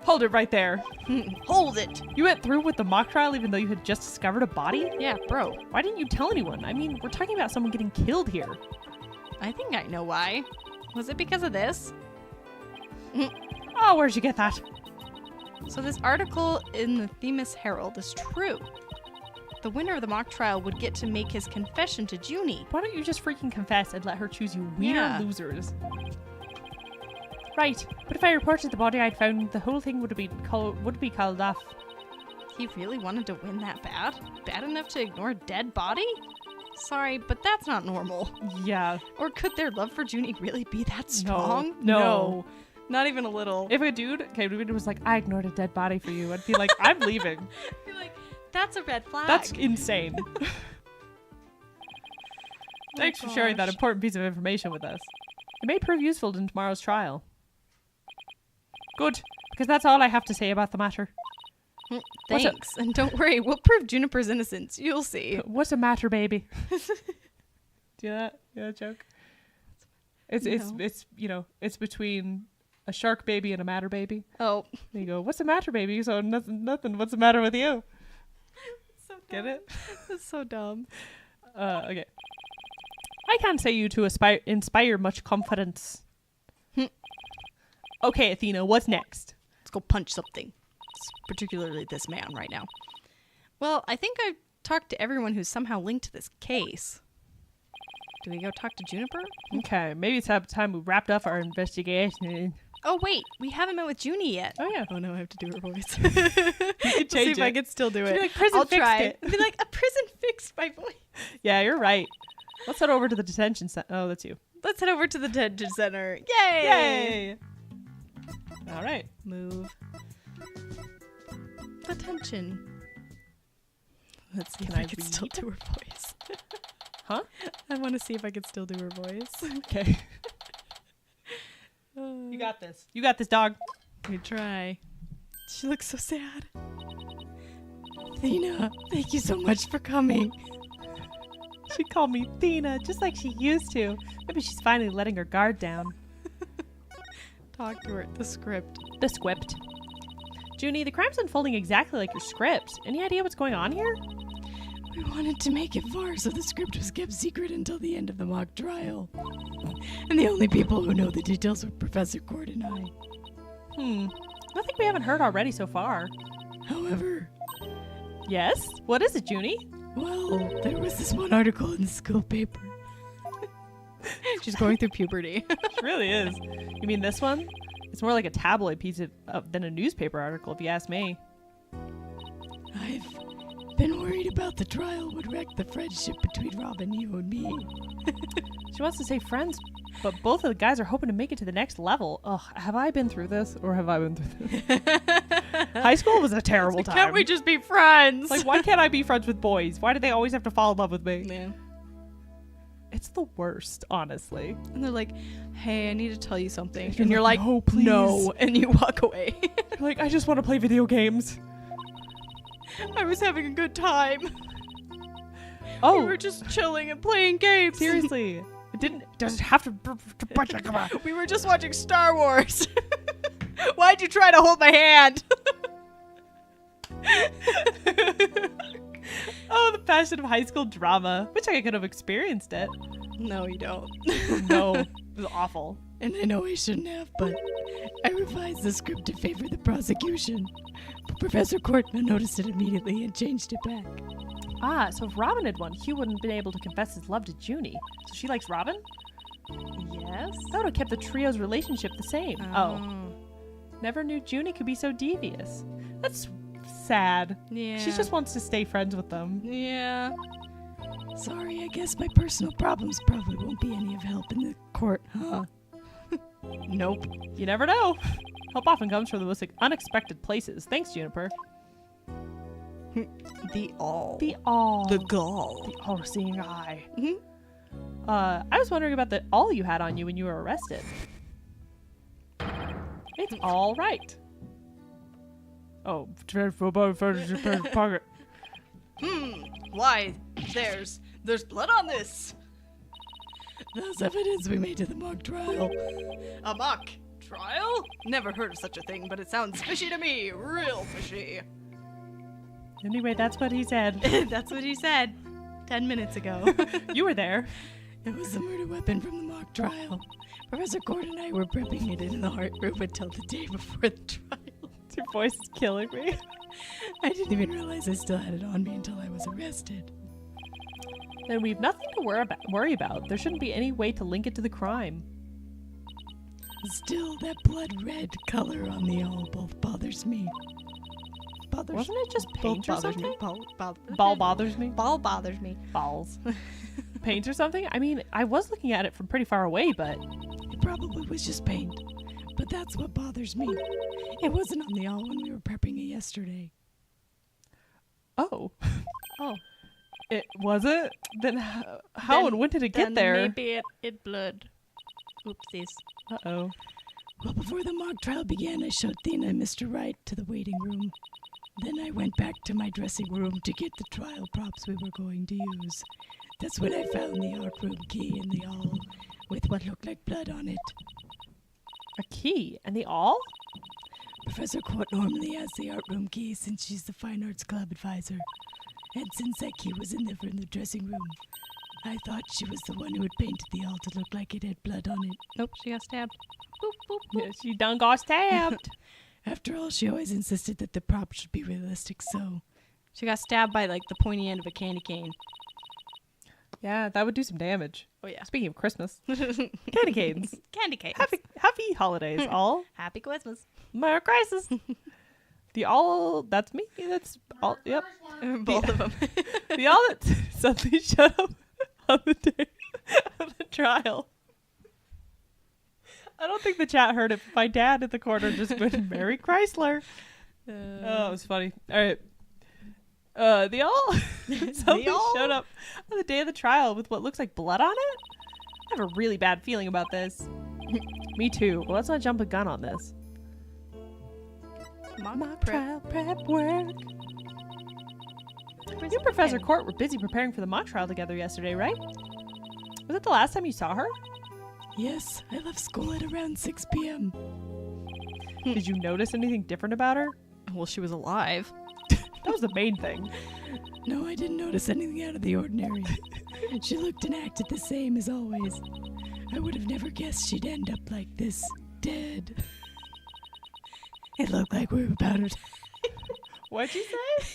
Hold it right there. Hold it! You went through with the mock trial even though you had just discovered a body? Yeah, bro. Why didn't you tell anyone? I mean, we're talking about someone getting killed here. I think I know why. Was it because of this? Oh, where'd you get that? So this article in the Themis Herald is true. The winner of the mock trial would get to make his confession to Junie. Why don't you just freaking confess and let her choose you wiener Yeah. losers? Right, but if I reported the body I'd found, the whole thing would be called off. He really wanted to win that bad? Bad enough to ignore a dead body? Sorry, but that's not normal. Yeah. Or could their love for Junie really be that strong? No. Not even a little. If a dude was like, I ignored a dead body for you, I'd be like, I'm leaving. You're like, that's a red flag. That's insane. Thanks for sharing that gosh. important piece of information with us. It may prove useful in tomorrow's trial. Good, because that's all I have to say about the matter. What's up? Thanks. And don't worry, we'll prove Juniper's innocence. You'll see. What's the matter, baby? Do you know that? You know that joke? It's it's between a shark baby and a matter baby. Oh. And you go, what's the matter, baby? So nothing. What's the matter with you? So Get it? That's so dumb. Okay. I can't say you to inspire much confidence. Okay, Athena, what's next? Let's go punch something. Particularly this man right now. Well, I think I've talked to everyone who's somehow linked to this case. Do we go talk to Juniper? Okay, maybe it's time we wrapped up our investigation. Oh, wait. We haven't met with Junie yet. Oh, yeah. Oh, no, I have to do her voice. You could See change if I it. can still do She'd be it. like, prison I'll fixed try. it. Be like, a prison fixed my voice. Yeah, you're right. Let's head over to the detention center. Oh, that's you. Let's head over to the detention center. Yay! Yay! All right. Move. Attention. Let's see if Can I I can still do her voice. Huh? I want to see if I can still do her voice. Okay. You got this. You got this, dog. We try. She looks so sad. Athena, thank you so much for coming. She called me Thena, just like she used to. Maybe she's finally letting her guard down. Talk to her. The script. The script. Junie, the crime's unfolding exactly like your script. Any idea what's going on here? We wanted to make it far, so the script was kept secret until the end of the mock trial. And the only people who know the details were Professor Cord and I. Nothing we haven't heard already so far. However, Yes? What is it, Junie? well, there was this one article in the school paper. She's going through puberty. It really is. You mean this one? It's more like a tabloid piece than a newspaper article, if you ask me. I've been worried about the trial would wreck the friendship between Robin, you, and me. She wants to say friends, but both of the guys are hoping to make it to the next level. Ugh, have I been through this, or have I been through this? High school was a terrible time. Can't we just be friends? Like, why can't I be friends with boys? Why do they always have to fall in love with me? Man. It's the worst, honestly. And they're like, hey, I need to tell you something. You're And you're like, like, "No, please." no. And you walk away. You're like, I just want to play video games. I was having a good time. Oh, We were just chilling and playing games. seriously. Does it have to come on. We were just watching Star Wars. Why'd you try to hold my hand? Oh, the passion of high school drama. Wish I could have experienced it. No, you don't. No, it was awful. And I know I shouldn't have, but I revised the script to favor the prosecution. But Professor Cortman noticed it immediately and changed it back. Ah, so if Robin had won, Hugh wouldn't have been able to confess his love to Junie. So she likes Robin? Yes? That would have kept the trio's relationship the same. Oh. Never knew Junie could be so devious. That's sad. Yeah. She just wants to stay friends with them. Yeah. Sorry, I guess my personal problems probably won't be any of help in the court, huh? Nope. You never know. Help often comes from the most Unexpected places. Thanks, Juniper. The all. the all. The gall. The all-seeing eye. Mhm. I was wondering about the all you had on you when you were arrested. It's all right. Oh, pocket. Why, there's blood on this. That's evidence we made to the mock trial. A mock trial? Never heard of such a thing, but it sounds fishy to me. Real fishy. Anyway, that's what he said. That's what he said 10 minutes ago. You were there. It was a murder weapon from the mock trial. Professor Cord and I were prepping it in the art room until the day before the trial. Your voice is killing me. I didn't even realize I still had it on me until I was arrested. Then we've nothing to worry about. There shouldn't be any way to link it to the crime. Still, that blood red color on the all both bothers me. bothers. Wasn't it just paint or bothers me. something? Ball bothers me. Ball bothers me. Balls. Paint or something? I mean, I was looking at it from pretty far away, but It probably was just paint, but that's what bothers me. It wasn't on the all when we were prepping it yesterday. oh, Oh, it wasn't. Then how Then- and when did it get then there? Maybe it blurred. Oopsies. Oh. Well, before the mock trial began, I showed Thena and Mr. Wright to the waiting room. Then I went back to my dressing room to get the trial props we were going to use. That's when I found the art room key in the awl with what looked like blood on it. A key and the all? Professor Court normally has the art room key since she's the Fine Arts Club advisor. And since that key was in the dressing room, I thought she was the one who had painted the awl to look like it had blood on it. Nope, she got stabbed. Boop, boop, boop. Yeah, she done got stabbed. After all, she always insisted that the prop should be realistic, so she got stabbed by like the pointy end of a candy cane. Yeah, that would do some damage. Oh yeah. Speaking of Christmas, candy canes. Candy cane. Happy holidays, all. Happy Christmas. Merry Crisis. The all, that's me. That's all. Yep. Both of them. The all that suddenly shut up on the day of the trial. I don't think the chat heard it. My dad in the corner just went, Merry Chrysler. Oh, it was funny. All right. The all suddenly showed up on the day of the trial with what looks like blood on it. I have a really bad feeling about this. Me too. Well, let's not jump a gun on this. Mock Trial prep work. You and Professor Court were busy preparing for the mock trial together yesterday, right? Was it the last time you saw her? Yes, I left school at around 6 p.m. Did you notice anything different about her? Well, she was alive. That was the main thing. No, I didn't notice anything out of the ordinary. She looked and acted the same as always. I would have never guessed she'd end up like this, dead. It looked like we were about to... What'd you say?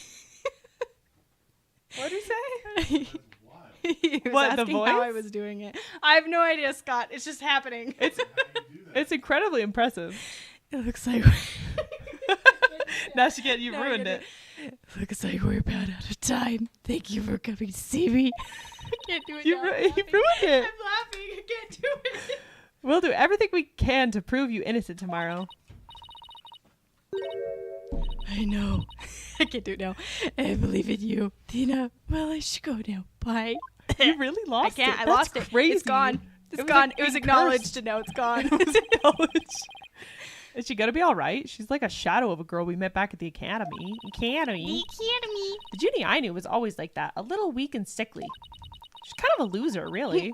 What'd you say? He was What, the asking how I voice? was doing it. I have no idea, Scott. It's just happening. It's incredibly impressive. It looks like... Now you Now I ruined get it. Looks like we're about out of time. Thank you for coming to see me. I can't do it You now. ruined it. I'm laughing. I can't do it. We'll do everything we can to prove you innocent tomorrow. I know. I can't do it now. I believe in you. Tina, well, I should go now. Bye. You really I lost it. can't. I That's lost it. crazy. It's gone. It's It was gone. like It was being acknowledged, cursed. and now it's gone. It was acknowledged. Is she gonna be all right? She's like a shadow of a girl we met back at the academy. Academy. The Junie I knew was always like that, a little weak and sickly. She's kind of a loser, really.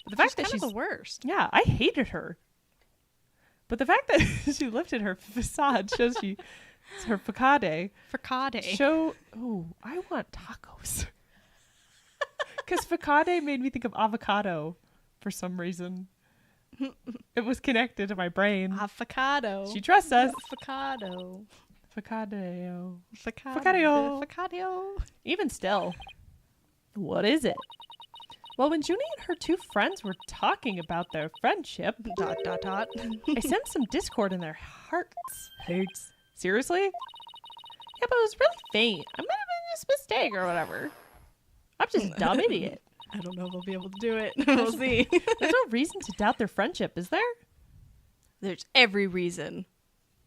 But the fact that she's the worst. yeah, I hated her. But the fact that she lifted her facade shows it's her facade. Fricade. Show. Oh, I want tacos. Because facade made me think of avocado for some reason. It was connected to my brain. Avocado. She trusts us. Avocado. Facadeo. Facadeo. Facadeo. Facadeo. Even still, what is it? Well, when Junie and her two friends were talking about their friendship, ... I sensed some discord in their hearts. Seriously? Yeah, but it was really faint. I might have been just a mistake or whatever. I'm just a dumb idiot. I don't know if I'll be able to do it. We'll see. There's no reason to doubt their friendship, is there? There's every reason.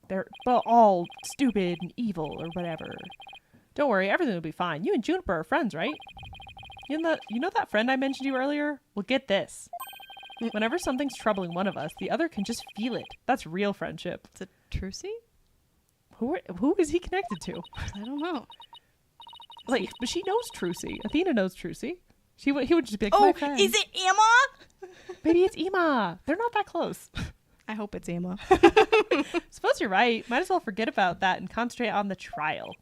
They're all stupid and evil or whatever. Don't worry, everything will be fine. You and Juniper are friends, right? You know that friend I mentioned to you earlier? Well, get this. Whenever something's troubling one of us, the other can just feel it. That's real friendship. It's a Trucy? Who is he connected to? I don't know. Like, but she knows Trucy. Athena knows Trucy. He would just be like, Oh, my friend. is it Emma? Maybe it's Ema. They're not that close. I hope it's Emma. Suppose you're right. Might as well forget about that and concentrate on the trial.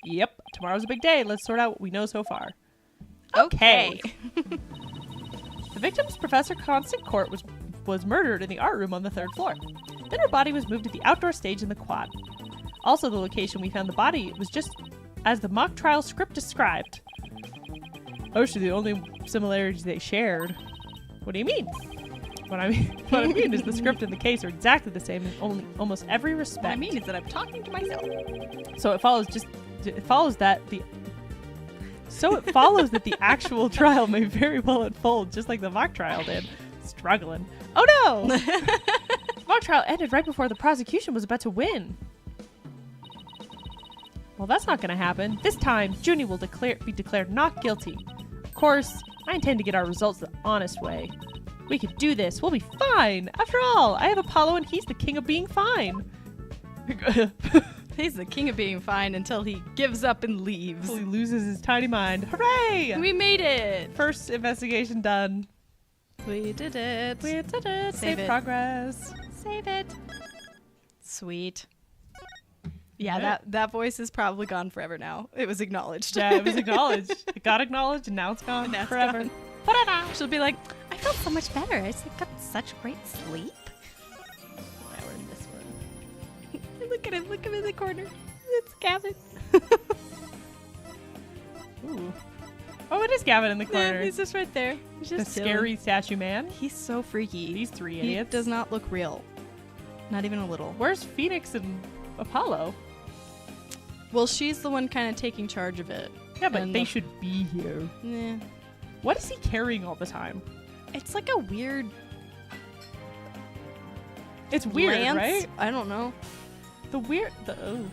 Yep, tomorrow's a big day. Let's sort out what we know so far. Okay. The victim's Professor Constant Court was murdered in the art room on the 3rd floor. Then her body was moved to the outdoor stage in the quad. Also, the location we found the body was just as the mock trial script described. Those are the only similarities they shared. What do you mean? What I mean is the script and the case are exactly the same in almost every respect. What I mean is that I'm talking to myself. So it follows that the actual trial may very well unfold just like the mock trial did. Struggling. Oh no! The mock trial ended right before the prosecution was about to win. Well, that's not going to happen. This time, Junie will be declared not guilty. Of course, I intend to get our results the honest way. We could do this. We'll be fine. After all, I have Apollo and he's the king of being fine. He's the king of being fine until he gives up and leaves. He loses his tiny mind. Hooray! We made it! First investigation done. We did it. We did it. Save it. Progress. Save it. Sweet. Yeah, Right. that voice is probably gone forever now. It was acknowledged. Yeah, it was acknowledged. It got acknowledged and now it's gone Now it's forever. gone. She'll be like, I felt so much better. I just got such great sleep. Now we're in this one. Look at him. Look at him in the corner. It's Gavin. Ooh. Oh, it is Gavin in the corner. Yeah, he's just right there. He's the just scary statue man. He's so freaky. These three He idiots. does not look real. Not even a little. Where's Phoenix and Apollo? Well, she's the one kind of taking charge of it. Yeah, but And they the- should be here. Nah. What is he carrying all the time? It's like a weird It's weird, lance? right? I don't know. Oh. There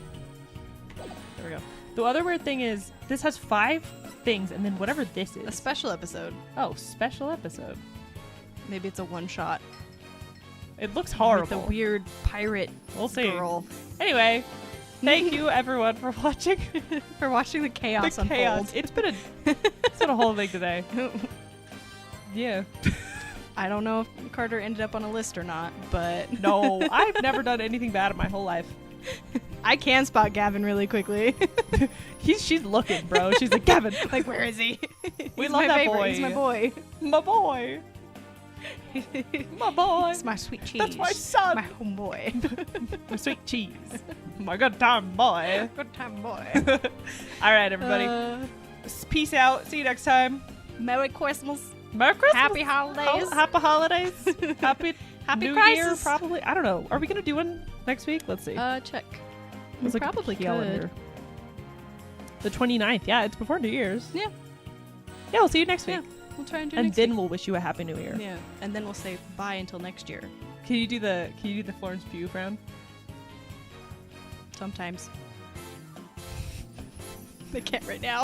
we go. The other weird thing is this has 5 things and then whatever this A is. special episode. Oh, special episode. Maybe it's a one-shot. It looks With horrible. a weird pirate We'll see. girl. Anyway, thank you everyone for watching For watching the chaos the unfold. chaos. It's been a whole thing today. Yeah. I don't know if Carter ended up on a list or not, but No, I've never done anything bad in my whole life. I can spot Gavin really quickly. She's looking, bro. She's like, Gavin, Like, where is he? We He's love my that favorite. boy. He's my boy. my boy. My boy. It's my sweet cheese. That's my son. My homeboy. My sweet cheese. My good time boy. Good time boy. All right, everybody. Peace out. See you next time. Merry Christmas. Merry Christmas. Happy holidays. Happy holidays. Happy New Year, crisis. probably. I don't know. Are we going to do one next week? Let's see. Check. Let's We look at probably the calendar. could. The 29th. Yeah, it's before New Year's. Yeah. Yeah, we'll see you next week. Yeah. We'll try and do And next then week. we'll wish you a happy New Year. Yeah. And then we'll say bye until next year. Can you do the Florence Pugh frown? Sometimes. I can't right now.